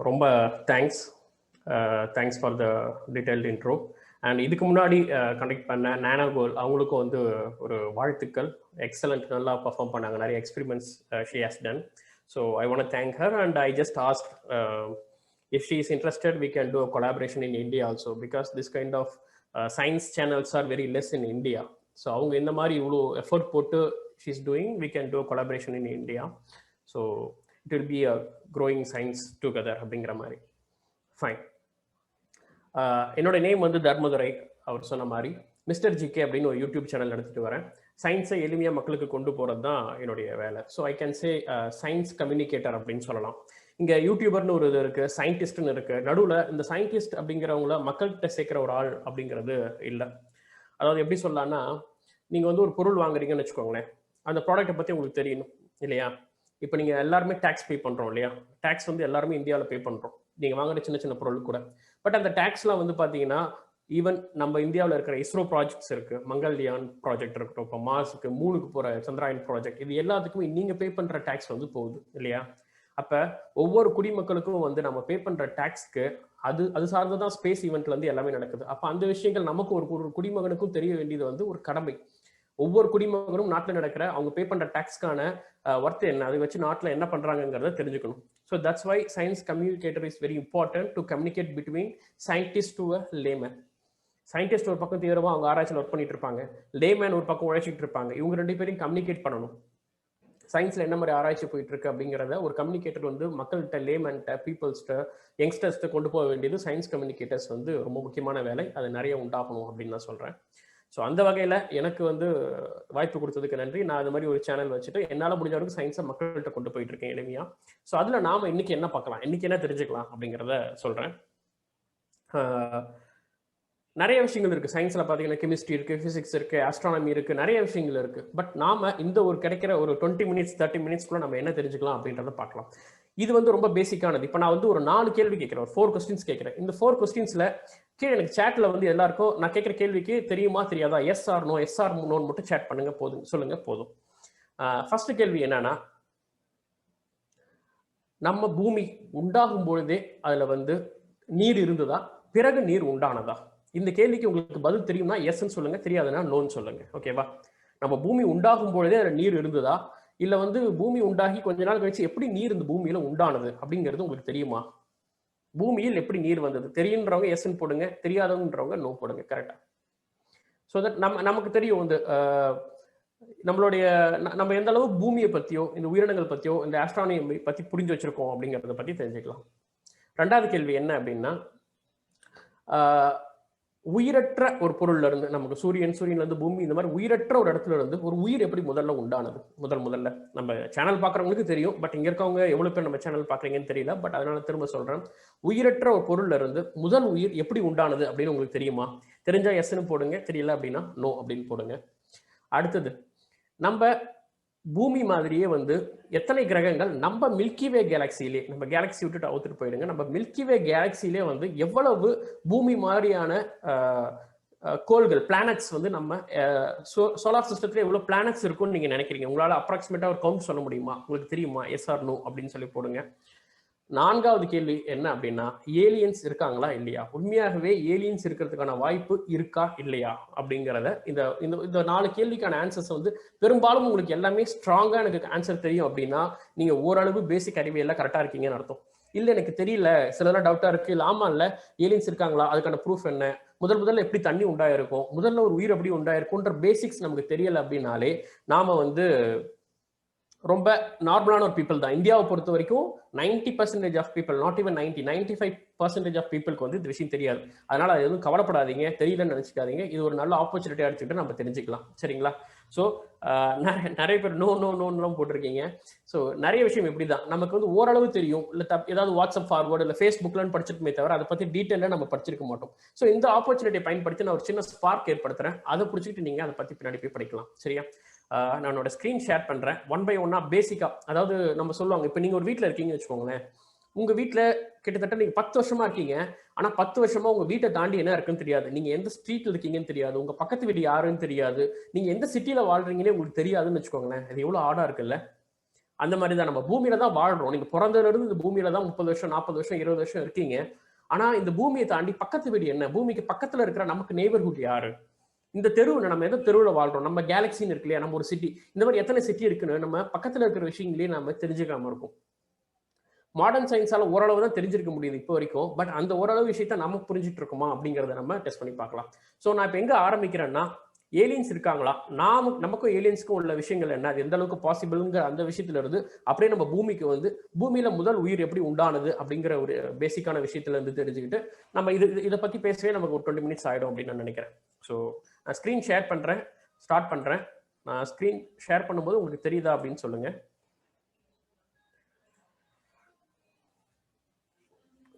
ரொம்ப thanks for the detailed intro. And இதுக்கு முன்னாடி கண்டக்ட் பண்ண நானோ கோல் அவங்களுக்கும் வந்து ஒரு வாழ்த்துக்கள். எக்ஸலண்ட், நல்லா பர்ஃபார்ம் பண்ணாங்க. நிறைய experiments she has done. So I want to thank her and I just ask if she is interested we can do a collaboration in India also because this kind of science channels are very less in India. So அவங்க இந்த மாதிரி இவ்வளோ effort போட்டு she's doing, we can do a collaboration in India. So it will be a growing science together அப்படிங்கிற மாதிரி. Fine. என்னோட name வந்து தர்மதுரை. அவர் சொன்ன மாதிரி மிஸ்டர் ஜிகே அப்படின்னு ஒரு யூடியூப் சேனல் நடத்திட்டு வரேன். சயின்ஸை எளிமையாக மக்களுக்கு கொண்டு போகிறது தான் என்னுடைய வேலை. So I can say science communicator அப்படின்னு சொல்லலாம். இங்கே யூடியூபர்னு ஒரு இது இருக்குது, சயின்டிஸ்ட்னு இருக்குது. நடுவில் இந்த சயின்டிஸ்ட் அப்படிங்கிறவங்கள மக்கள்கிட்ட சேர்க்குற ஒரு ஆள் அப்படிங்கிறது இல்லை. அதாவது எப்படி சொல்லலாம்னா, நீங்கள் வந்து ஒரு பொருள் வாங்குறீங்கன்னு வச்சுக்கோங்களேன், அந்த ப்ராடக்ட்டை பற்றி உங்களுக்கு தெரியணும் இல்லையா? இப்போ நீங்கள் எல்லாருமே டேக்ஸ் பே பண்ணுறோம் இல்லையா? டேக்ஸ் வந்து எல்லாருமே இந்தியாவில் பே பண்ணுறோம், நீங்கள் வாங்குற சின்ன சின்ன பொருள் கூட. பட் அந்த டேக்ஸ்லாம் வந்து பார்த்தீங்கன்னா, ஈவன் நம்ம இந்தியாவில் இருக்கிற இஸ்ரோ ப்ராஜெக்ட்ஸ் இருக்குது, மங்கள்யான் ப்ராஜெக்ட் இருக்கட்டும், இப்போ மார்ஸுக்கு மூணுக்கு போகிற சந்திராயன் ப்ராஜெக்ட், இது எல்லாத்துக்குமே நீங்கள் பே பண்ணுற டேக்ஸ் வந்து போகுது இல்லையா? அப்போ ஒவ்வொரு குடிமக்களுக்கும் வந்து நம்ம பே பண்ணுற டேக்ஸ்க்கு அது சார்ந்து தான் ஸ்பேஸ் ஈவெண்ட்லேருந்து எல்லாமே நடக்குது. அப்போ அந்த விஷயங்கள் நமக்கு ஒரு குடிமகனுக்கும் தெரிய வேண்டியது வந்து ஒரு கடமை. ஒவ்வொரு குடிமகனும் நாட்டில் நடக்கிற அவங்க பே பண்ணுற டேக்ஸ்க்கான ஒர்த் என்ன, அதை வச்சு நாட்டில் என்ன பண்ணுறாங்கிறத தெரிஞ்சுக்கணும். So that's why science communicator is very important to communicate between scientist to a layman. Scientist ஒரு பக்கம் தீவிரமாக அவங்க ஆராய்ச்சியில் ஒர்க் பண்ணிட்டு இருப்பாங்க, லேமேன் ஒரு பக்கம் உழைச்சிட்டு இருப்பாங்க. இவங்க ரெண்டு பேரையும் கம்யூனிகேட் பண்ணணும். சயின்ஸில் என்ன மாதிரி ஆராய்ச்சி போயிட்டு இருக்கு அப்படிங்கிறத ஒரு கம்யூனிகேட்டர் வந்து மக்கள்கிட்ட, லேமன்ட்ட, பீப்புள்ஸ்ட்ட, யங்ஸ்டர்ஸ்ட்ட கொண்டு போக வேண்டியது சயின்ஸ் கம்யூனிகேட்டர்ஸ் வந்து ரொம்ப முக்கியமான வேலை. அது நிறைய உண்டாகணும் அப்படின்னு நான் சொல்கிறேன். ஸோ அந்த வகையில் எனக்கு வந்து வாய்ப்பு கொடுத்ததுக்கு நன்றி. நான் அது மாதிரி ஒரு சேனல் வச்சுட்டு என்னால் முடிஞ்ச வரைக்கும் சயின்ஸை மக்கள்கிட்ட கொண்டு போயிட்டு இருக்கேன் எளிமையாக. ஸோ அதில் நாம் இன்னைக்கு என்ன பார்க்கலாம், இன்னைக்கு என்ன தெரிஞ்சுக்கலாம் அப்படிங்கிறத சொல்கிறேன். நிறைய விஷயங்கள் இருக்குது சயின்ஸில். பார்த்தீங்கன்னா கெமிஸ்ட்ரி இருக்குது, ஃபிசிக்ஸ் இருக்குது, ஆஸ்ட்ரானமி இருக்குது, நிறைய விஷயங்கள் இருக்குது. பட் நாம் இந்த ஒரு கிடைக்கிற ஒரு 20 மினிட்ஸ் 30 மினிட்ஸ்க்குள்ள நம்ம என்ன தெரிஞ்சுக்கலாம் அப்படின்றத பார்க்கலாம். இது வந்து ரொம்ப பேசிக்கானது. இப்போ நான் வந்து ஒரு 4 கேள்வி கேட்குறேன், ஒரு 4 கொஸ்டின்ஸ் கேட்குறேன். இந்த 4 கொஸ்டின்ஸில் கீழே எனக்கு சேட்டில் வந்து எல்லாருக்கும் நான் கேட்குற கேள்விக்கு தெரியுமா தெரியாதா, எஸ் ஆர் நோன்னு மட்டும் சேட் பண்ணுங்க, போதும், சொல்லுங்க, போதும். ஃபர்ஸ்ட் கேள்வி என்னன்னா, நம்ம பூமி உண்டாகும் பொழுதே அதில் வந்து நீர் இருந்ததா, பிறகு நீர் உண்டானதா? இந்த கேள்விக்கு உங்களுக்கு பதில் தெரியும்னா எஸ்ன்னு சொல்லுங்க, தெரியாதுன்னா நோன்னு சொல்லுங்க. ஓகேவா? நம்ம பூமி உண்டாகும் பொழுதே அதில் நீர் இருந்ததா, இல்லை வந்து பூமி உண்டாகி கொஞ்ச நாள் கழிச்சு எப்படி நீர் இந்த பூமியில உண்டானது அப்படிங்கிறது உங்களுக்கு தெரியுமா? பூமியில் எப்படி நீர் வந்தது? தெரியுன்றவங்க எஸ்ன்னு போடுங்க, தெரியாதவன்றவங்க நோ போடுங்க. கரெக்டா? ஸோ தட் நமக்கு தெரியும் வந்து நம்ம எந்த அளவு பூமியை பற்றியோ, இந்த உயிரினங்கள் பற்றியோ, இந்த ஆஸ்ட்ரானமி பற்றி புரிஞ்சு வச்சிருக்கோம் அப்படிங்கிறத பற்றி தெரிஞ்சுக்கலாம். ரெண்டாவது கேள்வி என்ன அப்படின்னா, உயிரற்ற ஒரு பொருள்ல இருந்து, நமக்கு சூரியன்ல இருந்து பூமி, இந்த மாதிரி உயிரற்ற ஒரு இடத்துல இருந்து ஒரு உயிர் எப்படி முதல்ல உண்டானது? முதல்ல நம்ம சேனல் பார்க்குறவங்களுக்கு தெரியும், பட் இங்க இருக்கவங்க எவ்வளவு பேர் நம்ம சேனல் பார்க்குறீங்கன்னு தெரியல. பட் அதனால திரும்ப சொல்றேன், உயிரற்ற ஒரு பொருள்ல இருந்து முதல் உயிர் எப்படி உண்டானது அப்படின்னு உங்களுக்கு தெரியுமா? தெரிஞ்சா எஸ்ன்னு போடுங்க, தெரியல அப்படின்னா நோ அப்படின்னு போடுங்க. அடுத்தது, நம்ம பூமி மாதிரியே வந்து எத்தனை கிரகங்கள் நம்ம மில்கிவே கேலக்சியிலே, நம்ம கேலக்சி விட்டுட்டு அவுத்துட்டு போயிடுங்க, நம்ம மில்கிவே கேலக்சியிலே வந்து எவ்வளவு பூமி மாதிரியான கோள்கள், பிளானட்ஸ் வந்து நம்ம சோலார் சிஸ்டத்துல எவ்வளவு பிளானட்ஸ் இருக்கும்னு நீங்க நினைக்கிறீங்க? உங்களால அப்ராக்சிமேட்டா ஒரு கவுண்ட் சொல்ல முடியுமா? உங்களுக்கு தெரியுமா? எஸ் ஆர் நோ அப்படின்னு சொல்லி போடுங்க. நான்காவது கேள்வி என்ன அப்படின்னா, ஏலியன்ஸ் இருக்காங்களா இல்லையா? உண்மையாகவே ஏலியன்ஸ் இருக்கிறதுக்கான வாய்ப்பு இருக்கா இல்லையா அப்படிங்கிறத இந்த 4 கேள்விக்கான ஆன்சர்ஸ் வந்து பெரும்பாலும் உங்களுக்கு எல்லாமே ஸ்ட்ராங்கா எனக்கு ஆன்சர் தெரியும் அப்படின்னா நீங்க ஓரளவு பேசிக் அறிவு எல்லாம் கரெக்டா இருக்கீங்கன்னு அர்த்தம். இல்ல எனக்கு தெரியல, சிலதெல்லாம் டவுட்டா இருக்கு, இல்ல ஆமா இல்ல ஏலியன்ஸ் இருக்காங்களா, அதுக்கான ப்ரூஃப் என்ன, முதல்ல எப்படி தண்ணி உண்டாயிருக்கும், முதல்ல ஒரு உயிர் எப்படி உண்டாயிருக்கும்ன்ற பேசிக்ஸ் நமக்கு தெரியல அப்படின்னாலே நாம வந்து ரொம்ப நார்மலான ஒரு பீப்புள் தான். இந்தியாவை பொறுத்த வரைக்கும் 90% of people, not even 95% of பீப்புளுக்கு வந்து இந்த விஷயம் தெரியாது. அதனால அது எதுவும் கவலைப்படாதீங்க, தெரியலன்னு நினைச்சுக்காதீங்க. இது ஒரு நல்ல ஆப்பர்ச்சுனிட்டியா எடுத்துக்கிட்டு நம்ம தெரிஞ்சுக்கலாம். சரிங்களா? ஸோ நிறைய பேர் நோன்னுலாம் போட்டிருக்கீங்க. ஸோ நிறைய விஷயம் இப்படிதான் நமக்கு வந்து ஓரளவு தெரியும், இல்லை ஏதாவது வாட்ஸ்அப் ஃபார்வர்டு இல்லை ஃபேஸ்புக்லாம் படிச்சிருக்குமே தவிர அதை பத்தி டீட்டெயிலாக நம்ம படிச்சிருக்க மாட்டோம். ஸோ இந்த ஆப்பர்ச்சுனிட்டியை பயன்படுத்தி நான் ஒரு சின்ன ஸ்பார்க் ஏற்படுத்துறேன், அதை பிடிச்சிக்கிட்டு நீங்க அதை பத்தி பின்னாடி போய் படிக்கலாம். சரியா? நான் என்னோட ஸ்க்ரீன் ஷேர் பண்ணுறேன். 1 by 1 பேசிக்காக, அதாவது நம்ம சொல்லுவாங்க, இப்போ நீங்கள் ஒரு வீட்டில் இருக்கீங்கன்னு வச்சுக்கோங்களேன், உங்கள் வீட்டில் கிட்டத்தட்ட நீங்கள் 10 வருஷமா இருக்கீங்க, ஆனால் 10 வருஷமா உங்கள் வீட்டை தாண்டி என்ன இருக்குன்னு தெரியாது, நீங்கள் எந்த ஸ்ட்ரீட்டில் இருக்கீங்கன்னு தெரியாது, உங்கள் பக்கத்து வீடு யாருன்னு தெரியாது, நீங்கள் எந்த சிட்டியில் வாழ்றீங்கன்னே உங்களுக்கு தெரியாதுன்னு வச்சுக்கோங்களேன். அது எவ்வளோ ஆடாக இருக்குல்ல? அந்த மாதிரி தான் நம்ம பூமியில தான் வாழ்றோம். நீங்கள் பிறந்ததுலேருந்து இந்த பூமியில தான் 30 வருஷம் 40 வருஷம் 20 வருஷம் இருக்கீங்க. ஆனால் இந்த பூமியை தாண்டி பக்கத்து வீடு என்ன, பூமிக்கு பக்கத்தில் இருக்கிற நமக்கு நெய்பர்ஹுட் யாரு, இந்த தெருவில் நம்ம எந்த தெருவில் வாழ்றோம், நம்ம கேலக்சின்னு இருக்கு இல்லையா, நம்ம ஒரு சிட்டி, இந்த மாதிரி எத்தனை சிட்டி இருக்குன்னு நம்ம பக்கத்தில் இருக்கிற விஷயங்களே நம்ம தெரிஞ்சுக்காம இருக்கும். மாடர்ன் சயின்ஸால ஓரளவு தான் தெரிஞ்சிருக்க முடியுது இப்போ வரைக்கும். பட் அந்த ஓரளவு விஷயத்த நம்ம புரிஞ்சுட்டு இருக்கோமா அப்படிங்கிறத நம்ம டெஸ்ட் பண்ணி பார்க்கலாம். ஸோ நான் இப்போ எங்க ஆரம்பிக்கிறேன்னா, ஏலியன்ஸ் இருக்காங்களா, நமக்கும் ஏலியன்ஸ்க்கும் உள்ள விஷயங்கள் என்ன, அது எந்த அளவுக்கு பாசிபிள்ங்கிற அந்த விஷயத்துல இருந்து அப்படியே நம்ம பூமிக்கு வந்து பூமியில முதல் உயிர் எப்படி உண்டானது அப்படிங்கிற ஒரு பேசிக்கான விஷயத்துல இருந்து தெரிஞ்சுக்கிட்டு நம்ம இதை பத்தி பேசவே நமக்கு ஒரு 20 மினிட்ஸ் ஆயிடும் அப்படின்னு நான் நினைக்கிறேன். ஸோ நான் ஸ்க்ரீன் ஷேர் பண்றேன், ஸ்டார்ட் பண்றேன். நான் ஸ்க்ரீன் ஷேர் பண்ணும்போது உங்களுக்கு தெரியுதா அப்படின்னு சொல்லுங்க.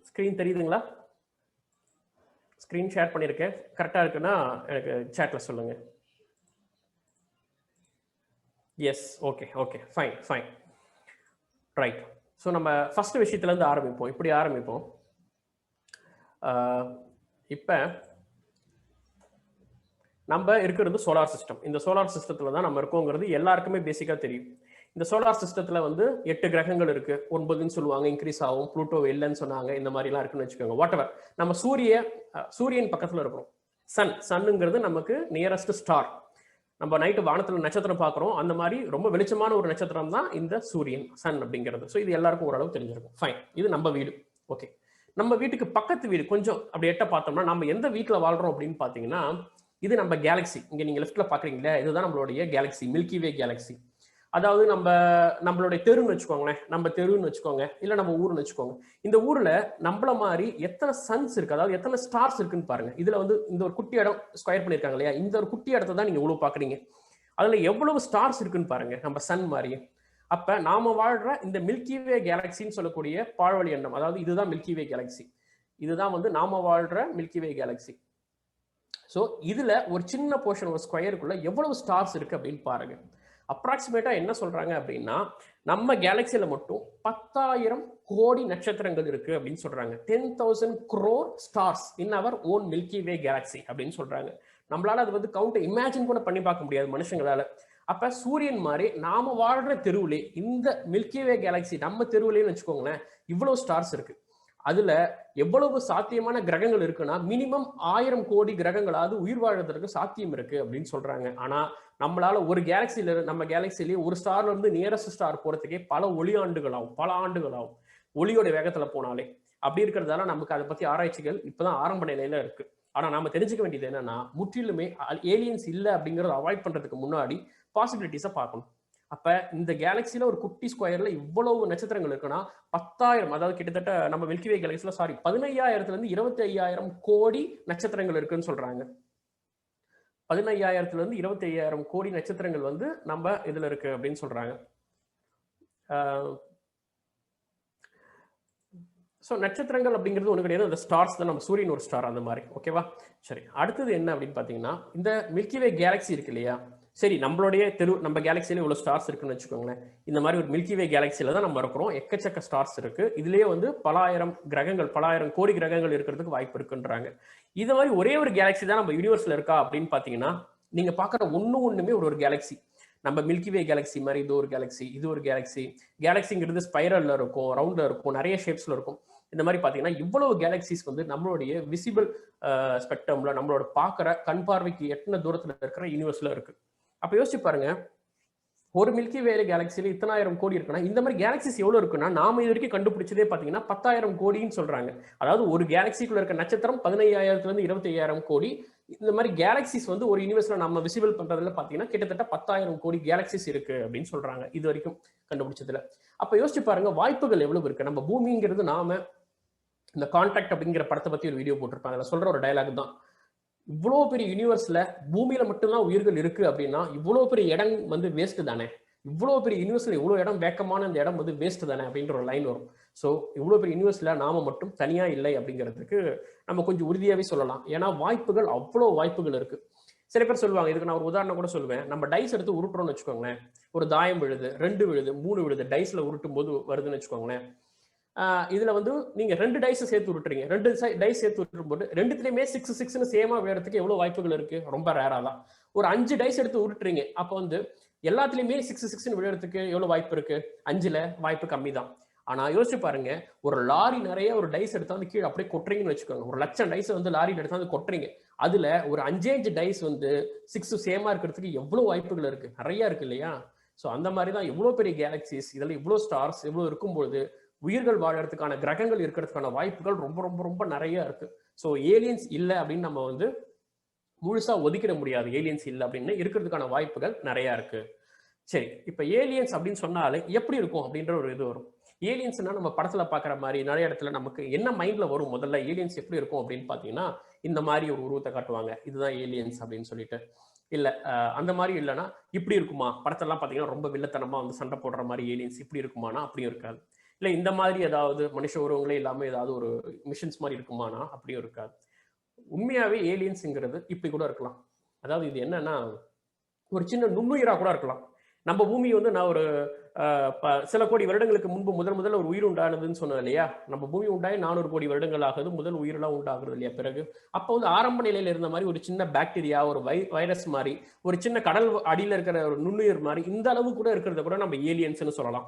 ஸ்க்ரீன் தெரியுதுங்களா? ஸ்க்ரீன் ஷேர் பண்ணியிருக்கேன். கரெக்டாக இருக்குன்னா எனக்கு சேட்டில் சொல்லுங்கள். Yes, okay okay, fine fine, right. So நம்ம ஃபஸ்ட்டு விஷயத்துலேருந்து ஆரம்பிப்போம். இப்படி ஆரம்பிப்போம். இப்போ நம்ம இருக்கிறது சோலார் சிஸ்டம். இந்த சோலார் சிஸ்டத்தில் தான் நம்ம இருக்கோங்கிறது எல்லாருக்குமே பேசிக்காக தெரியும். இந்த சோலார் சிஸ்டத்தில் வந்து 8 கிரகங்கள் இருக்குது. 9ன்னு சொல்லுவாங்க, இன்க்ரீஸ் ஆகும். ப்ளூட்டோ இல்லைன்னு சொன்னாங்க, இந்த மாதிரிலாம் இருக்குன்னு வச்சுக்கோங்க. வாட் எவர், நம்ம சூரியன் பக்கத்தில் இருக்கிறோம். சன்னுங்கிறது நமக்கு நியரஸ்ட் ஸ்டார். நம்ம நைட்டு வானத்தில் நட்சத்திரம் பார்க்குறோம், அந்த மாதிரி ரொம்ப வெளிச்சமான ஒரு நட்சத்திரம் தான் இந்த சூரியன், சன் அப்படிங்கிறது. ஸோ இது எல்லாருக்கும் ஓரளவு தெரிஞ்சிருக்கும். ஃபைன், இது நம்ம வீடு. ஓகே, நம்ம வீட்டுக்கு பக்கத்து வீடு கொஞ்சம் அப்படி எட்ட பார்த்தோம்னா நம்ம எந்த வீட்டில் வாழ்கிறோம் அப்படின்னு பார்த்தீங்கன்னா, இது நம்ம கேலக்ஸி. இங்கே நீங்கள் லெஃப்ட்டில் பார்க்குறீங்களே, இதுதான் நம்மளுடைய கேலக்ஸி, மில்கி வே கேலக்ஸி. அதாவது நம்மளுடைய தெருன்னு வச்சுக்கோங்களேன், நம்ம தெருன்னு வச்சுக்கோங்க, இல்லை நம்ம ஊருன்னு வச்சுக்கோங்க. இந்த ஊரில் நம்மள மாதிரி எத்தனை சன்ஸ் இருக்குது, அதாவது எத்தனை ஸ்டார்ஸ் இருக்குன்னு பாருங்க. இதில் வந்து இந்த ஒரு குட்டி இடம் ஸ்கொயர் பண்ணியிருக்காங்க இல்லையா, இந்த ஒரு குட்டி இடத்த தான் நீங்கள் இவ்வளோ பார்க்குறீங்க. அதில் எவ்வளவு ஸ்டார்ஸ் இருக்குன்னு பாருங்க, நம்ம சன் மாதிரியே. அப்போ நாம வாழ்கிற இந்த மில்கி வே கேலக்சின்னு சொல்லக்கூடிய பால்வழி எண்ணம், அதாவது இதுதான் மில்கி வே கேலக்சி. இதுதான் வந்து நாம வாழ்கிற மில்கி வே கேலக்சி. ஸோ இதில் ஒரு சின்ன போர்ஷன், ஒரு ஸ்கொயருக்குள்ள எவ்வளவு ஸ்டார்ஸ் இருக்குது அப்படின்னு பாருங்க. அப்ராக்சிமேட்டாக என்ன சொல்கிறாங்க அப்படின்னா, நம்ம கேலக்சியில் மட்டும் 10,000 கோடி நட்சத்திரங்கள் இருக்குது அப்படின்னு சொல்கிறாங்க. 10,000 crore stars in our own Milky Way galaxy அப்படின்னு சொல்கிறாங்க. நம்மளால அது வந்து கவுண்ட் இமேஜின் கூட பண்ணி பார்க்க முடியாது மனுஷங்களால. அப்போ சூரியன் மாதிரி நாம வாழ்கிற தெருவிலே, இந்த மில்கி வே கேலக்சி நம்ம தெருவிலேன்னு வச்சுக்கோங்களேன், இவ்வளோ ஸ்டார்ஸ் இருக்குது. அதுல எவ்வளவு சாத்தியமான கிரகங்கள் இருக்குன்னா மினிமம் 1000 கோடி கிரகங்களாவது உயிர் வாழ்வதற்கு சாத்தியம் இருக்கு அப்படின்னு சொல்றாங்க. ஆனா நம்மளால ஒரு கேலக்சியில, நம்ம கேலக்சிலேயே ஒரு ஸ்டார்ல இருந்து நியரஸ்ட் ஸ்டார் போறதுக்கே பல ஆண்டுகள் ஆகும், ஒளியோட வேகத்துல போனாலே. அப்படி இருக்கிறதால நமக்கு அதை பத்தி ஆராய்ச்சிகள் இப்பதான் ஆரம்ப நிலையில இருக்கு. ஆனா நாம தெரிஞ்சுக்க வேண்டியது என்னன்னா, முற்றிலுமே ஏலியன்ஸ் இல்லை அப்படிங்கறத அவாய்ட் பண்றதுக்கு முன்னாடி பாசிபிலிட்டிஸை பார்க்கணும். அப்ப இந்த கேலக்சியில ஒரு குட்டி ஸ்கொயர்ல இவ்வளவு நட்சத்திரங்கள் இருக்குன்னா 10,000, அதாவது கிட்டத்தட்ட நம்ம மில்கி வே கேலக்சியில 15,000 இருந்து 25,000 கோடி நட்சத்திரங்கள் இருக்குன்னு சொல்றாங்க. 15,000 இருந்து 25,000 கோடி நட்சத்திரங்கள் வந்து நம்ம இதுல இருக்கு அப்படின்னு சொல்றாங்க. ஸோ நட்சத்திரங்கள் அப்படிங்கிறது ஒன்று கிடையாது, அந்த ஸ்டார்ஸ் தான். நம்ம சூரியன் ஒரு ஸ்டார், அந்த மாதிரி. ஓகேவா? சரி, அடுத்தது என்ன அப்படின்னு பார்த்தீங்கன்னா, இந்த மில்கி வே கேலக்சி இருக்கு இல்லையா, சரி நம்மளுடைய நம்ம கேலக்சியில இவ்வளவு ஸ்டார்ஸ் இருக்குன்னு வச்சுக்கோங்களேன். இந்த மாதிரி ஒரு மில்கி வே கேலக்சியில தான் நம்ம இருக்கிறோம். எக்கச்சக்க ஸ்டார்ஸ் இருக்கு. இதுலயே வந்து பல ஆயிரம் கோடி கிரகங்கள் இருக்கிறதுக்கு வாய்ப்பு இருக்குன்றாங்க. இது மாதிரி ஒரே ஒரு கேலக்சி தான் நம்ம யூனிவர்ஸ்ல இருக்கா அப்படின்னு பாத்தீங்கன்னா, நீங்க பாக்குற ஒண்ணுமே ஒரு கேலக்சி. நம்ம மில்கி வே கேலக்சி மாதிரி இது ஒரு கேலக்சி, இது ஒரு கேலக்சி. கேலக்சிங்கிறது ஸ்பைரல்ல இருக்கும், ரவுண்ட்ல இருக்கும், நிறைய ஷேப்ஸ்ல இருக்கும். இந்த மாதிரி பாத்தீங்கன்னா இவ்வளவு கேலக்சிஸ் வந்து நம்மளுடைய விசிபிள் ஸ்பெக்ட்ரம்ல, நம்மளோட பாக்குற கண் பார்வைக்கு எத்தனை தூரத்துல இருக்கிற யூனிவர்ஸ்ல இருக்கு. அப்ப யோசிச்சு பாருங்க, ஒரு மில்கி வே கேலக்சியில 10,000 கோடி இருக்குன்னா இந்த மாதிரி கேலக்சிஸ் எவ்வளவு இருக்குன்னா நாம இது வரைக்கும் கண்டுபிடிச்சதே பாத்தீங்கன்னா 10,000 கோடின்னு சொல்றாங்க. அதாவது ஒரு கேலக்சிக்குள்ள இருக்க நட்சத்திரம் 15,000 இருந்து 25,000 கோடி. இந்த மாதிரி கேலக்சிஸ் வந்து ஒரு யூனிவர்ஸ்ல நம்ம விசிபிள் பண்றதுல பாத்தீங்கன்னா கிட்டத்தட்ட 10,000 கோடி கேலக்சிஸ் இருக்கு அப்படின்னு சொல்றாங்க இது வரைக்கும் கண்டுபிடிச்சதுல. அப்ப யோசிச்சு பாருங்க வாய்ப்புகள் எவ்வளவு இருக்கு. நம்ம பூமிங்கிறது, நாம இந்த கான்டாக்ட் அப்படிங்கிற படத்தை பத்தி ஒரு வீடியோ போட்டிருப்பாங்க, அதுல சொல்ற ஒரு டயலாக் தான், இவ்வளோ பெரிய யூனிவர்ஸ்ல பூமியில மட்டும்தான் உயிர்கள் இருக்கு அப்படின்னா இவ்வளோ பெரிய இடம் வந்து வேஸ்ட் தானே, இவ்வளோ பெரிய யூனிவர்ஸ்ல இவ்வளோ இடம் வேக்கமான இந்த இடம் வந்து வேஸ்ட் தானே அப்படின்ற ஒரு லைன் வரும். ஸோ இவ்வளோ பெரிய யூனிவர்ஸ்ல நாம மட்டும் தனியா இல்லை அப்படிங்கிறதுக்கு நம்ம கொஞ்சம் உறுதியாவே சொல்லலாம். ஏன்னா வாய்ப்புகள், அவ்வளோ வாய்ப்புகள் இருக்கு. சில பேர் சொல்லுவாங்க, இதுக்கு நான் ஒரு உதாரணம் கூட சொல்லுவேன். நம்ம டைஸ் எடுத்து உருட்டுறோம்னு வச்சுக்கோங்களேன், ஒரு தாயம் விழுது, 2 விழுது, 3 விழுது, டைஸ்ல உருட்டும் போது வருதுன்னு வச்சுக்கோங்களேன். இதுல வந்து நீங்க 2 டைஸ் சேர்த்து விட்டுறீங்க, 2 டைஸ் சேர்த்து விட்டுரும் போது 2த்துலயுமே 6 சேமா விழுறதுக்கு எவ்வளவு வாய்ப்புகள் இருக்கு? ரொம்ப ரேரா தான். ஒரு 5 டைஸ் எடுத்து உருட்டுறீங்க, அப்ப வந்து எல்லாத்துலயுமே 6 விழுறதுக்கு எவ்வளவு வாய்ப்பு இருக்கு? 5ல வாய்ப்பு கம்மி தான். ஆனா யோசிச்சு பாருங்க, ஒரு லாரி நிறைய ஒரு டைஸ் எடுத்தா வந்து கீழே அப்படியே கொட்டுறீங்கன்னு வச்சுக்கோங்க. 1,00,000 டைஸ் வந்து லாரியில் எடுத்தா வந்து கொட்டுறீங்க. அதுல ஒரு 5 டைஸ் வந்து 6 சேமா இருக்கிறதுக்கு எவ்வளவு வாய்ப்புகள் இருக்கு? நிறைய இருக்கு இல்லையா? ஸோ அந்த மாதிரி தான் எவ்வளவு பெரிய கேலக்சிஸ், இதுல இவ்வளவு ஸ்டார்ஸ் இவ்வளவு இருக்கும்போது உயிர்கள் வாழறதுக்கான, கிரகங்கள் இருக்கிறதுக்கான வாய்ப்புகள் ரொம்ப ரொம்ப ரொம்ப நிறைய இருக்கு. ஸோ ஏலியன்ஸ் இல்லை அப்படின்னு நம்ம வந்து முழுசா ஒதுக்கிட முடியாது. ஏலியன்ஸ் இல்லை அப்படின்னு இருக்கிறதுக்கான வாய்ப்புகள் நிறைய இருக்கு. சரி, இப்ப ஏலியன்ஸ் அப்படின்னு சொன்னாலே எப்படி இருக்கும் அப்படின்ற ஒரு இது வரும். ஏலியன்ஸ்னா நம்ம படத்துல பாக்குற மாதிரி நிறைய இடத்துல நமக்கு என்ன மைண்ட்ல வரும்? முதல்ல ஏலியன்ஸ் எப்படி இருக்கும் அப்படின்னு பாத்தீங்கன்னா, இந்த மாதிரி ஒரு உருவத்தை காட்டுவாங்க, இதுதான் ஏலியன்ஸ் அப்படின்னு சொல்லிட்டு. இல்லை அந்த மாதிரி இல்லைன்னா இப்படி இருக்குமா, படத்தெல்லாம் பார்த்தீங்கன்னா ரொம்ப வில்லத்தனமாக வந்து சண்டை போடுற மாதிரி ஏலியன்ஸ் இப்படி இருக்குமானா அப்படியும் இருக்காது. இல்லை இந்த மாதிரி ஏதாவது மனுஷ உருவங்களே இல்லாமல் ஏதாவது ஒரு மிஷின்ஸ் மாதிரி இருக்குமானா அப்படியும் இருக்காது. உண்மையாகவே ஏலியன்ஸுங்கிறது இப்படி கூட இருக்கலாம். அதாவது இது என்னன்னா ஒரு சின்ன நுண்ணுயிராக கூட இருக்கலாம். நம்ம பூமி வந்து நான் ஒரு சில கோடி வருடங்களுக்கு முன்பு முதல்ல ஒரு உயிர் உண்டானதுன்னு சொன்னது இல்லையா, நம்ம பூமி உண்டாகி 400 கோடி வருடங்கள் ஆகுது, முதல் உயிரெல்லாம் உண்டாகுறது இல்லையா. பிறகு அப்போ வந்து ஆரம்ப நிலையில இருந்த மாதிரி ஒரு சின்ன பாக்டீரியா, ஒரு வைரஸ் மாதிரி, ஒரு சின்ன கடல் அடியில் இருக்கிற ஒரு நுண்ணுயிர் மாதிரி இந்த அளவு கூட இருக்கிறத கூட நம்ம ஏலியன்ஸ்னு சொல்லலாம்.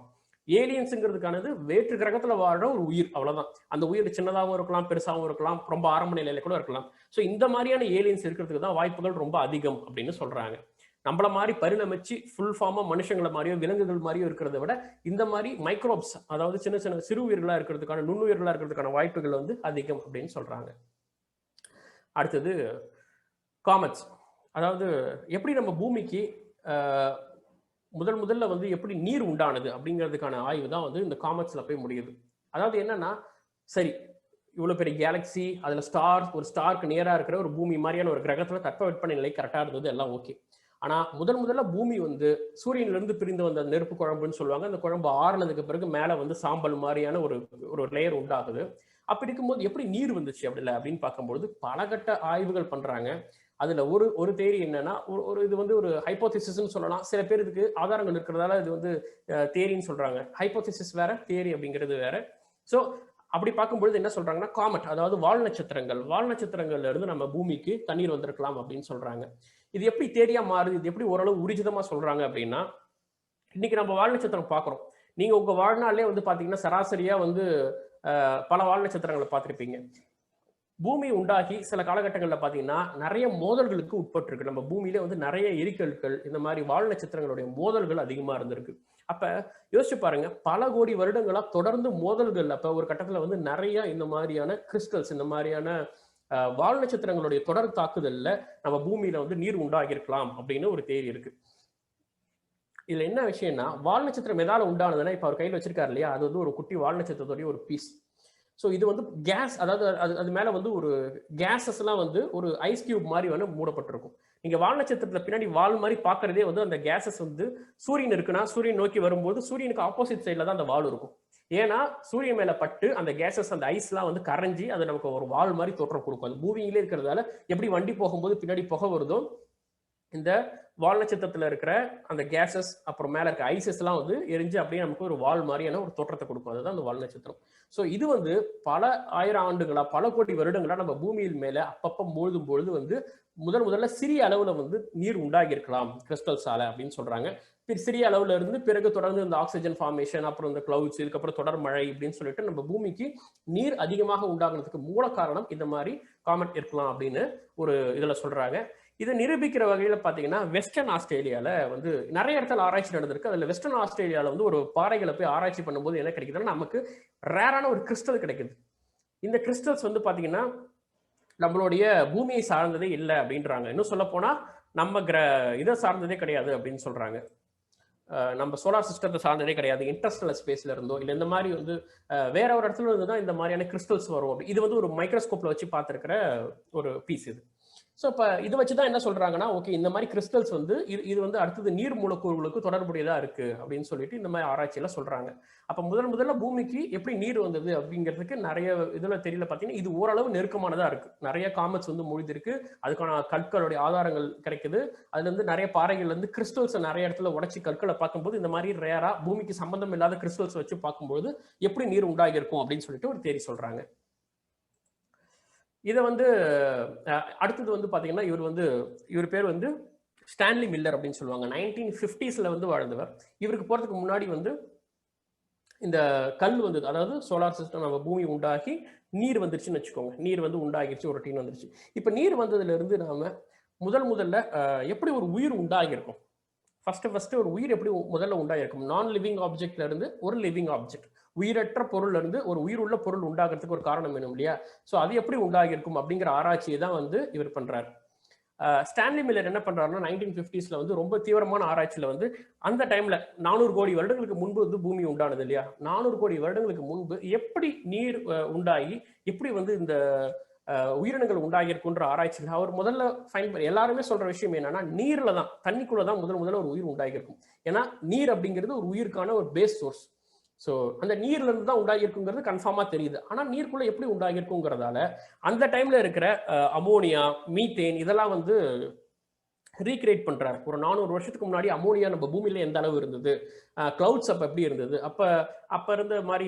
ஏலியன்ஸுங்கிறதுக்கானது வேற்று கிரகத்துல வாழ்ற ஒரு உயிர், அவ்வளவுதான். அந்த உயிர் சின்னதாகவும் இருக்கலாம், பெருசாகவும் இருக்கலாம், ரொம்ப ஆரம்ப நிலையில கூட இருக்கலாம். ஸோ இந்த மாதிரியான ஏலியன்ஸ் இருக்கிறதுக்கு தான் வாய்ப்புகள் ரொம்ப அதிகம் அப்படின்னு சொல்றாங்க. நம்மள மாதிரி பரிணமிச்சு ஃபுல் ஃபார்மா மனுஷங்களை மாதிரியோ விலங்குகள் மாதிரியோ இருக்கிறத விட இந்த மாதிரி மைக்ரோப்ஸ், அதாவது சின்ன சின்ன சிறு உயிர்களா இருக்கிறதுக்கான நுண்ணுயிர்களா இருக்கிறதுக்கான வாய்ப்புகள் வந்து அதிகம் அப்படின்னு சொல்றாங்க. அடுத்தது காமெட்ஸ். அதாவது எப்படி நம்ம பூமிக்கு முதல்ல வந்து எப்படி நீர் உண்டானது அப்படிங்கிறதுக்கான ஆய்வு தான் வந்து இந்த காமெட்ஸ்ல போய் முடியுது. அதாவது என்னன்னா, சரி இவ்வளவு பெரிய கேலக்சி, அதுல ஒரு ஸ்டாருக்கு நேரா இருக்கிற ஒரு பூமி மாதிரியான ஒரு கிரகத்துல தட்பவெப்ப நிலை கரெக்டா இருந்தது, எல்லாம் ஓகே. ஆனா முதல்ல பூமி வந்து சூரியன்ல இருந்து பிரிந்து வந்த நெருப்பு குழம்புன்னு சொல்லுவாங்க. அந்த குழம்பு ஆறுனதுக்கு பிறகு மேல வந்து சாம்பல் மாதிரியான ஒரு லேயர் உண்டாகுது. அப்படி இருக்கும்போது எப்படி நீர் வந்துச்சு அப்படின்னு பார்க்கும்போது பலகட்ட ஆய்வுகள் பண்றாங்க. அதுல ஒரு தேரி என்னன்னா, இது வந்து ஒரு ஹைப்போதிசிஸ்ன்னு சொல்லலாம். சில பேர் இதுக்கு ஆதாரங்கள் இருக்கிறதால இது வந்து தேரின்னு சொல்றாங்க. ஹைப்போதிசிஸ் வேற, தேரி அப்படிங்கிறது வேற. ஸோ அப்படி பார்க்கும்பொழுது என்ன சொல்றாங்கன்னா, காமெட், அதாவது வால் நட்சத்திரங்கள்ல இருந்து நம்ம பூமிக்கு தண்ணீர் வந்திருக்கலாம் அப்படின்னு சொல்றாங்க. இது எப்படி தேரியா மாறுது, இது எப்படி ஓரளவு ஊர்ஜிதமா சொல்றாங்க அப்படின்னா, இன்னைக்கு நம்ம வால் நட்சத்திரம் பார்க்குறோம். நீங்க உங்க வாழ்நாளே வந்து பாத்தீங்கன்னா சராசரியா வந்து பல வால் நட்சத்திரங்களை பார்த்திருப்பீங்க. பூமி உண்டாகி சில காலகட்டங்களில் பார்த்தீங்கன்னா நிறைய மோதல்களுக்கு உட்பட்டிருக்கு. நம்ம பூமியிலே வந்து நிறைய எரிக்கற்கள், இந்த மாதிரி வால் நட்சத்திரங்களுடைய மோதல்கள் அதிகமாக இருந்திருக்கு. அப்ப யோசிச்சு பாருங்க, பல கோடி வருடங்களா தொடர்ந்து மோதல்கள். அப்ப ஒரு கட்டத்துல வந்து நிறைய இந்த மாதிரியான கிறிஸ்டல்ஸ், இந்த மாதிரியான வால் நட்சத்திரங்களுடைய தொடர் தாக்குதல்ல நம்ம பூமியில வந்து நீர் உண்டாகிருக்கலாம் அப்படின்னு ஒரு தேரி இருக்கு. இதுல என்ன விஷயம்னா, வால் நட்சத்திரம் எதால உண்டானதுன்னா, இப்ப அவர் கையில் வச்சிருக்காரு இல்லையா, அது வந்து ஒரு குட்டி வால் நட்சத்திரத்துடைய ஒரு பீஸ். ஸோ இது வந்து கேஸ், அதாவது அது மேலே வந்து ஒரு கேஸஸ்லாம் வந்து ஒரு ஐஸ் கியூப் மாதிரி வந்து மூடப்பட்டிருக்கும். நீங்கள் வால் நட்சத்திரத்தில் பின்னாடி வால் மாதிரி பார்க்கறதே வந்து அந்த கேஸஸ் வந்து சூரியன் இருக்குன்னா சூரியன் நோக்கி வரும்போது சூரியனுக்கு ஆப்போசிட் சைடில் தான் அந்த வால் இருக்கும். ஏன்னா சூரியன் மேலே பட்டு அந்த கேஸஸ், அந்த ஐஸ்லாம் வந்து கரைஞ்சி அது நமக்கு ஒரு வால் மாதிரி தோற்றம் கொடுக்கும். அது பூமியிலே இருக்கிறதால எப்படி வண்டி போகும்போது பின்னாடி புகை வருதோ, இந்த வால் நட்சத்திரத்துல இருக்கிற அந்த கேசஸ் அப்புறம் மேல இருக்க ஐசஸ் எல்லாம் வந்து எரிஞ்சு அப்படியே நமக்கு ஒரு வால் மாதிரியான ஒரு தோற்றத்தை கொடுக்கும். அதுதான் அந்த வால் நட்சத்திரம். ஸோ இது வந்து பல ஆயிரம் ஆண்டுகளா, பல கோடி வருடங்களா நம்ம பூமியில் மேல அப்பப்ப மூழ்கும் பொழுது வந்து முதல்ல சிறிய அளவுல வந்து நீர் உண்டாகி இருக்கலாம் கிறிஸ்டல்ஸால அப்படின்னு சொல்றாங்க. சிறிய அளவுல இருந்து பிறகு தொடர்ந்து இந்த ஆக்சிஜன் ஃபார்மேஷன், அப்புறம் இந்த கிளவுட்ஸ், இதுக்கப்புறம் தொடர் மழை இப்படின்னு சொல்லிட்டு நம்ம பூமிக்கு நீர் அதிகமாக உண்டாகிறதுக்கு மூல காரணம் இந்த மாதிரி காமெட் இருக்கலாம் அப்படின்னு ஒரு இதுல சொல்றாங்க. இதை நிரூபிக்கிற வகையில பாத்தீங்கன்னா, வெஸ்டர்ன் ஆஸ்திரேலியால வந்து நிறைய இடத்துல ஆராய்ச்சி நடந்திருக்கு. அதுல வெஸ்டர்ன் ஆஸ்திரேலியால வந்து ஒரு பாறைகளை போய் ஆராய்ச்சி பண்ணும்போது என்ன கிடைக்குதுன்னா, நமக்கு ரேரான ஒரு கிறிஸ்டல் கிடைக்குது. இந்த கிறிஸ்டல்ஸ் வந்து பாத்தீங்கன்னா நம்மளுடைய பூமியை சார்ந்ததே இல்லை அப்படின்றாங்க. இன்னும் சொல்ல போனா நம்ம இதை சார்ந்ததே கிடையாது அப்படின்னு சொல்றாங்க. நம்ம சோலார் சிஸ்டத்தை சார்ந்ததே கிடையாது. இன்டர்ஸ்டெல்லர் ஸ்பேஸ்ல இருந்தோ இல்லை இந்த மாதிரி வந்து வேற ஒரு இடத்துல இருந்து தான் இந்த மாதிரியான கிறிஸ்டல்ஸ் வரும். இது வந்து ஒரு மைக்ரோஸ்கோப்ல வச்சு பார்த்துருக்கிற ஒரு பீஸ் இது. ஸோ இப்போ இதை வச்சுதான் என்ன சொல்றாங்கன்னா, ஓகே இந்த மாதிரி கிறிஸ்டல்ஸ் வந்து இது வந்து அடுத்தது நீர் மூலக்கூறுகளுக்கு தொடர்புடையதா இருக்கு அப்படின்னு சொல்லிட்டு இந்த மாதிரி ஆராய்ச்சியெல்லாம் சொல்றாங்க. அப்ப முதல்ல பூமிக்கு எப்படி நீர் வந்தது அப்படிங்கிறதுக்கு நிறைய இதுல தெரியல. பார்த்தீங்கன்னா இது ஓரளவு நெருக்கமானதா இருக்கு. நிறைய காமெட்ஸ் வந்து மூழ்கிருக்கு, அதுக்கான கற்களுடைய ஆதாரங்கள் கிடைக்குது. அதுல இருந்து நிறைய பாறைகள் வந்து கிறிஸ்டல்ஸ் நிறைய இடத்துல உடைச்சி கற்களை பார்க்கும்போது இந்த மாதிரி ரேரா பூமிக்கு சம்பந்தம் இல்லாத கிறிஸ்டல்ஸ் வச்சு பார்க்கும்போது எப்படி நீர் உண்டாகி இருக்கும் அப்படின்னு சொல்லிட்டு ஒரு தேரி சொல்றாங்க. இதை வந்து அடுத்தது வந்து பாத்தீங்கன்னா, இவர் பேர் வந்து ஸ்டான்லி மில்லர் அப்படின்னு சொல்லுவாங்க. 1950s வந்து வாழ்ந்தவர். இவருக்கு போறதுக்கு முன்னாடி வந்து இந்த கல் வந்தது, அதாவது சோலார் சிஸ்டம் நம்ம பூமி உண்டாகி நீர் வந்துருச்சுன்னு வச்சுக்கோங்க. நீர் வந்து உண்டாகிருச்சு, ஒரு டீன் வந்துருச்சு. இப்ப நீர் வந்ததுல இருந்து நாம முதல்ல எப்படி ஒரு உயிர் உண்டாகிருக்கும், ஃபர்ஸ்ட் ஒரு உயிர் எப்படி முதல்ல உண்டாயிருக்கும், நான் லிவிங் ஆப்ஜெக்ட்ல இருந்து ஒரு லிவிங் ஆப்ஜெக்ட், உயிரற்ற பொருள்ல இருந்து ஒரு உயிர் உள்ள பொருள் உண்டாகிறதுக்கு ஒரு காரணம் வேணும் இல்லையா. ஸோ அது எப்படி உண்டாகிருக்கும் அப்படிங்கிற ஆராய்ச்சியை தான் வந்து இவர் பண்றாரு. ஸ்டான்லி மில்லர் என்ன பண்றாருன்னா, 1950s வந்து ரொம்ப தீவிரமான ஆராய்ச்சியில வந்து அந்த டைம்ல 400 கோடி வருடங்களுக்கு முன்பு வந்து பூமி உண்டானது இல்லையா, 400 கோடி வருடங்களுக்கு முன்பு எப்படி நீர் உண்டாகி எப்படி வந்து இந்த உயிரினங்கள் உண்டாகிருக்குன்ற ஆராய்ச்சியில் அவர் முதல்ல ஃபைன் பண்ணி எல்லாருமே சொல்ற விஷயம் என்னன்னா நீர்ல தான், தண்ணிக்குள்ள தான் முதல்ல ஒரு உயிர் உண்டாகிருக்கும். ஏன்னா நீர் அப்படிங்கிறது ஒரு உயிருக்கான ஒரு பேஸ் சோர்ஸ். ஸோ அந்த நீர்ல இருந்து தான் உண்டாகிருக்குங்கிறது கன்ஃபார்மா தெரியுது. ஆனா நீருக்குள்ள எப்படி உண்டாகிருக்குங்கிறதால அந்த டைம்ல இருக்கிற அமோனியா, மீத்தேன் இதெல்லாம் வந்து ரீக்ரியேட் பண்றாரு. ஒரு 400 வருஷத்துக்கு முன்னாடி அமோனியா நம்ம பூமியில எந்த அளவு இருந்தது, கிளவுட்ஸ் அப்ப எப்படி இருந்தது, அப்ப இருந்த மாதிரி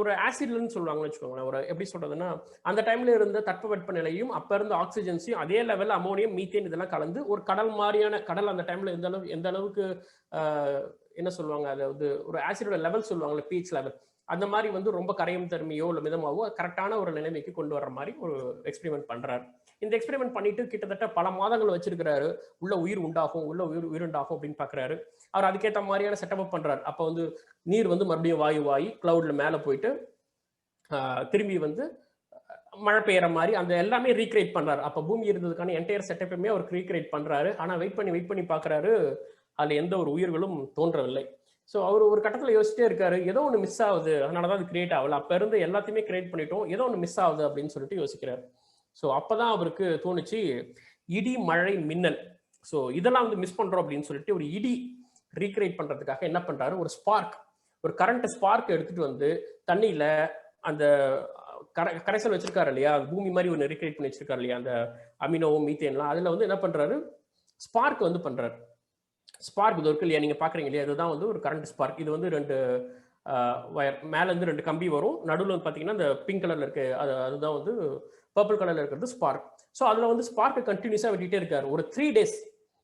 ஒரு ஆசிட்லன்னு சொல்லுவாங்கன்னு வச்சுக்கோங்களேன். ஒரு எப்படி சொல்றதுன்னா அந்த டைம்ல இருந்த தட்பவெட்ப நிலையும் அப்ப இருந்த ஆக்சிஜன்ஸையும் அதே லெவல்ல அமோனியம், மீத்தேன் இதெல்லாம் கலந்து ஒரு கடல் மாதிரியான கடல் அந்த டைம்ல எந்த அளவுக்கு என்ன சொல்லுவாங்க, அதாவது ஒரு ஆசிடோட லெவல் சொல்லுவாங்கல்ல, பீச் லெவல், அந்த மாதிரி வந்து ரொம்ப கரையும் தன்மையோ இல்லை மிதமாவோ கரெக்டான ஒரு நிலைமைக்கு கொண்டு வர்ற மாதிரி ஒரு எக்ஸ்பெரிமெண்ட் பண்றாரு. இந்த எக்ஸ்பெரிமெண்ட் பண்ணிட்டு கிட்டத்தட்ட பல மாதங்கள் வச்சிருக்கிறாரு. உள்ள உயிர் உண்டாகும், உயிர் உண்டாகும் அப்படின்னு பாக்குறாரு. அவர் அதுக்கேற்ற மாதிரியான செட்டப் பண்றாரு. அப்ப வந்து நீர் வந்து மறுபடியும் வாயு கிளவுட்ல மேல போயிட்டு திரும்பி வந்து மழை பெய்யற மாதிரி அந்த எல்லாமே ரீக்ரியேட் பண்றாரு. அப்ப பூமி இருந்ததுக்கான என்டையர் செட்டப்பையுமே அவர் ரீக்ரியேட் பண்றாரு. ஆனா வெயிட் பண்ணி பாக்குறாரு, அதுல எந்த ஒரு உயிர்களும் தோன்றவில்லை. ஸோ அவர் ஒரு கட்டத்தில் யோசிச்சிட்டே இருக்காரு, ஏதோ ஒன்று மிஸ் ஆகுது, அதனால தான் அது கிரியேட் ஆகல, அப்போ இருந்து எல்லாத்தையுமே கிரியேட் பண்ணிட்டோம், ஏதோ ஒன்று மிஸ் ஆகுது அப்படின்னு சொல்லிட்டு யோசிக்கிறார். ஸோ அப்போதான் அவருக்கு தோணுச்சு இடி, மழை, மின்னல், ஸோ இதெல்லாம் வந்து மிஸ் பண்றோம் அப்படின்னு சொல்லிட்டு ஒரு இடி ரீக்ரியேட் பண்றதுக்காக என்ன பண்றாரு, ஒரு கரண்ட் ஸ்பார்க் எடுத்துட்டு வந்து தண்ணியில அந்த கரைசல் வச்சிருக்காரு இல்லையா, பூமி மாதிரி ஒன்று ரீக்ரியேட் பண்ணி வச்சிருக்காரு இல்லையா, அந்த அமினோவும் மீத்தேன்லாம், அதுல வந்து என்ன பண்றாரு, ஸ்பார்க் வந்து பண்றாரு. ஸ்பார்க் இது இருக்கு இல்லையா, நீங்க பாக்குறீங்க இல்லையா, இதுதான் வந்து ஒரு கரண்ட் ஸ்பார்க். இது வந்து 2 வயர் மேல இருந்து 2 கம்பி வரும், நடுவில் வந்து பாத்தீங்கன்னா இந்த பிங்க் கலர்ல இருக்கு, அதுதான் வந்து பர்பிள் கலர்ல இருக்கிறது ஸ்பார்க். ஸோ அதுல வந்து ஸ்பார்க் கண்டினியூஸா விட்டுட்டே இருக்காரு. ஒரு 3 days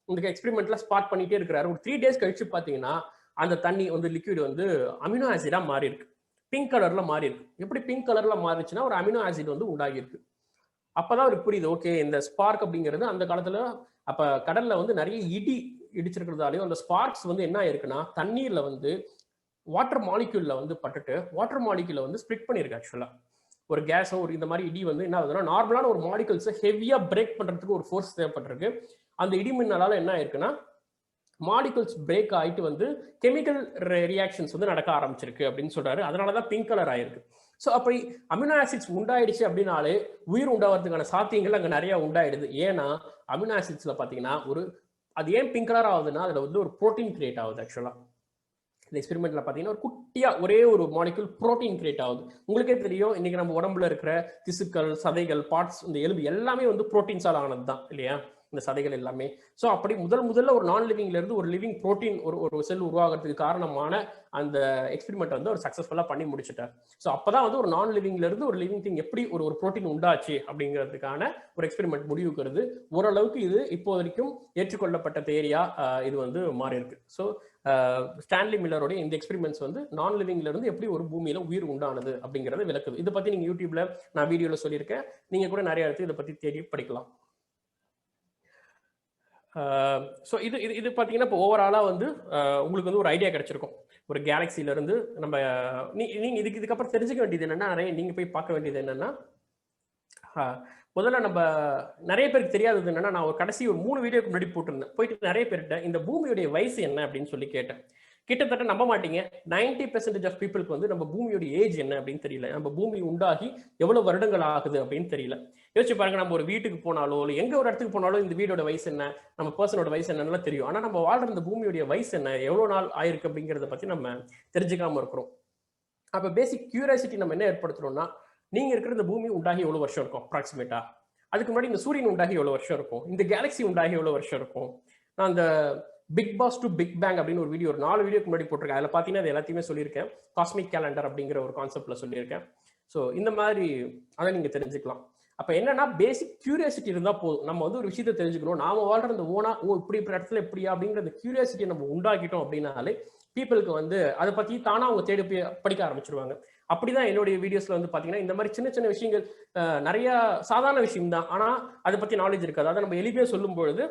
இந்த எக்ஸ்பெரிமெண்ட்ல ஸ்பார்க் பண்ணிட்டே இருக்கிறாரு. ஒரு 3 days கழிச்சு பாத்தீங்கன்னா அந்த தண்ணி வந்து லிக்விட் வந்து அமினோ ஆசிடா மாறி இருக்கு, பிங்க் கலர்ல மாறி இருக்கு. எப்படி பிங்க் கலர்ல மாறிச்சுன்னா ஒரு அமினோ ஆசிட் வந்து உண்டாகி இருக்கு. அப்பதான் அவருக்கு புரியுது, ஓகே இந்த ஸ்பார்க் அப்படிங்கிறது அந்த காலத்துல அப்ப கடல்ல வந்து நிறைய இடி இடிச்சிருக்கிறதாலையும் அந்த ஸ்பார்க்ஸ் வந்து என்ன ஆயிருக்குன்னா தண்ணீர்ல வந்து வாட்டர் மாலிக்யூல்ல வந்து பட்டுட்டு வாட்டர் மாலிக்யூல வந்து ஸ்பிளிட் பண்ணிருக்கு. ஆக்சுவலா ஒரு கேஸோ ஒரு இந்த மாதிரி இடி வந்து என்ன ஆகுதுன்னா நார்மலான ஒரு மாலிகூல்ஸ் ஹெவியா பிரேக் பண்றதுக்கு ஒரு ஃபோர்ஸ் தேவைப்பட்டிருக்கு. அந்த இடி மின்னலால என்ன ஆயிருக்குன்னா மாலிகூல்ஸ் பிரேக் ஆயிட்டு வந்து கெமிக்கல் ரியாக்ஷன்ஸ் வந்து நடக்க ஆரம்பிச்சிருக்கு அப்படின்னு சொல்றாரு. அதனாலதான் பிங்க் கலர் ஆயிருக்கு. ஸோ அப்படி அமினோ ஆசிட்ஸ் உண்டாயிடுச்சு அப்படின்னாலே உயிர் உண்டாகிறதுக்கான சாத்தியங்கள் அங்கே நிறைய உண்டாயிடுது. ஏன்னா அமினோ ஆசிட்ஸ்ல பார்த்தீங்கன்னா அது ஏன் பிங்க் கலர் ஆகுதுன்னா அதுல வந்து ஒரு புரோட்டீன் கிரியேட் ஆகுது. ஆக்சுவலா இந்த எக்ஸ்பெரிமெண்ட்ல பார்த்தீங்கன்னா ஒரு குட்டியா ஒரே ஒரு மாலிகூல் புரோட்டீன் கிரியேட் ஆகுது. உங்களுக்கே தெரியும், இன்னைக்கு நம்ம உடம்புல இருக்கிற திசுக்கள், சதைகள், பார்ட்ஸ், இந்த எலும்பு எல்லாமே வந்து புரோட்டீன்ஸால் ஆனது தான் இல்லையா, இந்த சதைகள் எல்லாமே. ஸோ அப்படி முதல்ல ஒரு நான் லிவிங்ல இருந்து ஒரு லிவிங் புரோட்டீன் ஒரு செல் உருவாகிறதுக்கு காரணமான அந்த எக்ஸ்பெரிமெண்ட் வந்து ஒரு சக்சஸ்ஃபுல்லா பண்ணி முடிச்சுட்டார். ஸோ அப்பதான் வந்து ஒரு நான் லிவிங்ல இருந்து ஒரு லிவிங் திங் எப்படி ஒரு புரோட்டீன் உண்டாச்சு அப்படிங்கிறதுக்கான ஒரு எக்ஸ்பெரிமெண்ட் முடிவுக்கிறது. ஓரளவுக்கு இது இப்போ வரைக்கும் ஏற்றுக்கொள்ளப்பட்ட தேரியா இது வந்து மாறி இருக்கு. ஸோ ஸ்டான்லி மில்லருடைய இந்த எக்ஸ்பெரிமெண்ட்ஸ் வந்து நான் லிவிங்ல இருந்து எப்படி ஒரு பூமியில உயிர் உண்டானது அப்படிங்கறத விளக்குது. இதை பத்தி நீங்க யூடியூப்ல நான் வீடியோல சொல்லியிருக்கேன், நீங்க கூட நிறைய இடத்துல இதை பத்தி தேடி படிக்கலாம். ஸோ இது பார்த்தீங்கன்னா இப்போ ஓவராலாக வந்து உங்களுக்கு வந்து ஒரு ஐடியா கிடைச்சிருக்கும். ஒரு கேலக்சில இருந்து நம்ம நீங்க இதுக்கப்புறம் தெரிஞ்சுக்க வேண்டியது என்னன்னா, நீங்க போய் பார்க்க வேண்டியது என்னன்னா, முதல்ல நம்ம நிறைய பேருக்கு தெரியாதது என்னன்னா, நான் ஒரு கடைசி ஒரு 3 வீடியோக்கு முன்னாடி போட்டிருந்தேன். போயிட்டு நிறைய பேர்கிட்ட இந்த பூமியுடைய வயசு என்ன அப்படின்னு சொல்லி கேட்டேன். கிட்டத்தட்ட நம்ப மாட்டீங்க, 90% ஆஃப் பீப்புளுக்கு வந்து நம்ம பூமியோட ஏஜ் என்ன அப்படின்னு தெரியல. நம்ம பூமி உண்டாகி எவ்வளவு வருடங்கள் ஆகுது அப்படின்னு தெரியல. யோசிச்சு பாருங்க, நம்ம ஒரு வீட்டுக்கு போனாலோ இல்லை எங்க ஒரு இடத்துக்கு போனாலும் இந்த வீடோட வயசு என்ன, நம்ம பர்சனோட வயசு என்னன்னு தெரியும். ஆனா நம்ம வாழ்ற இந்த பூமியோட வயசு என்ன, எவ்வளவு நாள் ஆயிருக்கு அப்படிங்கிறத பத்தி நம்ம தெரிஞ்சுக்காம இருக்கிறோம். அப்ப பேசிக் கியூரியாசிட்டி நம்ம என்ன ஏற்படுத்துறோம்னா, நீங்க இருக்கிற இந்த பூமி உண்டாகி எவ்வளவு வருஷம் இருக்கும் அப்ராக்சிமேட்டா, அதுக்கு முன்னாடி இந்த சூரியன் உண்டாகி எவ்வளவு வருஷம் இருக்கும், இந்த கேலக்சி உண்டாகி எவ்வளவு வருஷம் இருக்கும். நான் அந்த big boss to big bang அப்படின்னு ஒரு வீடியோ ஒரு 4 வீடியோக்கு முன்னாடி போட்டிருக்கேன். அதில் பார்த்தீங்கன்னா அது எல்லாத்தையுமே சொல்லியிருக்கேன். காஸ்மிக் கேலண்டர் அப்படிங்கிற ஒரு கான்செப்ட்ல சொல்லியிருக்கேன். ஸோ இந்த மாதிரி அதை நீங்க தெரிஞ்சுக்கலாம். அப்ப என்னன்னா பேசிக் கியூரியாசிட்டி இருந்தா போதும். நம்ம வந்து ஒரு விஷயத்தை தெரிஞ்சுக்கணும், நாம வாழ்ற இந்த இப்படி இடத்துல எப்படியா அப்படிங்கிற கியூரியாசிட்டியை நம்ம உண்டாக்கிட்டோம் அப்படின்னாலே பீப்புளுக்கு வந்து அதை பத்தி தானா அவங்க தேடி போய் படிக்க ஆரம்பிச்சிருவாங்க. அப்படிதான் என்னுடைய வீடியோஸ்ல வந்து பாத்தீங்கன்னா இந்த மாதிரி சின்ன சின்ன விஷயங்கள் நிறைய சாதாரண விஷயம் தான், ஆனா அதை பத்தி நாலேஜ் இருக்காது. அதை நம்ம எளிமையா சொல்லும் பொழுது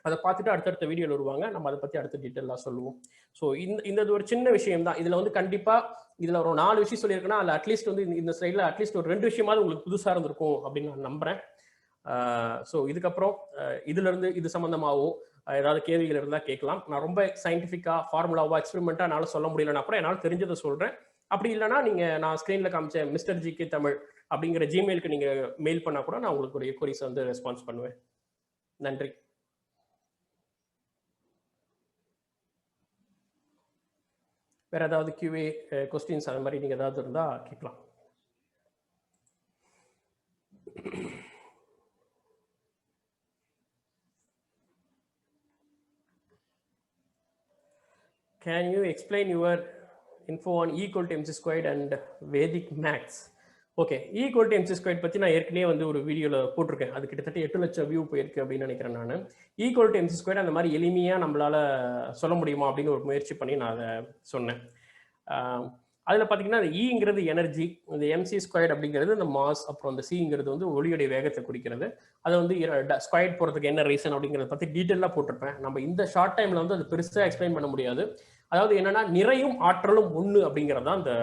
அதை பார்த்துட்டு அடுத்தடுத்த வீடியோல வருவாங்க, நம்ம அதை பத்தி அடுத்த டீட்டெயிலாக சொல்லுவோம். ஸோ இந்த ஒரு சின்ன விஷயம் தான். இதுல வந்து கண்டிப்பா இதுல ஒரு 4 விஷயம் சொல்லியிருக்கேன்னா அதுல அட்லீஸ்ட் வந்து இந்த சைட்ல அட்லீஸ்ட் ஒரு 2 விஷயமாவது உங்களுக்கு புதுசா இருந்திருக்கும் அப்படின்னு நான் நம்புறேன். ஸோ இதுக்கப்புறம் இதுல இருந்து இது சம்பந்தமாவோ ஏதாவது கேள்விகள் இருந்தா கேட்கலாம். நான் ரொம்ப சயின்டிஃபிக்கா ஃபார்முலாவா எக்ஸ்பெரிமெண்டா என்னால சொல்ல முடியலன்னா அப்புறம் என்னால் தெரிஞ்சதை சொல்றேன். அப்படி இல்லைன்னா நீங்க நான் ஸ்கிரீன்ல காமிச்ச மிஸ்டர் ஜிகே தமிழ் அப்படிங்கிற ஜிமெயிலுக்கு நீங்கள் மெயில் பண்ணால் கூட நான் உங்களுக்கு ஒரு எக்வரிஸ் வந்து ரெஸ்பான்ஸ் பண்ணுவேன். நன்றி. வேறு ஏதாவது கியூஏ கொஸ்டின்ஸ் அது மாதிரி நீங்கள் ஏதாவது இருந்தால் கேட்கலாம். Can you explain your info on E equal to mc squared and Vedic maths? Okay, E equal to mc squared பற்றி நான் ஏற்கனவே வந்து ஒரு வீடியோவில் போட்டிருக்கேன். அது கிட்டத்தட்ட 8 லட்சம் வியூ போயிருக்கு அப்படின்னு நினைக்கிறேன். நான் E equal to mc squared அந்த மாதிரி எளிமையாக நம்மளால் சொல்ல முடியுமா அப்படின்னு ஒரு முயற்சி பண்ணி நான் அதை சொன்னேன். அதில் பார்த்தீங்கன்னா ஈங்கிறது எனர்ஜி, இந்த எம்சி ஸ்கொயர்ட் அப்படிங்கிறது இந்த மாஸ், அப்புறம் இந்த சிங்கிறது வந்து ஒளியுடைய வேகத்தை குறிக்கிறது. அதை வந்து ஸ்கொயர்ட் போகிறதுக்கு என்ன ரீசன் அப்படிங்கிறத பற்றி டீட்டெயிலாக போட்டிருப்பேன். நம்ம இந்த ஷார்ட் டைமில் வந்து அது பெருசாக எக்ஸ்பிளைன் பண்ண முடியாது. அதாவது என்னன்னா, நிறையும் ஆற்றலும் ஒன்று அப்படிங்கிறது தான் அந்த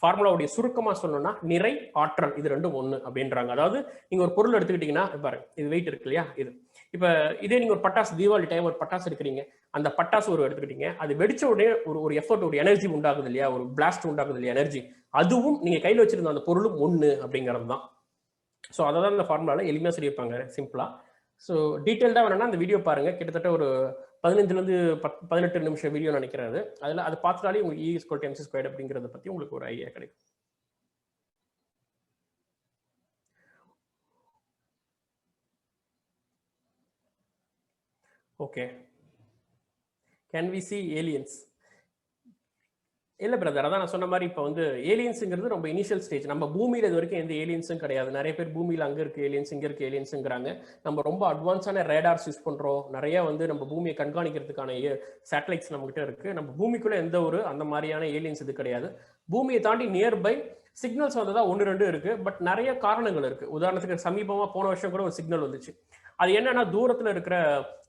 ஃபார்முலாவுடைய சுருக்கமாக சொல்லணும்னா, நிறை ஆற்றல் இது ரெண்டும் ஒன்று அப்படின்றாங்க. அதாவது நீங்கள் ஒரு பொருள் எடுத்துக்கிட்டிங்கன்னா, பாருங்க இது வெயிட் இருக்கு இல்லையா, இது இப்போ இதே நீங்கள் ஒரு பட்டாசு, தீபாவளி டைம் ஒரு பட்டாசு எடுக்கிறீங்க, அந்த பட்டாசு ஒரு எடுத்துக்கிட்டீங்க, அது வெடிச்ச உடனே ஒரு எஃபர்ட், ஒரு எனர்ஜி உண்டாகுது இல்லையா, ஒரு பிளாஸ்ட் உண்டாகுது இல்லையா எனர்ஜி, அதுவும் நீங்கள் கையில் வச்சிருந்த அந்த பொருளும் ஒன்று அப்படிங்கிறது தான். ஸோ அதை தான் இந்த ஃபார்முலாவில் எளிமையாக சொல்லியிருப்பாங்க சிம்பிளாக. ஸோ டீட்டெயில்டாக வேணும்னா அந்த வீடியோ பாருங்கள். கிட்டத்தட்ட ஒரு 15லேருந்து 18 நிமிஷம் வீடியோ நினைக்கிறது. அதில் அதை பார்த்தாலே உங்களுக்கு E equal to mc squared அப்படிங்கிறத பற்றி உங்களுக்கு ஒரு ஐடியா கிடைக்கும். Okay, can we see aliens? இல்லை பிரதர், அதான் நான் சொன்ன மாதிரி இப்போ வந்து ஏலியன்ஸுங்கிறது ரொம்ப இனிஷியல் ஸ்டேஜ். நம்ம பூமியில் இது வரைக்கும் எந்த ஏலியன்ஸும் கிடையாது. நிறைய பேர் பூமியில் அங்கே இருக்குது ஏலியன்ஸ், இங்கே இருக்குது ஏலியன்ஸுங்கிறாங்க. நம்ம ரொம்ப அட்வான்ஸான ரேடார்ஸ் யூஸ் பண்ணுறோம். நிறைய வந்து நம்ம பூமியை கண்காணிக்கிறதுக்கான சேட்டலைட்ஸ் நம்மகிட்ட இருக்குது. நம்ம பூமிக்குள்ளே எந்த ஒரு அந்த மாதிரியான ஏலியன்ஸ் இது கிடையாது. பூமியை தாண்டி நியர்பை சிக்னல்ஸ் வந்ததா 1-2 இருக்குது. பட் நிறைய காரணங்கள் இருக்குது. உதாரணத்துக்கு சமீபமாக போன வருஷம் கூட ஒரு சிக்னல் வந்துச்சு. அது என்னன்னா, தூரத்தில் இருக்கிற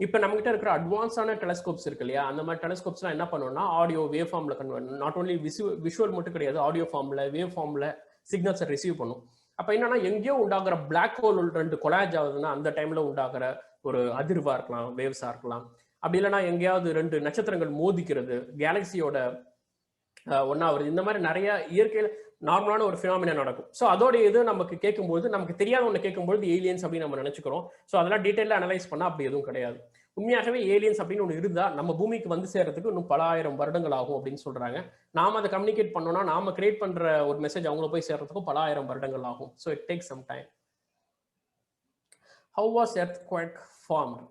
இப்போ நம்மகிட்ட இருக்கிற அட்வான்ஸான டெலஸ்கோப்ஸ் இருக்கு இல்லையா, அந்த மாதிரி டெலஸ்கோப்ஸ்லாம் என்ன பண்ணுவோம்னா ஆடியோ வேவ் ஃபார்மில் கன்வெர்ட், நாட் ஓன்லி விஷுவல் மட்டும் கிடையாது, ஆடியோ ஃபார்மில் வேவ் ஃபார்மில் சிக்னல்ஸை ரிசீவ் பண்ணும். அப்போ என்னன்னா, எங்கேயோ உண்டாகிற பிளாக் ஹோல் 2 கொலாஜ் ஆகுதுன்னா அந்த டைமில் உண்டாகிற ஒரு அதிர்வாக இருக்கலாம், வேவ்ஸாக இருக்கலாம். அப்படி இல்லைன்னா எங்கேயாவது 2 நட்சத்திரங்கள் மோதிக்கிறது, கேலக்சியோட ஒன்றா வருது, இந்த மாதிரி நிறைய இயற்கையில் நார்மலான ஒரு ஃபினாமினா நடக்கும். ஸோ அதோட இது நமக்கு கேட்கும்போது, நமக்கு தெரியாத ஒன்று கேட்கும்போது ஏலியன்ஸ் அப்படின்னு நம்ம நினச்சிக்கிறோம். ஸோ அதெல்லாம் டீட்டெயிலாக அனலைஸ் பண்ணால் அப்படி எதுவும் கிடையாது. உண்மையாகவே ஏலியன்ஸ் அப்படின்னு ஒன்று இருந்தால் நம்ம பூமிக்கு வந்து சேர்றதுக்கு இன்னும் பல ஆயிரம் வருடங்கள் ஆகும் அப்படின்னு சொல்கிறாங்க. நாம் அதை கம்யூனிகேட் பண்ணோம்னா, நாம் கிரியேட் பண்ணுற ஒரு மெசேஜ் அவங்கள போய் சேர்றதுக்கும் பல ஆயிரம் வருடங்கள் ஆகும். So it takes some time. How was earthquake formed?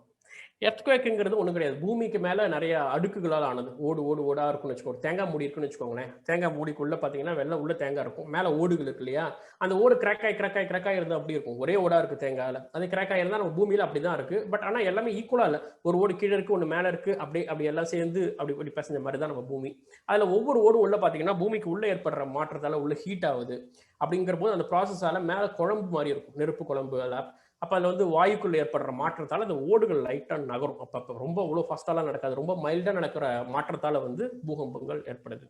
எர்த்குவேக்குங்கிறது ஒன்றும் கிடையாது. பூமிக்கு மேலே நிறைய அடுக்குகளால் ஆனது. ஓடாக இருக்குன்னு வச்சுக்கோங்க. தேங்காய் மூடி இருக்குன்னு வச்சுக்கோங்களேன். தேங்காய் மூடிக்குள்ளே பார்த்தீங்கன்னா வெள்ளை உள்ள தேங்காய் இருக்கும், மேலே ஓடுகள் இருக்கு இல்லையா, அந்த ஓடு கிராக்காய் இருந்தால் அப்படி இருக்கும். ஒரே ஓடாக இருக்குது தேங்காயில். அது கிராக்காய் இருந்தால் நம்ம பூமியில் அப்படி தான் இருக்குது. பட் ஆனால் எல்லாமே ஈக்குவலாக இல்லை. ஒரு ஓடு கீழே இருக்குது, ஒன்று மேலே இருக்குது, அப்படி எல்லாம் சேர்ந்து அப்படி பேசஞ்ச மாதிரி தான் நம்ம பூமி. அதில் ஒவ்வொரு ஓடும் உள்ள பார்த்தீங்கன்னா பூமிக்கு உள்ளே ஏற்படுற மாற்றத்தால் உள்ள ஹீட் ஆகுது. அப்படிங்கிற போது அந்த ப்ராசஸால் மேலே குழம்பு மாதிரி இருக்கும், நெருப்பு குழம்பு எல்லாம். அப்போ அதில் வந்து வாயுக்குள்ள ஏற்படுற மாற்றத்தால் அந்த ஓடுகள் லைட்டாக நகரும். அப்போ ரொம்ப அவ்வளோ ஃபாஸ்ட்டாலாம் நடக்காது, ரொம்ப மைல்டாக நடக்கிற மாற்றத்தால் வந்து பூகம்பங்கள் ஏற்படுது.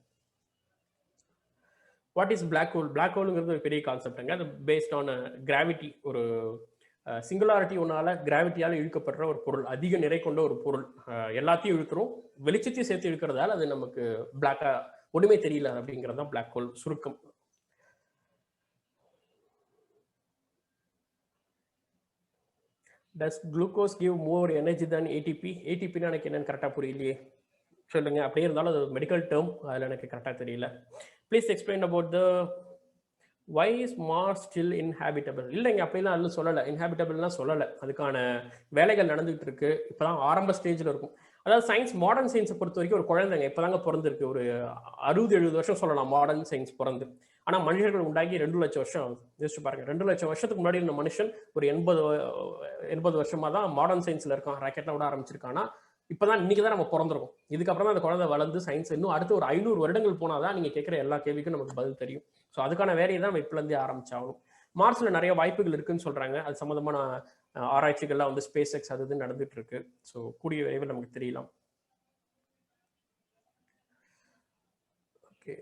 What is black hole? Black ஹோலுங்கிறது ஒரு பெரிய கான்செப்டுங்க. அது பேஸ்ட் ஆன் கிராவிட்டி, ஒரு சிங்குலாரிட்டி ஒன்னால கிராவிட்டியால் இழுக்கப்படுற ஒரு பொருள், அதிக நிறை கொண்ட ஒரு பொருள். எல்லாத்தையும் இழுக்கிறோம், வெளிச்சத்தையும் சேர்த்து இழுக்கிறதால அது நமக்கு பிளாக்காக ஒன்றுமே தெரியல அப்படிங்கிறது தான் பிளாக் ஹோல் சுருக்கம். Does glucose give more energy than ATP? ATP எனக்கு என்னன்னு கரெக்டாக புரியலையே, சொல்லுங்க. அப்படியே இருந்தாலும் அது மெடிக்கல் டேர்ம், அதில் எனக்கு கரெக்டாக தெரியல. Please explain about the why is Mars still inhabitable? இல்லைங்க, அப்படிலாம் அதில் சொல்லலை, இன்ஹாபிட்டபிள்லாம் சொல்லலை. அதுக்கான வேலைகள் நடந்துகிட்டு இருக்கு. இப்போ தான் ஆரம்ப ஸ்டேஜில் இருக்கும். அதாவது சயின்ஸ், மாடர்ன் சயின்ஸை பொறுத்த வரைக்கும் ஒரு குழந்தைங்க இப்போ தாங்க பிறந்திருக்கு. ஒரு 60-70 வருஷம் சொல்லலாம் மாடர்ன் சயின்ஸ் பிறந்து. ஆனால் மனிதர்கள் உண்டாகி 2 லட்சம் வருஷம் ஆகுது. யோசிச்சு பாருங்க, 2 லட்சம் வருஷத்துக்கு முன்னாடி இருந்த மனுஷன் ஒரு 80 வருஷமாக தான் மாடர்ன் சயின்ஸில் இருக்கான், ராக்கெட்லாம் விட ஆரம்பிச்சிருக்கான்னா. இப்போ தான் இன்றைக்கி தான் நம்ம பிறந்திருக்கோம். இதுக்கப்புறம் தான் அந்த குழந்தை வளர்ந்து சயின்ஸ் இன்னும் அடுத்து ஒரு 500 வருடங்கள் போனால் தான் நீங்கள் கேட்குற எல்லா கேள்விக்கும் நமக்கு பதில் தெரியும். ஸோ அதுக்கான வேலையை தான் நம்ம இப்போலேருந்தே ஆரம்பிச்சாகணும். மார்ஸில் நிறைய வாய்ப்புகள் இருக்குன்னு சொல்கிறாங்க. அது சம்மந்தமான ஆராய்ச்சிகள்லாம் வந்து ஸ்பேஸ் எக்ஸ் அது இது நடந்துட்டு இருக்கு. ஸோ கூடிய விரைவில் நமக்கு தெரியலாம். ஓகே,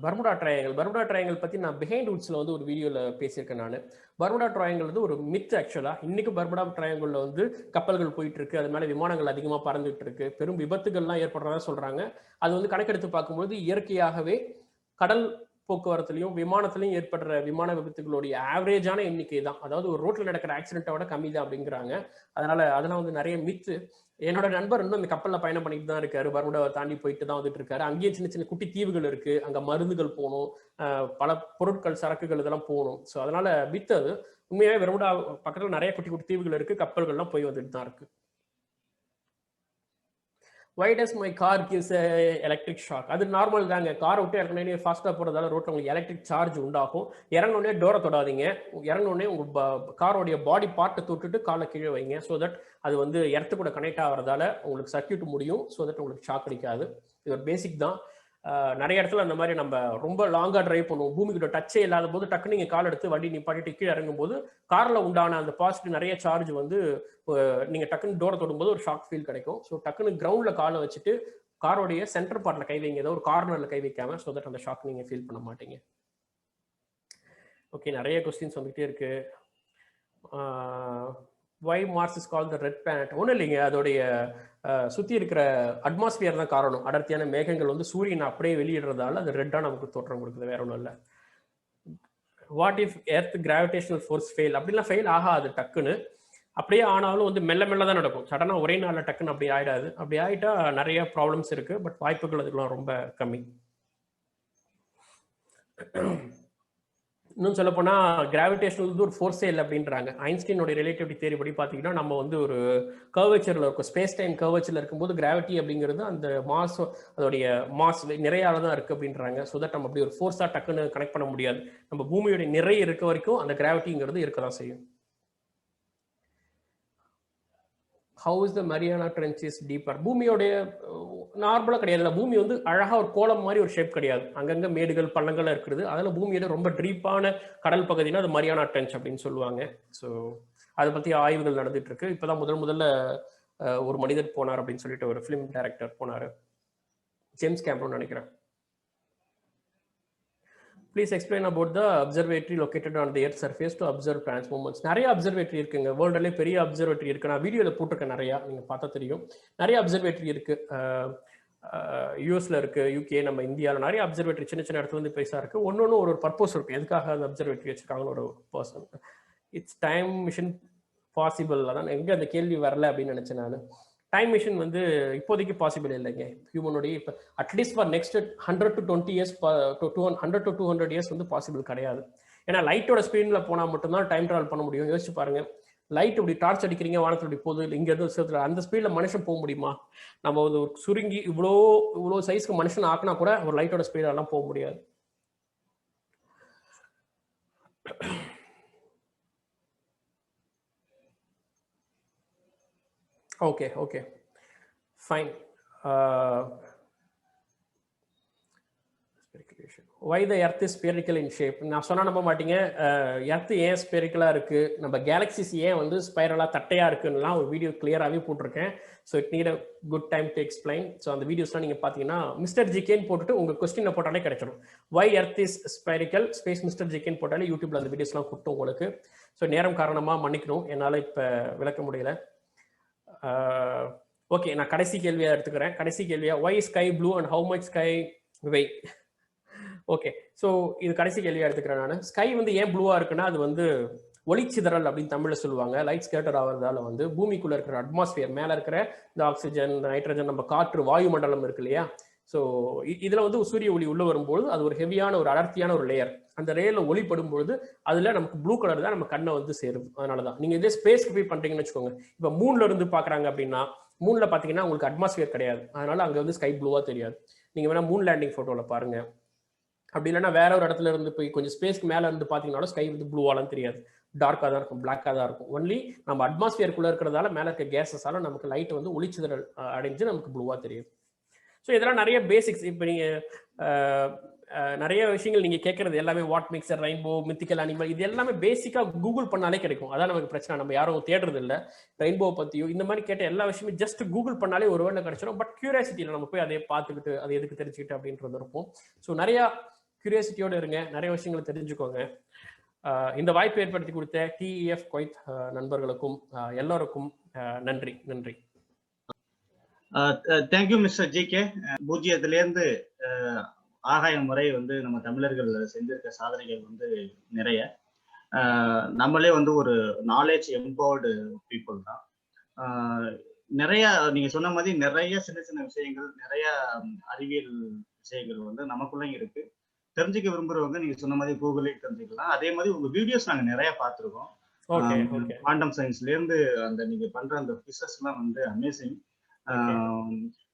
பர்முடா ட்ரையாங்கிள் பற்றி நான் பிஹைண்ட் உட்ஸில் வந்து ஒரு வீடியோவில் பேசியிருக்கேன். நான் பர்முடா ட்ரையாங்கிள் வந்து ஒரு மித் ஆக்சுவலாக. இன்றைக்கி பர்முடா ட்ரையாங்கிளில் வந்து கப்பல்கள் போயிட்டுருக்கு, அது மேலே விமானங்கள் அதிகமாக பறந்துட்டு இருக்கு, பெரும் விபத்துகள்லாம் ஏற்படுறதா சொல்கிறாங்க. அது வந்து கணக்கெடுத்து பார்க்கும்போது இயற்கையாகவே கடல் போக்குவரத்துலையும் விமானத்திலையும் ஏற்படுற விமான விபத்துகளுடைய ஆவரேஜான எண்ணிக்கை தான். அதாவது ஒரு ரோட்ல நடக்கிற ஆக்சிடென்ட்டோட கம்மி தான் அப்படிங்கிறாங்க. அதனால அதெல்லாம் வந்து நிறைய மித்து. என்னோட நண்பர் இன்னும் இந்த கப்பல்ல பயணம் பண்ணிட்டு தான் இருக்காரு. பர்முடாவை தாண்டி போயிட்டு தான் வந்துட்டு இருக்காரு. அங்கேயே சின்ன சின்ன குட்டி தீவுகள் இருக்கு. அங்க மருந்துகள் போகணும், பல பொருட்கள் சரக்குகள் இதெல்லாம் போகணும். ஸோ அதனால மித்து அது. உண்மையாவே பர்முடா பக்கத்துல நிறைய குட்டி குட்டி தீவுகள் இருக்கு, கப்பல்கள்லாம் போய் வந்துட்டு தான் இருக்கு. Why does my car gives a electric shock? அது நார்மல் தாங்க. காரை விட்டு இறங்கினே ஃபாஸ்ட்டாக போகிறதால ரோட்டில் உங்களுக்கு எலக்ட்ரிக் சார்ஜ் உண்டாகும். இறங்கினோடனே டோரை தொடாதீங்க. இறங்கினோடனே உங்கள் காரோடைய பாடி பார்ட்டை தொட்டுட்டு காலை கீழே வைங்க. ஸோ தட் அது வந்து எர்த்து கூட கனெக்ட் ஆகிறதால உங்களுக்கு சர்க்யூட் முடியும். ஸோ தட் உங்களுக்கு ஷாக் அடிக்காது. இது ஒரு பேசிக் தான். நிறைய இடத்துல அந்த மாதிரி நம்ம ரொம்ப லாங்காக ட்ரைவ் பண்ணுவோம், பூமிக்கிட்ட டச்சே இல்லாத போது டக்குன்னு நீங்கள் கால் எடுத்து வண்டி நிப்பாட்டிட்டு கீழே இறங்கும் போது காரில் உண்டான அந்த பாசிட்டிவ் நிறைய சார்ஜ் வந்து நீங்கள் டக்குன்னு டோரை தொடும்போது ஒரு ஷாக் ஃபீல் கிடைக்கும். ஸோ டக்குன்னு கிரவுண்டில் காலை வச்சுட்டு காரோடைய சென்டர் பார்ட்டில் கை வைங்க, ஏதோ ஒரு கார்னரில் கை வைக்காம. ஸோ தட் அந்த ஷாக் நீங்கள் ஃபீல் பண்ண மாட்டீங்க. ஓகே, நிறைய கொஸ்டின்ஸ் வந்துகிட்டே இருக்கு. Why Mars is called the red planet? ஒன்றும் இல்லைங்க, அதோடைய சுற்றி இருக்கிற அட்மாஸ்பியர் தான் காரணம். அடர்த்தியான மேகங்கள் வந்து சூரியனை அப்படியே வெளியிடுறதால அது ரெட்டாக நமக்கு தோற்றம் கொடுக்குது, வேற ஒன்றும் இல்லை. What if earth gravitational force fail? அப்படிலாம் ஃபெயில் ஆகாது டக்குன்னு. அப்படியே ஆனாலும் வந்து மெல்ல மெல்ல தான் நடக்கும். சடனாக ஒரே நாளில் டக்குன்னு அப்படி ஆகிடாது. அப்படி ஆகிட்டா நிறைய ப்ராப்ளம்ஸ் இருக்குது, பட் வாய்ப்புகள் அதுக்கெல்லாம் ரொம்ப கம்மி. இன்னும் சொல்ல போனால் கிராவிடேஷனல் வந்து ஒரு ஃபோர்ஸே இல்லை அப்படின்றாங்க. ஐன்ஸ்டீனோட ரிலேட்டிவிட்டி தியரி படி பார்த்தீங்கன்னா நம்ம வந்து ஒரு கர்வேச்சரில் இருக்கும், ஸ்பேஸ் டைம் கர்வேச்சரில் இருக்கும்போது கிராவிட்டி அப்படிங்கிறது அந்த மாஸ், அதோடைய மாஸ் நிறையால தான் இருக்குது அப்படின்றாங்க. ஸோ தட் நம்ம அப்படி ஒரு ஃபோர்ஸாக டக்குன்னு கனெக்ட் பண்ண முடியாது. நம்ம பூமியோட நிறை இருக்க வரைக்கும் அந்த கிராவிட்டிங்கிறது இருக்க தான் செய்யும். How is the Mariana trenches deeper? பூமியோடைய நார்மலாக கிடையாது. பூமி வந்து அழகாக ஒரு கோலம் மாதிரி ஒரு ஷேப் கிடையாது. அங்கங்கே மேடுகள் பள்ளங்கள் இருக்கிறது. அதில் பூமியோட ரொம்ப டீப்பான கடல் பகுதினா அது மரியானா ட்ரென்ச் அப்படின்னு சொல்லுவாங்க. ஸோ அதை பற்றி ஆய்வுகள் நடந்துட்டு இருக்கு. இப்போதான் முதல்ல ஒரு மனிதர் போனார் அப்படின்னு சொல்லிட்டு ஒரு ஃபிலிம் டைரக்டர் போனார், ஜேம்ஸ் கேமரூன் நினைக்கிறேன். Please explain about the observatory located on the earth surface to observe planets movements. நிறைய அப்சர்வேட்டரி இருக்குங்க, வேர்ல்டுலேயே பெரிய அப்சர்வேட்டரி இருக்கு. நான் வீடியோவில் போட்டிருக்கேன் நிறையா, நீங்கள் பார்த்தா தெரியும். நிறைய அப்சர்வேட்டரி இருக்கு. யூஎஸ்ல இருக்கு, யூகே, நம்ம இந்தியாவில் நிறைய அப்சர்வேட்டரி சின்ன சின்ன இடத்துல இருந்து பெருசாக இருக்கு. ஒன்று ஒரு பர்பஸ் இருக்கு, எதுக்காக அந்த அப்சர்வேட்டரி வச்சிருக்காங்கன்னு ஒரு person. It's time machine possible? அதான் எங்கே அந்த கேள்வி வரல அப்படின்னு நினச்சேன் நான். டைம் மிஷின் வந்து இப்போதைக்கு பாசிபிள் இல்லைங்க. ஹியூமனுடைய இப்போ at least for next 100 to 20 years 100 to 200 years வந்து பாசிபிள் கிடையாது. ஏன்னா லைட்டோட ஸ்பீடில் போனால் மட்டும்தான் டைம் ட்ராவல் பண்ண முடியும். யோசிச்சு பாருங்க, லைட் இப்படி டார்ச் அடிக்கிறீங்க, வானத்தில் இப்படி போகுது, இங்கேருந்து அந்த ஸ்பீடில் மனுஷன் போக முடியுமா? நம்ம வந்து ஒரு சுருங்கி இவ்வளோ சைஸ்க்கு மனுஷன் ஆக்கினா கூட ஒரு லைட்டோட ஸ்பீடெல்லாம் போக முடியாது. Okay fine. Why the earth is spherical in shape? நான் சொன்னா நம்ப மாட்டீங்க. எர்த் ஏன் ஸ்பெரிக்கலாக இருக்குது, நம்ம கேலக்சிஸ் ஏன் வந்து ஸ்பைரலாக தட்டையாக இருக்குன்னுலாம் ஒரு வீடியோ கிளியராகவே போட்டிருக்கேன். So it need a good time to explain. So அந்த வீடியோஸ்லாம் நீங்கள் பார்த்தீங்கன்னா மிஸ்டர் ஜிகேன்னு போட்டுட்டு உங்கள் கொஸ்டினை போட்டாலே கிடைச்சிடும். Why earth is spherical space mister ஜிகேன்னு போட்டாலே யூடியூப்ல அந்த வீடியோஸ்லாம் கொடுத்தோம் உங்களுக்கு. ஸோ நேரம் காரணமாக மன்னிக்கணும், என்னால் இப்போ விளக்க முடியல. ஓகே, நான் கடைசி கேள்வியாக எடுத்துக்கிறேன். கடைசி கேள்வியா, why sky blue and how much sky weigh? Okay, so இது கடைசி கேள்வியாக எடுத்துக்கிறேன் நான். ஸ்கை வந்து ஏன் ப்ளூவாக இருக்குன்னா அது வந்து ஒளிச்சிதறல் அப்படின்னு தமிழில் சொல்லுவாங்க. லைட் ஸ்கேட்டர் ஆகிறதால வந்து பூமிக்குள்ளே இருக்கிற அட்மாஸ்பியர், மேலே இருக்கிற இந்த ஆக்சிஜன், நைட்ரஜன், நம்ம காற்று, வாயு மண்டலம் இருக்கு இல்லையா? ஸோ இதில் வந்து சூரிய ஒளி உள்ளே வரும்போது அது ஒரு ஹெவியான ஒரு அடர்த்தியான ஒரு லேயர். அந்த லேயரில் ஒளிப்படும் பொழுது அதில் நமக்கு ப்ளூ கலர் தான் நம்ம கண்ணை வந்து சேரும். அதனால தான் நீங்கள் இதே ஸ்பேஸ்க்கு போய் பண்ணுறீங்கன்னு வச்சுக்கோங்க. இப்போ மூணில் இருந்து பார்க்குறாங்க அப்படின்னா மூணில் பார்த்தீங்கன்னா உங்களுக்கு அட்மாஸ்பியர் கிடையாது, அதனால அங்கே வந்து ஸ்கை ப்ளூவாக தெரியாது. நீங்கள் வேணால் மூன் லேண்டிங் ஃபோட்டோவில் பாருங்கள். அப்படி இல்லைன்னா வேற ஒரு இடத்துல இருந்து போய் கொஞ்சம் ஸ்பேஸ்க்கு மேலே இருந்து பார்த்தீங்கன்னாலும் ஸ்கை வந்து ப்ளூவாலாம் தெரியாது, டார்க்காக தான் இருக்கும், பிளாக்காக தான் இருக்கும். ஒன்லி நம்ம அட்மாஸ்பியருக்குள்ளே இருக்கிறதால மேலே இருக்க கேஸஸால நமக்கு லைட் வந்து ஒளிச்சிதறல் அடைஞ்சு நமக்கு ப்ளூவாக தெரியும். ஸோ இதெல்லாம் நிறைய பேசிக்ஸ். இப்போ நீங்கள் நிறைய விஷயங்கள் நீங்கள் கேட்குறது எல்லாமே what mixture, rainbow, mythical animal, இது எல்லாமே பேசிக்காக கூகுள் பண்ணாலே கிடைக்கும். அதான் நமக்கு பிரச்சனை, நம்ம யாரும் தேடுறது இல்லை. ரெயின்போ பற்றியோ இந்த மாதிரி கேட்ட எல்லா விஷயமே ஜஸ்ட் கூகுள் பண்ணாலே ஒரு வேர்டில் கிடைச்சிடும். பட் கியூரியாசிட்டியில் நம்ம போய் அதை பார்த்துக்கிட்டு அது எதுக்கு தெரிஞ்சுக்கிட்டு அப்படின்றது இருக்கும். ஸோ நிறையா கியூரியாசிட்டியோடு இருங்க, நிறைய விஷயங்களை தெரிஞ்சுக்கோங்க. இந்த வாய்ப்பை ஏற்படுத்தி கொடுத்த TEF குவைத் நண்பர்களுக்கும் எல்லோருக்கும் நன்றி. Thank you mister GK. பூஜ்ஜியத்திலேருந்து ஆகாய முறை வந்து நம்ம தமிழர்கள் செஞ்சிருக்க சாதனைகள் வந்து நிறைய. நம்மளே வந்து ஒரு நாலேஜ் எம்பவர்டு பீப்புள் தான். நிறைய நீங்க சொன்ன மாதிரி நிறைய சின்ன சின்ன விஷயங்கள், நிறைய அறிவியல் விஷயங்கள் வந்து நமக்குள்ளேயும் இருக்கு. தெரிஞ்சுக்க விரும்புறவங்க நீங்க சொன்ன மாதிரி கூகுளே தெரிஞ்சுக்கலாம். அதே மாதிரி உங்க வீடியோஸ் நாங்க நிறைய பார்த்துருக்கோம். குவாண்டம் சயின்ஸ்ல இருந்து அந்த நீங்க பண்ற அந்த பிசஸ் எல்லாம் வந்து அமேசிங்.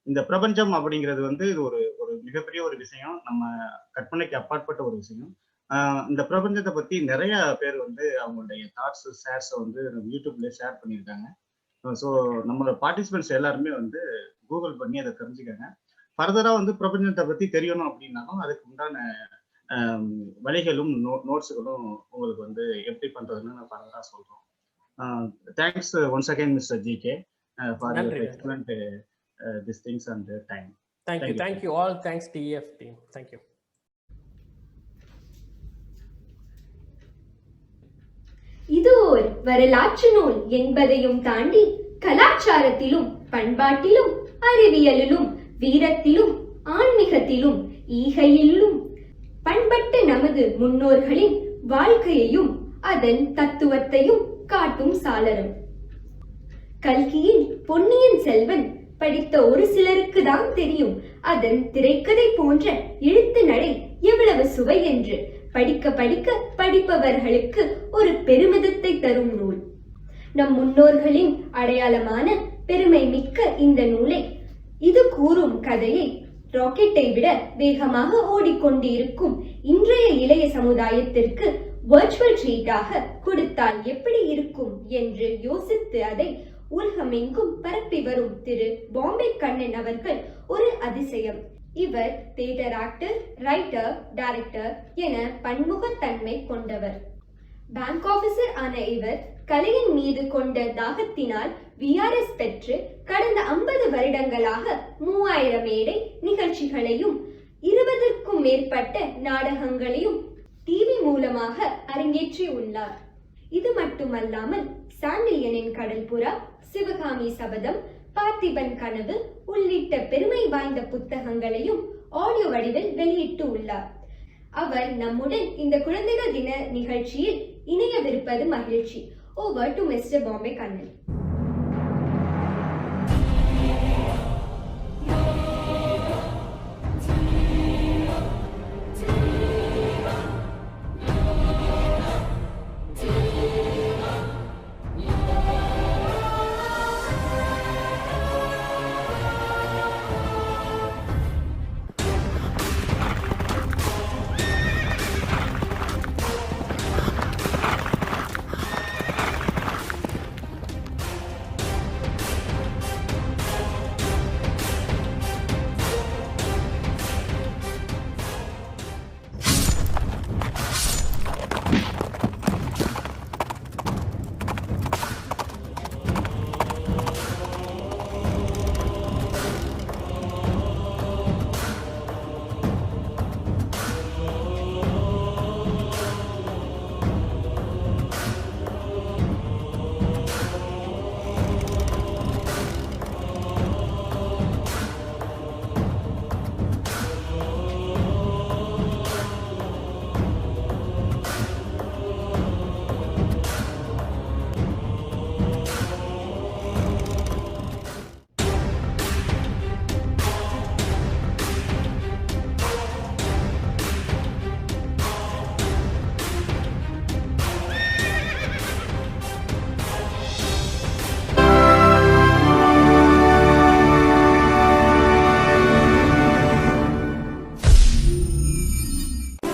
இந்த பிரபஞ்சம் அப்படிங்கிறது வந்து இது ஒரு ஒரு மிகப்பெரிய ஒரு விஷயம், நம்ம கற்பனைக்கு அப்பாற்பட்ட ஒரு விஷயம். இந்த பிரபஞ்சத்தை பத்தி நிறைய பேர் வந்து அவங்களுடைய தாட்ஸ் ஷேர்ஸை வந்து யூடியூப்ல ஷேர் பண்ணியிருக்காங்க. ஸோ நம்மளோட பார்ட்டிசிபென்ட்ஸ் எல்லாருமே வந்து கூகுள் பண்ணி அதை தெரிஞ்சுக்காங்க. ஃபர்தரா வந்து பிரபஞ்சத்தை பத்தி தெரியணும் அப்படின்னாலும் அதுக்கு உண்டான வழிகளும் நோட்ஸுகளும் உங்களுக்கு வந்து எப்படி பண்றதுன்னு நான் ஃபர்தரா சொல்றோம். Thanks once again mister GK for your excellent these things and their time. Thank you all. Thanks TEF team. Thank you. இது ஒரு வரலாற்று நூல் என்பதையும் தாண்டி கலாச்சாரத்திலும் பண்பாட்டிலும் அறிவியலிலும் வீரத்திலும் ஆன்மீகத்திலும் ஈகையிலும் பண்பட்ட நமது முன்னோர்களின் வாழ்க்கையையும் அதன் தத்துவத்தையும் காட்டும் சாளரம். கல்கியின் பொன்னியின் செல்வன் படித்த ஒரு சிலருக்கு தான் தெரியும் அதன் திரைக்கதை போன்ற எழுத்து நடை எவ்வளவு சுவை என்று. படிக்க படிக்க படிப்பவர்களுக்கு ஒரு பெருமிதத்தை தரும் நூல். நம் முன்னோர்களின் அடையாளமான பெருமை மிக்க இந்த நூலை, இது கூறும் கதையை ராக்கெட்டை விட வேகமாக ஓடிக்கொண்டிருக்கும் இன்றைய இளைய சமுதாயத்திற்கு வர்ச்சுவல் ட்ரீட்டாக கொடுத்தால் எப்படி இருக்கும் என்று யோசித்து அதை உலகமெங்கும் பரப்பி வரும் திரு பாம்பே கண்ணன் அவர்கள் ஒரு அதிசயம். இவர் தியேட்டர் ஆக்டர், ரைட்டர், டைரக்டர் என பன்முகத்தன்மை கொண்டவர். பேங்க் ஆபீசர் ஆன இவர் கலையின் மீது கொண்ட தாகத்தினால் VRS பெற்று கடந்த 50 வருடங்களாக 3000 மேடை நிகழ்ச்சிகளையும் 20க்கும் மேற்பட்ட நாடகங்களையும் டிவி மூலமாக அரங்கேற்றி உள்ளார். இது மட்டுமல்லாமல் சாண்டில்யனின் கடல்புறா, சிவகாமி சபதம், பார்த்திபன் கனவு உள்ளிட்ட பெருமை வாய்ந்த புத்தகங்களையும் ஆடியோ வடிவில் வெளியிட்டு உள்ளார். அவர் நம்முடன் இந்த குழந்தைகள் தின நிகழ்ச்சியில் இணையவிருப்பது மகிழ்ச்சி. Over to mister Bombay Kannan.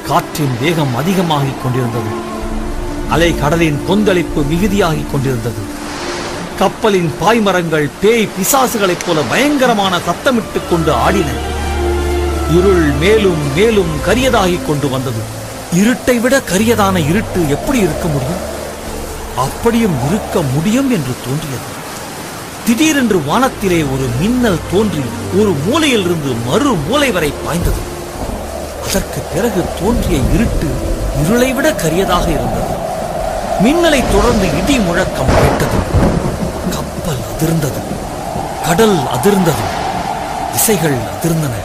காற்றின் வேகம் அதிகமாகிக் கொண்டிருந்தது. அலை கடலின் கொந்தளிப்பு மிகுதியாகிக் கொண்டிருந்தது. கப்பலின் பாய்மரங்கள் பேய் பிசாசுகளைப் போல பயங்கரமான சத்தமிட்டுக் கொண்டு ஆடின. இருள் மேலும் மேலும் கரியதாகிக் கொண்டு வந்தது. இருட்டை விட கரியதான இருட்டு எப்படி இருக்க முடியும்? அப்படியும் இருக்க முடியும் என்று தோன்றியது. திடீரென்று வானத்திலே ஒரு மின்னல் தோன்றி ஒரு மூலையிலிருந்து மறு மூலை வரை பாய்ந்தது. அதற்கு பிறகு தோன்றிய இருட்டு இருளை விட கரியதாக இருந்தது. மின்னலை தொடர்ந்து இடி முழக்கம் கேட்டது. கப்பல் அதிர்ந்தது, கடல் அதிர்ந்தது, இசைகள் அதிர்ந்தன.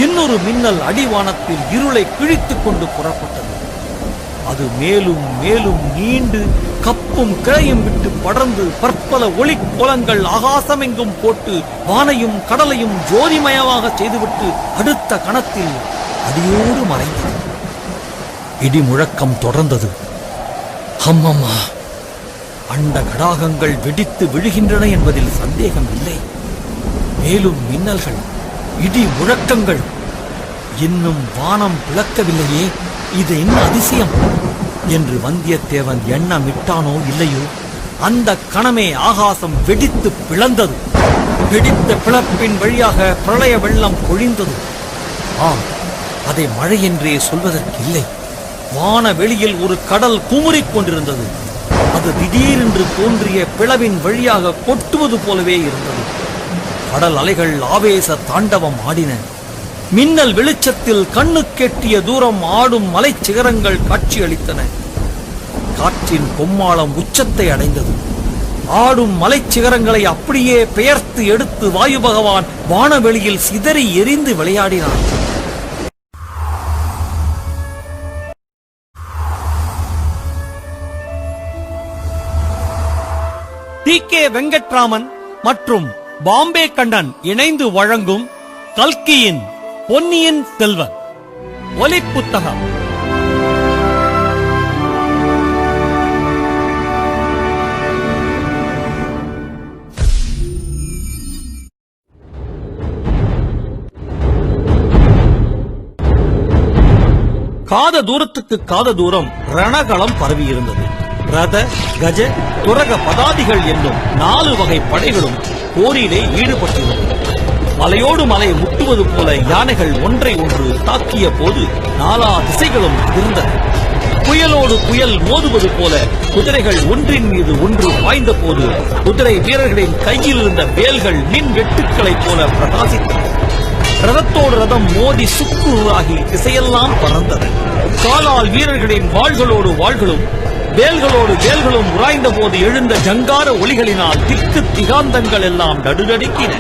இன்னொரு மின்னல் அடிவானத்தில் இருளை கிழித்துக் கொண்டு புறப்பட்டது. அது மேலும் மேலும் நீண்டு கப்பும் கிளையும் விட்டு படர்ந்து பற்பல ஒளி கோலங்கள் ஆகாசமெங்கும் போட்டு வானையும் கடலையும் ஜோதிமயமாக செய்துவிட்டு அடுத்த கணத்தில் அடியோடு மறைந்தது. இடி முழக்கம் தொடர்ந்தது. அம்மம்மா, அண்ட கடாகங்கள் வெடித்து விழுகின்றன என்பதில் சந்தேகம் இல்லை. மேலும் மின்னல்கள், இடி முழக்கங்கள். இன்னும் வானம் பிளக்கவில்லையே, இது என்ன அதிசயம் என்று வந்தியத்தேவன் எண்ணமிட்டானோ இல்லையோ, அந்த கணமே ஆகாசம் வெடித்து பிளந்தது. வெடித்த பிளப்பின் வழியாக பிரளய வெள்ளம் பொழிந்தது. ஆம், அதை மழை என்றே சொல்வதற்கில்லை. வான வெளியில் ஒரு கடல் குமுறிக் கொண்டிருந்தது. அது திடீரென்று தோன்றிய பிளவின் வழியாக கொட்டுவது போலவே இருந்தது. கடல் அலைகள் ஆவேச தாண்டவம் ஆடின. மின்னல் வெளிச்சத்தில் கண்ணு கெட்டிய தூரம் ஆடும் மலை சிகரங்கள் காட்சியளித்தன. காற்றின் கொம்மாளம் உச்சத்தை அடைந்தது. ஆடும் மலை சிகரங்களை அப்படியே பெயர்த்து எடுத்து வாயு பகவான் வானவெளியில் சிதறி எரிந்து விளையாடினான். TK வெங்கட்ராமன் மற்றும் பாம்பே கண்ணன் இணைந்து வழங்கும் கல்கியின் பொன்னியின் செல்வன் ஒலிப்புத்தகம். காத தூரத்துக்கு காத தூரம் ரணகளம் பரவியிருந்தது. ரத, கஜ, துரக பதாதிகள் என்னும் 4 வகை படைகளும் போரிலே ஈடுபட்டிருந்தது. மலையோடு மலை முட்டுவது போல யானைகள் ஒன்றை ஒன்று தாக்கிய போது 4 திசைகளும் இருந்தன. புயலோடு புயல் மோதுவது போல குதிரைகள் ஒன்றின் மீது ஒன்று பாய்ந்த போது குதிரை வீரர்களின் கையில் இருந்த வேல்கள் மின் வெட்டுக்களைப் போல பிரகாசித்தன. ரதத்தோடு ரதம் மோதி சுக்குநூறாகி திசையெல்லாம் பறந்தன. காலால் வீரர்களின் வாள்களோடு வாள்களும் வேல்களோடு வேல்களும் உராய்ந்த போது எழுந்த ஜங்கார ஒலிகளினால் திக்கு திகாந்தங்கள் எல்லாம் நடுநடுக்கின.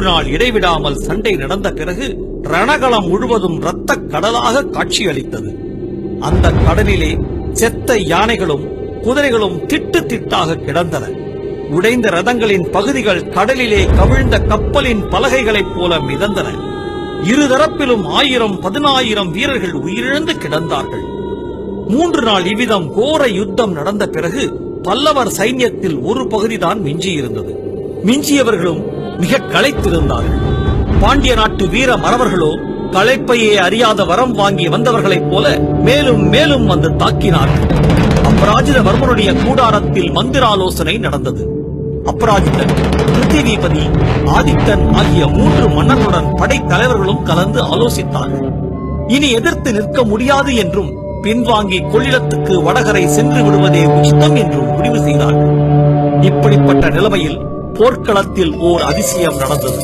நாள் இடைவிடாமல் சண்டை நடந்த பிறகு ரணகளம் முழுவதும் இரத்த கடலாக காட்சியளித்தது. அந்த கடலிலே செத்த யானைகளும் குதிரைகளும் திட்டு திட்டாக கிடந்தன. உடைந்த ரதங்களின் பகுதிகள் கடலிலே கவிழ்ந்த கப்பலின் பலகைகளைப் போல மிதந்தன. இருதரப்பிலும் 1000 10,000 வீரர்கள் உயிரிழந்து கிடந்தார்கள். 3 நாள் இவ்விதம் கோர யுத்தம் நடந்த பிறகு பல்லவர் சைன்யத்தில் ஒரு பகுதிதான் மிஞ்சியிருந்தது. மிஞ்சியவர்களும் மிக களைத்திருந்தார்கள். பாண்டிய நாட்டு வீர மறவர்களோ களைப்பையே அறியாத வரம் வாங்கி வந்தவர்களைப் போல மேலும் மேலும் வந்து தாக்கினார்கள். அபராஜிதவர்மனுடைய கூடாரத்தில் மந்திராலோசனை நடந்தது. அபராஜிதன், பிருத்திவிபதி, ஆதித்தன் ஆகிய 3 மன்னர்களுடன் படைத்தலைவர்களும் கலந்து ஆலோசித்தார்கள். இனி எதிர்த்து நிற்க முடியாது என்றும் பின்வாங்கி கொள்ளிடத்துக்கு வடகரை சென்று விடுவதே உச்சிதம் என்றும் முடிவு செய்தார்கள். இப்படிப்பட்ட நிலைமையில் போர்க்களத்தில் ஓர் அதிசயம் நடந்தது.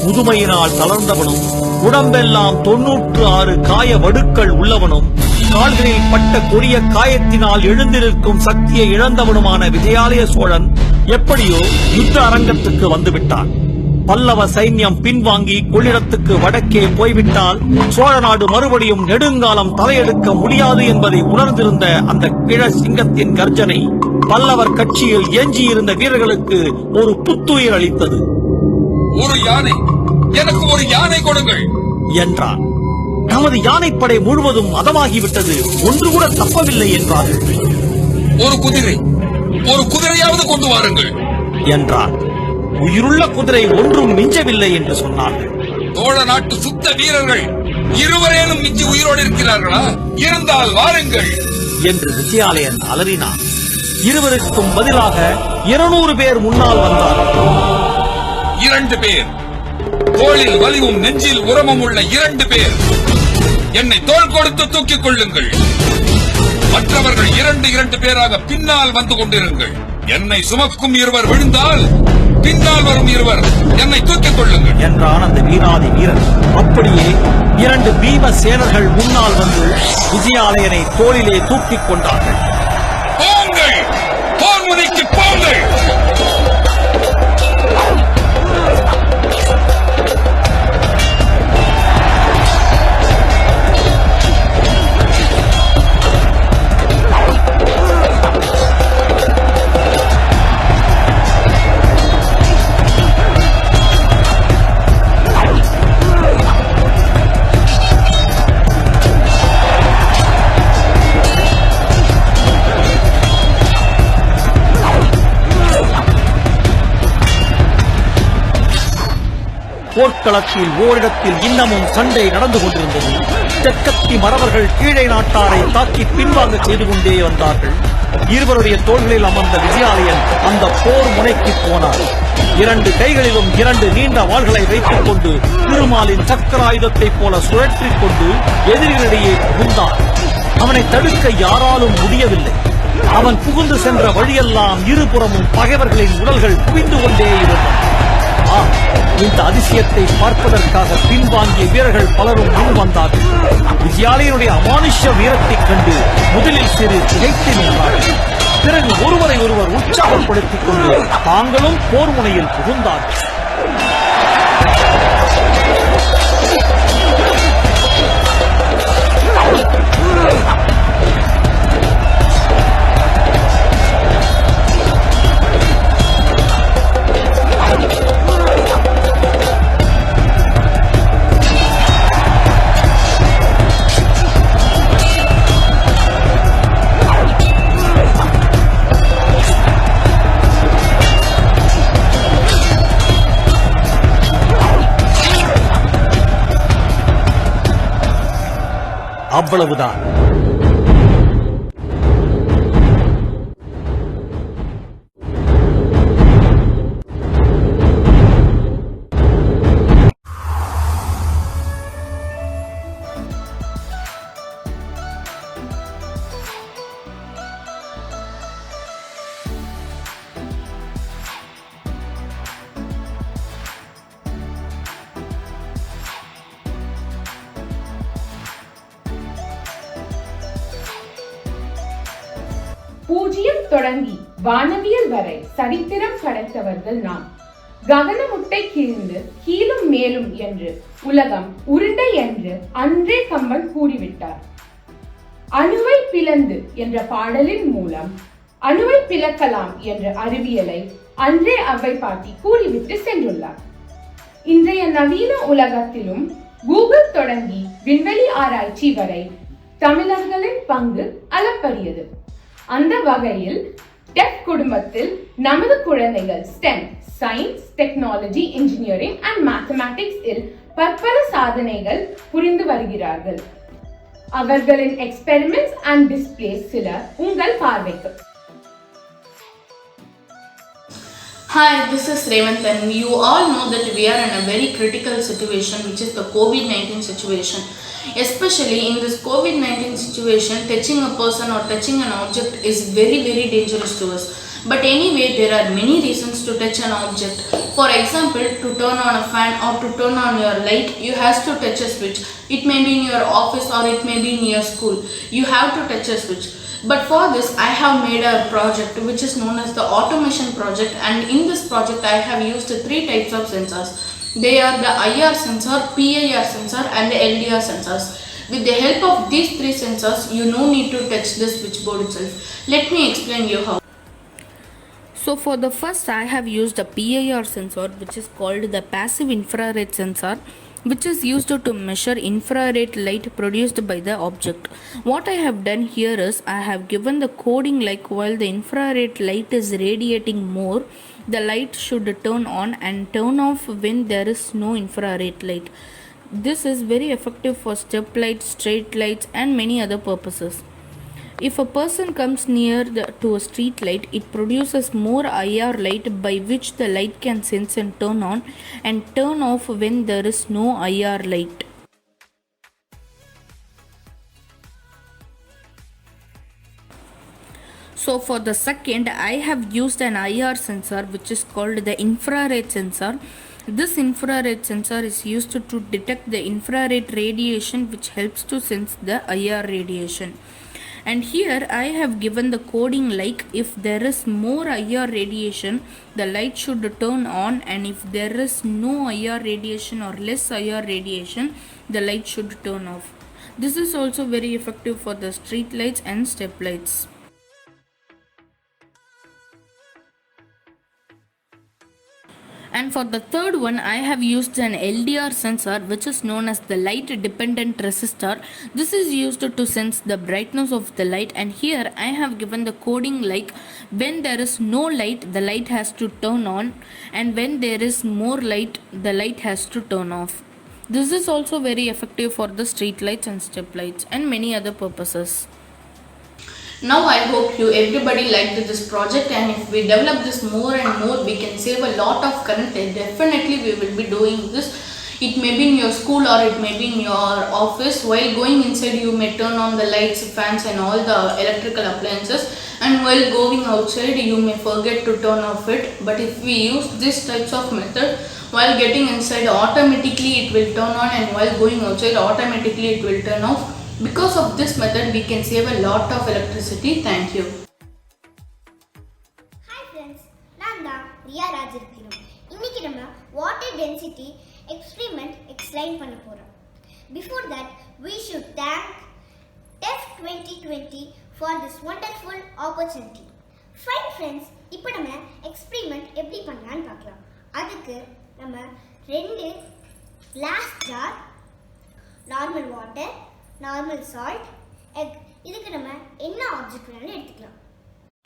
முதுமையினால் தளர்ந்தவனும் உடம்பெல்லாம் 96 காய வடுக்கள் உள்ளவனும் கால்களில் பட்ட கொடிய காயத்தினால் எழுந்து நிற்கும் சக்தியை இழந்தவனுமான விஜயாலய சோழன் எப்படியோ யுத்த அரங்கத்துக்கு வந்துவிட்டான். பல்லவ சைன்யம் பின்வாங்கி கொள்ளிடத்துக்கு வடக்கே போய்விட்டால் சோழ நாடு மறுபடியும் நெடுங்காலம் தலையெடுக்க முடியாது என்பதை உணர்ந்திருந்த அந்த கிழ சிங்கத்தின் கர்ஜனை பல்லவர் கட்சியில் எஞ்சியிருந்த வீரர்களுக்கு ஒரு புத்துயிர் அளித்தது. ஒரு யானை, எனக்கு ஒரு யானை கொடுங்கள் என்றான். நமது யானைப்படை முழுவதும் அதமாகிவிட்டது, ஒன்று கூட தப்பவில்லை என்றார்கள். ஒரு குதிரை, ஒரு குதிரையாவது கொண்டு வாருங்கள் என்றார். உயிருள்ள குதிரை ஒன்றும் மிஞ்சவில்லை என்று சொன்னார்கள். சோழ நாட்டு சுத்த வீரர்கள் இருவரேனும் மிஞ்சி உயிரோடு இருக்கிறார்களா? இருந்தால் வாருங்கள் என்று விஜயாலயன் அலறினார். இருவருக்கும் பதிலாக 200 பேர் முன்னால் வந்தார்கள். 2 பேர், தோளில் வலிவும் நெஞ்சில் உரமும் உள்ள 2 பேர் என்னை தோள் கொடுத்து தூக்கிக் கொள்ளுங்கள். மற்றவர்கள் 2 பேராக பின்னால் வந்து கொண்டிருங்கள். என்னை சுமக்கும் 2 விழுந்தால் பின்னால் வரும் 2 என்னை தூக்கிக் கொள்ளுங்கள் என்றான் அந்த வீராதி வீரன். அப்படியே 2 பீம சேனர்கள் முன்னால் வந்து விஜயாலயனை தோளிலே தூக்கிக் கொண்டார்கள். போங்கள், போர் முனைக்கு போங்கள். போர்க்களத்தில் ஓரிடத்தில் இன்னமும் சண்டை நடந்து கொண்டிருந்தது. தெற்கத்தி மறவர்கள் கீழே நாட்டாரை தாக்கி பின்வாங்க செய்து கொண்டே வந்தார்கள். இருவருடைய தோள்களில் அமர்ந்த விஜயாலயன் அந்த போர் முனைக்கு போனார். 2 கைகளிலும் 2 நீண்ட வாள்களை வைத்துக் கொண்டு திருமாலின் சக்கராயுதத்தைப் போல சுழற்றிக் கொண்டு எதிரிகளிடையே புகுந்தார். அவனை தடுக்க யாராலும் முடியவில்லை. அவன் புகுந்து சென்ற வழியெல்லாம் இருபுறமும் பகைவர்களின் உடல்கள் குவிந்து கொண்டே இருந்தன. இந்த அதிசயத்தை பார்ப்பதற்காக பின்வாங்கிய வீரர்கள் பலரும் முன் வந்தார்கள். விஜயாலயனுடைய அமானுஷ்ய வீரத்தைக் கண்டு முதலில் சிறு திகைத்து நின்றார்கள். பிறகு ஒருவரை ஒருவர் உற்சாகப்படுத்திக் கொண்டு தாங்களும் போர் முனையில் புகுந்தார்கள். அவ்வளவுதான். பூஜ்ஜியம் தொடங்கி வானவியல் வரை சரித்திரம் படைத்தவர்கள் நாம். ககனமுட்டை கீழ்ந்து கீழும் மேலும் என்று உலகம் உருண்டை என்று அன்றே கம்பன் கூறிவிட்டார். அணுவை பிளந்து என்ற பாடலின் மூலம் அணுவை பிளக்கலாம் என்ற அறிவியலை அன்றே அவ்வை பாட்டி கூறிவிட்டு சென்றுள்ளார். இன்றைய நவீன உலகத்திலும் கூகுள் தொடங்கி விண்வெளி ஆராய்ச்சி வரை தமிழர்களின் பங்கு அளப்பரியது. அந்த வகையில் டெஃப் குடும்பத்தில் நமது குழந்தைகள் STEM science, technology, engineering and mathematics இல் பற்பல சாதனைகள் புரிந்து வருகிறார்கள். அவர்களின் எக்ஸ்பெரிமெண்ட்ஸ் அண்ட் டிஸ்பிளேஸ் சில உங்கள் பார்வைக்கு. Hi, this is Revanth and you all know that we are in a very critical situation, which is the COVID-19 situation. Especially in this COVID-19 situation, touching a person or touching an object is very dangerous to us. But anyway, there are many reasons to touch an object. For example, to turn on a fan or to turn on your light, you have to touch a switch. It may be in your office or it may be in your school. You have to touch a switch. But for this, I have made a project which is known as the automation project, and in this project I have used 3 types of sensors. They are the IR sensor, PIR sensor and the LDR sensors. With the help of these 3 sensors, you no need to touch the switchboard itself. Let me explain you how. So for the first, I have used a PIR sensor, which is called the passive infrared sensor. which is used to measure infrared light produced by the object. What I have done here is I have given the coding like while the infrared light is radiating more, the light should turn on and turn off when there is no infrared light. This is very effective for step lights, straight lights and many other purposes. If a person comes near to a street light, it produces more IR light by which the light can sense and turn on and turn off when there is no IR light. So for the second, I have used an IR sensor which is called the infrared sensor. This infrared sensor is used to detect the infrared radiation which helps to sense the IR radiation. And here I have given the coding like if there is more IR radiation, the light should turn on, and if there is no IR radiation or less IR radiation, the light should turn off. This is also very effective for the street lights and step lights. And for the third one, I have used an LDR sensor which is known as the light dependent resistor. This is used to sense the brightness of the light, and here I have given the coding like when there is no light, the light has to turn on, and when there is more light, the light has to turn off. This is also very effective for the street lights and step lights and many other purposes. Now I hope you everybody liked this project, and if we develop this more and more, we can save a lot of current. Definitely we will be doing this. It may be in your school or it may be in your office. While going inside, you may turn on the lights, fans and all the electrical appliances, and while going outside you may forget to turn off it. But if we use this types of method, while getting inside automatically it will turn on, and while going outside automatically it will turn off. Because of this method, we can save a lot of electricity. Thank you. Hi friends, நான் தான் ரியா ராஜரத்தினம். இன்னைக்கு நம்ம water density experiment explain பண்ண போறோம். Before that, we should thank TEF 2020 for this wonderful opportunity. Fine friends, இப்போ நம்ம experiment எப்படி பண்ணலாம்னு பார்க்கலாம். அதுக்கு நம்ம ரெண்டு glass jar, normal water, normal salt, egg, இதுக்கு நம்ம என்ன ஆப்ஜெக்ட் வேணாலும் எடுத்துக்கலாம்.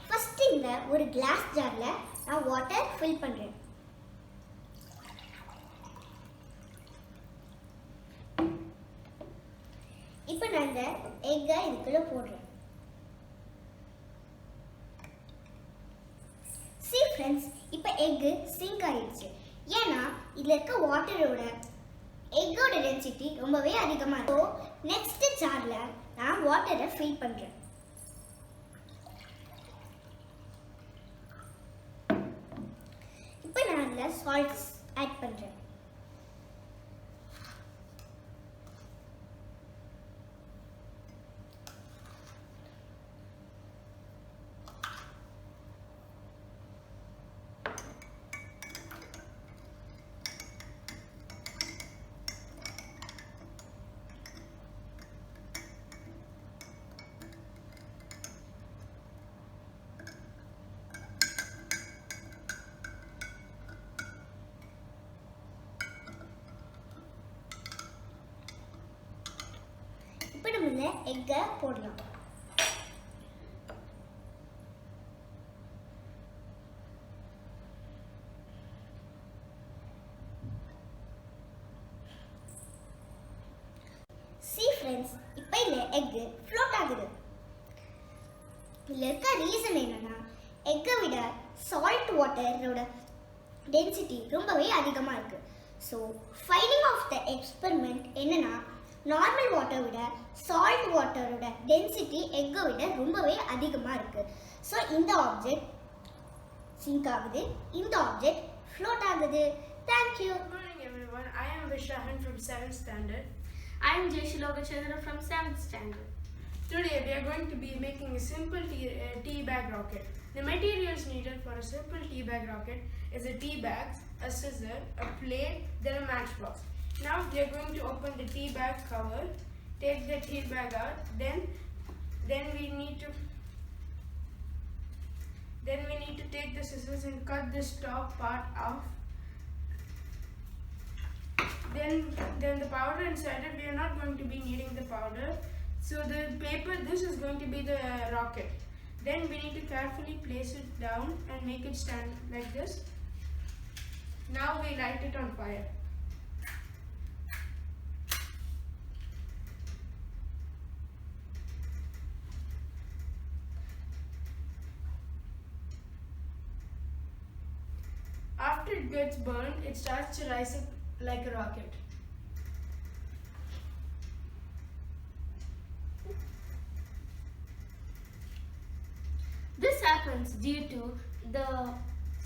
ஃபர்ஸ்ட் இந்த ஒரு கிளாஸ் ஜார்ல நான் வாட்டர் ஃபில் பண்றேன். இப்போ நான் இந்த எக்கை இதுக்குள்ள போடுறேன். See friends, இப்போ எக் சிங்க் ஆயிடுச்சு. ஏன்னா இதுல இருக்க வாட்டரோட எக்கோட டென்சிட்டி ரொம்பவே அதிகமா இருக்கு. நெக்ஸ்ட் ஜார்ல நான் வாட்டரை ஃபில் பண்றேன். இப்போ நான் அதுல சால்ட்ஸ் ஆட் பண்றேன். இப்போ நம்ம இந்த எக்கை போடலாம். See friends, இப்போ இந்த எக் ஃப்ளோட் ஆகுது. இதுல இருக்க ரீசன் என்னன்னா எக்கை விட சால்ட் வாட்டரோட டென்சிட்டி ரொம்பவே அதிகமா இருக்கு. So finding of the experiment என்னன்னா நார்மல் வாட்டரை விட சால்ட் வாட்டரோட டென்சிட்டி எக்கை விட ரொம்பவே அதிகமாக இருக்குது. ஸோ இந்த ஆப்ஜெக்ட் சிங்க் ஆகுது, இந்த ஆப்ஜெக்ட் ஃப்ளோட் ஆகுது. Thank you. Good morning everyone. I am Vishahan from 7th standard. I am Jayashiloka Chandra from 7th standard. Today we are going to be making a simple tea bag rocket. The materials needed for a simple tea bag rocket is a tea bag, a scissor, a plate, then a matchbox. Now we are going to open the tea bag cover, take the tea bag out, then we need to take the scissors and cut this top part off. Then then the powder inside it, we are not going to be needing the powder. So the paper, this is going to be the rocket. Then we need to carefully place it down and make it stand like this. Now we light it on fire. After it gets burned, it starts to rise up like a rocket. This happens due to the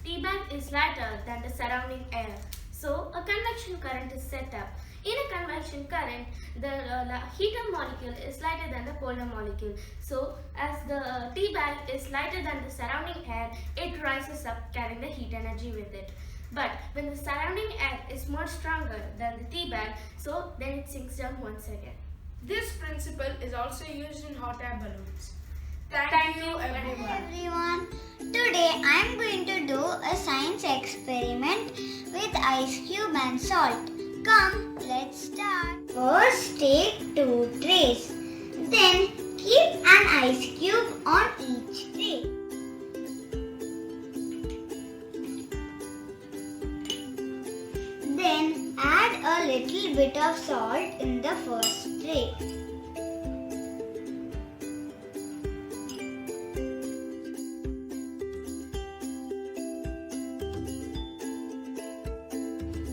tea bag is lighter than the surrounding air. So a convection current is set up. In a convection current, the heater molecule is lighter than the polar molecule. So as the tea bag is lighter than the surrounding air, it rises up carrying the heat energy with it. But when the surrounding air is more stronger than the tea bag, so then it sinks down once again. This principle is also used in hot air balloons. Thank you everyone. Hi everyone. Today I am going to do a science experiment with ice cube and salt. Come, let's start. First take 2 trays. Then keep an ice cube on each tray. Then add a little bit of salt in the first tray.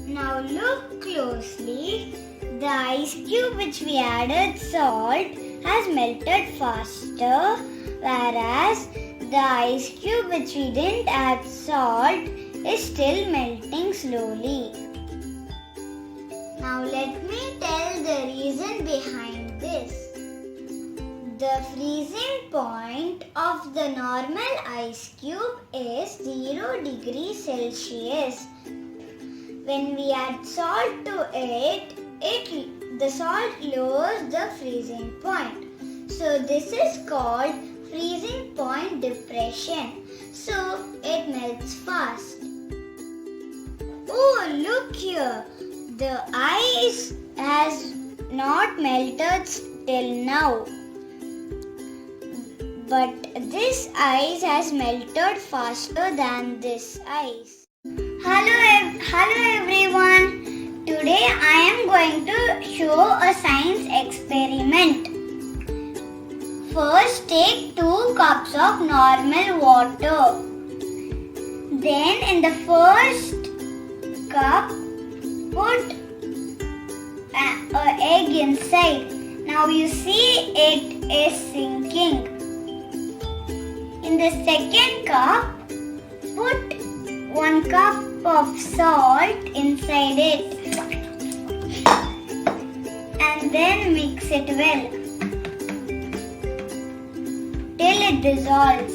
Now look closely. The ice cube which we added salt has melted faster, whereas the ice cube which we didn't add salt is still melting slowly. Now let me tell the reason behind this. The freezing point of the normal ice cube is 0 degrees Celsius. When we add salt to it, the salt lowers the freezing point. So this is called freezing point depression. So it melts fast. Oh, look here. The ice has not melted till now. But this ice has melted faster than this ice. Hello everyone. Today I am going to show a science experiment. First take 2 cups of normal water. Then in the first cup put an egg inside. Now you see it is sinking. In the second cup put 1 cup of salt inside it and then mix it well till it dissolves.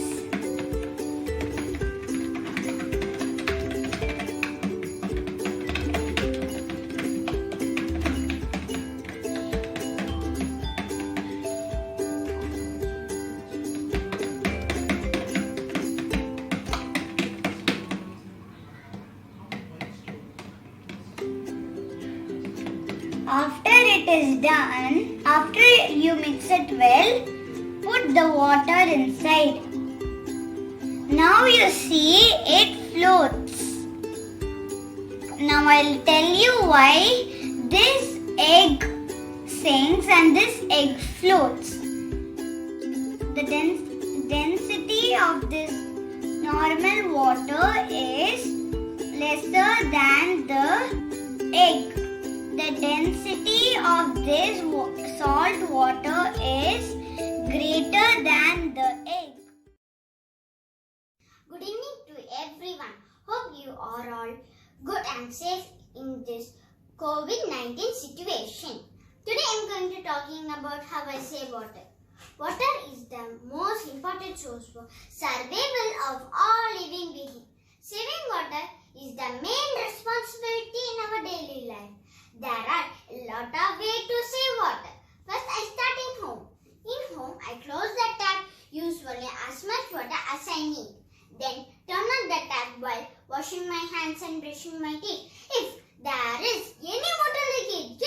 After it is done, after you mix it well, put the water inside. Now you see it floats. Now I'll tell you why this egg sinks and this egg floats. The density of this normal water is lesser than the egg. The density of this salt water is greater than the egg. Good evening to everyone. Hope you are all good and safe in this COVID-19 situation. Today I am going to talking about how I save water. Water is the most important source for survival of all living beings. Saving water is the main responsibility in our daily life. There are a lot of ways to save water. First, I start in home. In home, I close the tap, use only as much water as I need. Then, turn on the tap while washing my hands and brushing my teeth. If there is any water leakage,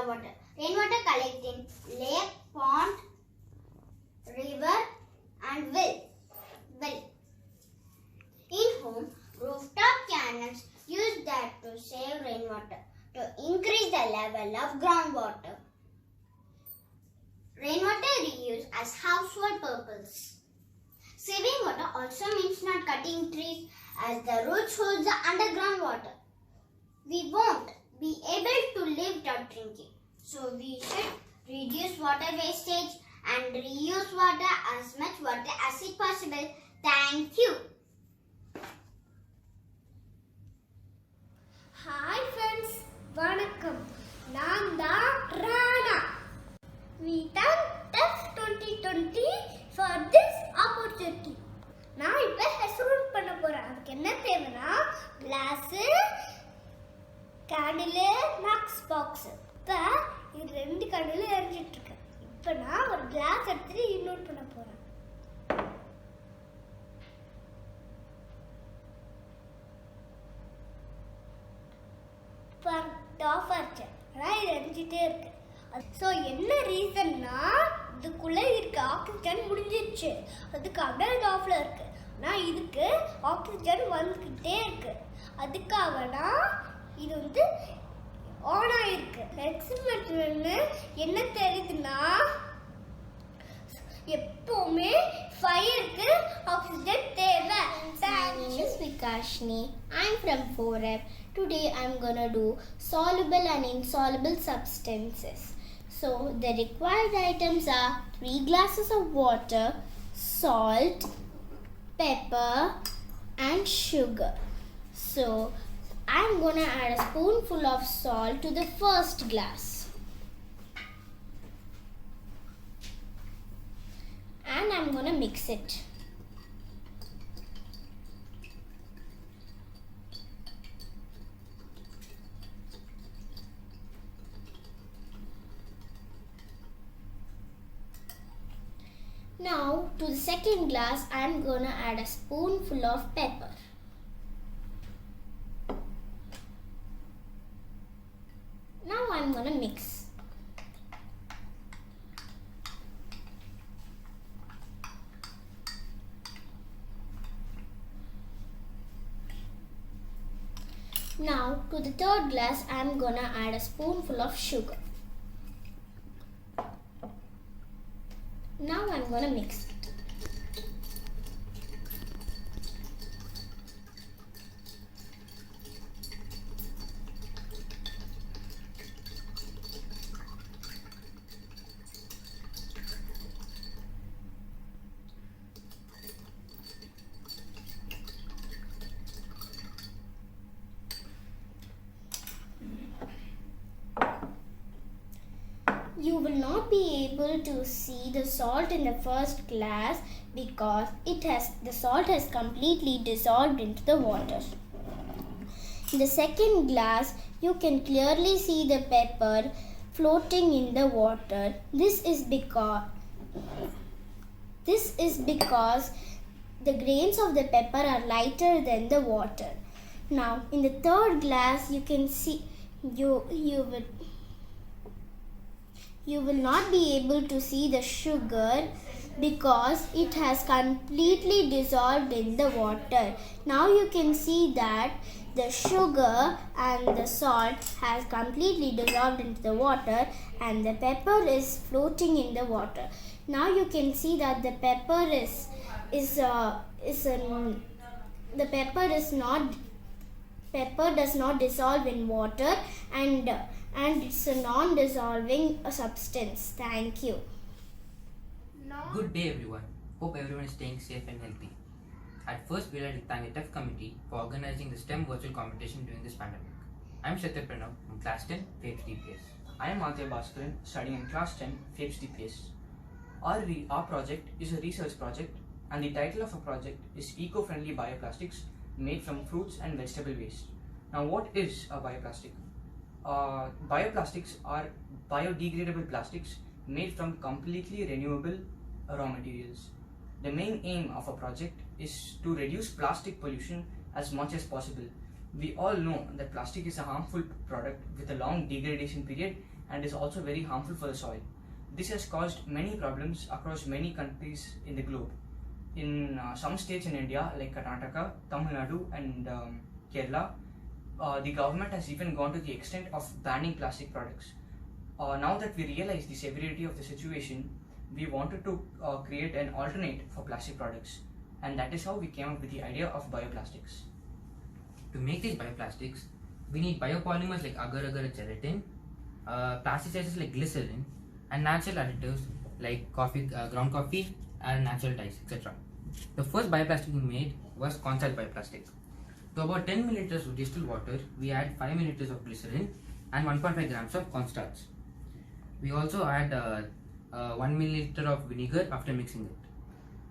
groundwater. Rainwater collects in lake, pond, river and well. In home, rooftop cannons use that to save rainwater to increase the level of groundwater. Rainwater reuse as household purpose. Saving water also means not cutting trees as the roots hold the underground water. We won't be able to live without drinking. So we should reduce water wastage and reuse water as much water as is possible. Thank you. Hi friends, vanakkam. நான் தான் Rana. We thank TEF 2020 for this opportunity. நான் இப்போ experiment பண்ண போறேன். அதுக்கு என்ன தேவைன்னா class, candle, maths box. இப்போ இது 2 கேண்டில் எரிஞ்சிட்டு இருக்கு. இப்போ நான் ஒரு கிளாஸ் எடுத்துட்டு இன்வெர்ட் பண்ண போறேன். ஆஃப் ஆச்சு. ஆனால் இது எரிஞ்சிட்டே இருக்கு. ஸோ என்ன ரீசன்னா இதுக்குள்ள இருக்க ஆக்சிஜன் முடிஞ்சிருச்சு. அதுக்கு அப்படியே இது ஆஃப்ல இருக்கு. ஆனால் இதுக்கு ஆக்சிஜன் வந்துக்கிட்டே இருக்கு. அதுக்காகனா இது வந்து ஆன் ஆயிருக்கு. எக்ஸ்பெரிமெண்ட்ல என்ன தெரியுதுன்னா எப்பவுமே ஃபயருக்கு ஆக்சிஜன் தேவை. My name is Vikashni. I'm from 4F. Today I'm gonna do soluble and insoluble substances. So the required items are 3 glasses of water, salt, pepper and sugar. So I'm gonna add a spoonful of salt to the first glass. And I'm gonna mix it. Now to the second glass I'm gonna add a spoonful of pepper. Now I'm gonna mix. Now to the third glass I'm gonna add a spoonful of sugar. Now I'm gonna mix it. You will not be able to see the salt in the first glass because the salt has completely dissolved into the water. In the second glass, you can clearly see the pepper floating in the water. This is because the grains of the pepper are lighter than the water. Now, in the third glass, you can see you will not be able to see the sugar because it has completely dissolved in the water. Now you can see that the sugar and the salt has completely dissolved into the water and the pepper is floating in the water. Now you can see that the pepper does not dissolve in water and it's a non-dissolving substance. Thank you. Good day everyone. Hope everyone is staying safe and healthy. At first, we would like to thank the TEF committee for organizing the STEM virtual competition during this pandemic. I am Satya Pranav from class 10, FAPES DPS. I am Aditya Bhaskaran, studying in class 10, FAPES DPS. Our project is a research project and the title of our project is Eco-Friendly Bioplastics Made from Fruits and Vegetable Waste. Now what is a bioplastic? Bioplastics are biodegradable plastics made from completely renewable raw materials. The main aim of a project is to reduce plastic pollution as much as possible. We all know that plastic is a harmful product with a long degradation period and is also very harmful for the soil. This has caused many problems across many countries in the globe. In some states in India like Karnataka, Tamil Nadu and Kerala, the government has even gone to the extent of banning plastic products. Now that we realize the severity of the situation, we wanted to create an alternate for plastic products, and that is how we came up with the idea of bioplastics. To make these bioplastics, we need biopolymers like agar-agar gelatin, plasticizers like glycerin, and natural additives like coffee, ground coffee, and natural dyes, etc. The first bioplastic we made was cornstarch bioplastic. To about 10 milliliters of distilled water, we add 5 milliliters of glycerin and 1.5 grams of cornstarch. We also add 1 milliliter of vinegar after mixing it.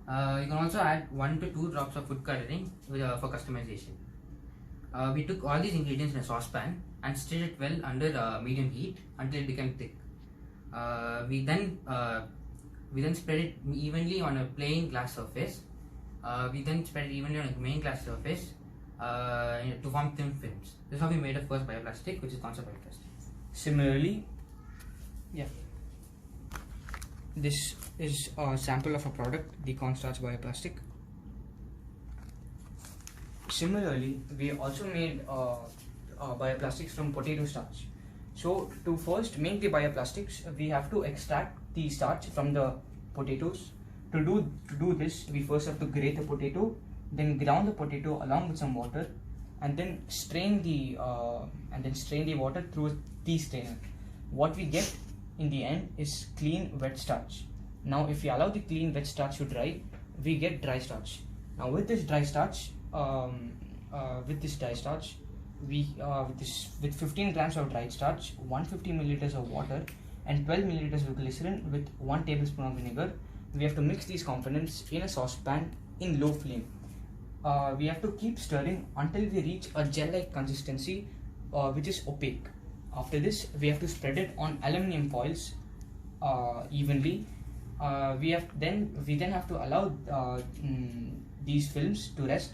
You can also add 1 to 2 drops of food coloring for customization. We took all these ingredients in a saucepan and stirred it well under medium heat until it became thick. We then spread it evenly on a plain glass surface. We then spread it evenly on a main glass surface to form thin films. This is how we made the first bioplastic, which is cornstarch bioplastic. Similarly, this is a sample of a product, the cornstarch bioplastic. Similarly, we also made bioplastics from potato starch. So to first make the bioplastics, we have to extract the starch from the potatoes. To do this, we first have to grate the potato, then ground the potato along with some water, and then strain the water through a tea strainer. What we get in the end is clean wet starch. Now, if we allow the clean wet starch to dry, we get dry starch. Now, with this dry starch, with 15 grams of dried starch, 150 milliliters of water, and 12 milliliters of glycerin with 1 tablespoon of vinegar, we have to mix these components in a saucepan in low flame. We have to keep stirring until we reach a gel-like consistency, which is opaque. After this, we have to spread it on aluminum foils evenly. We then have to allow these films to rest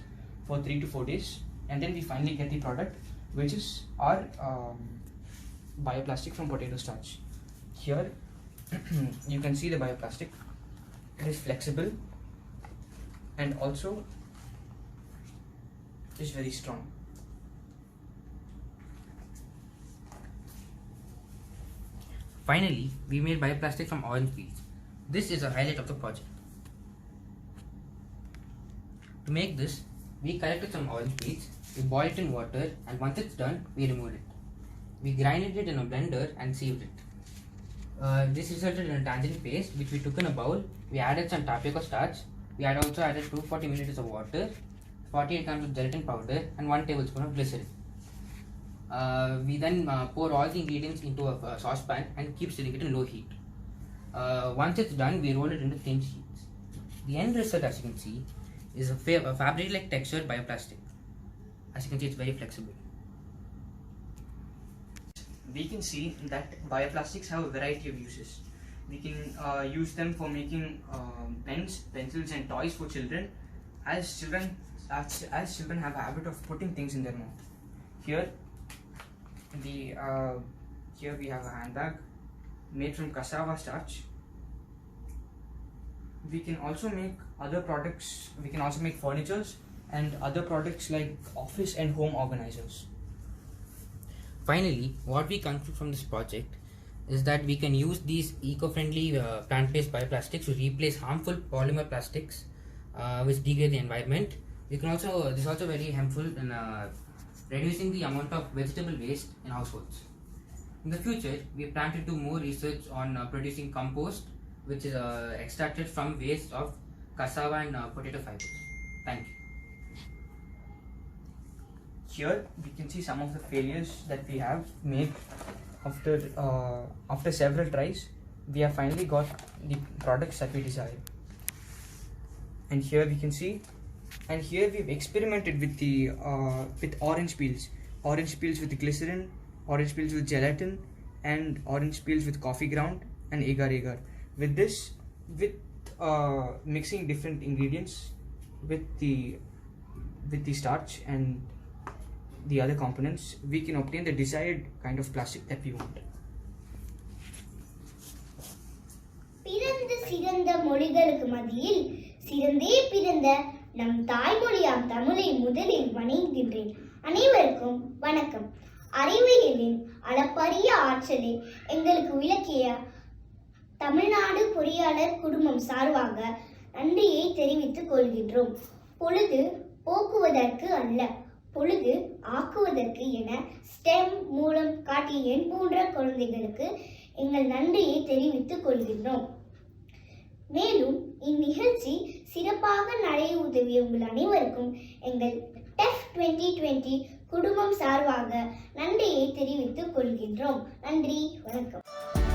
for 3 to 4 days, and then we finally get the product, which is our bioplastic from potato starch. Here you can see the bioplastic. It is flexible and also is very strong. Finally, we made bioplastic from orange peels. This is a highlight of the project. To make this, we collected some orange peels, we boiled it in water, and once it's done, we removed it. We grinded it in a blender and sieved it. This resulted in a tangerine paste, which we took in a bowl. We added some tapioca starch. We had also added 240 milliliters of water, 48 grams of gelatin powder, and 1 tablespoon of glycerin. We then pour all the ingredients into a saucepan and keep stirring it in low heat. Once it's done, we roll it into thin sheets. The end result, as you can see, is a fabric-like textured bioplastic. As you can see, it's very flexible. We can see that bioplastics have a variety of uses. We can use them for making pens, pencils, and toys for children, as children have a habit of putting things in their mouth. Here we have a handbag made from cassava starch. We can also make other products. We can also make furnitures and other products like office and home organizers. Finally, what we conclude from this project is that we can use these eco-friendly plant-based bioplastics to replace harmful polymer plastics which degrade the environment. This is also very helpful in reducing the amount of vegetable waste in households. In the future, we plan to do more research on producing compost, which is extracted from waste of cassava and potato fibers. Thank you. Here we can see some of the failures that we have made. After several tries, we have finally got the products that we desired. And here we can see, and here we've experimented with the with orange peels with glycerin, orange peels with gelatin, and orange peels with coffee ground and agar-agar. With this, mixing different ingredients with the starch and the other components, we can obtain the desired kind of plastic that we want. மொழிகளுக்கு மத்தியில் சிறந்தே பிறந்த நம் தாய்மொழியாம் தமிழை முதலில் வணங்குகின்றேன். அனைவருக்கும் வணக்கம். அறிவியலின் அளப்பரிய ஆற்றலை எங்களுக்கு விளக்கிய தமிழ்நாடு பொறியாளர் குடும்பம் சார்பாக நன்றியை தெரிவித்துக் கொள்கின்றோம். பொழுது போக்குவதற்கு அல்ல, பொழுது ஆக்குவதற்கு என ஸ்டெம் மூலம் காட்டிய என் போன்ற குழந்தைகளுக்கு எங்கள் நன்றியை தெரிவித்துக் கொள்கின்றோம். மேலும் இந்நிகழ்ச்சி சிறப்பாக நடைய உதவிய உங்கள் அனைவருக்கும் எங்கள் TEF 2020 குடும்பம் சார்பாக நன்றியை தெரிவித்துக் கொள்கின்றோம். நன்றி, வணக்கம்.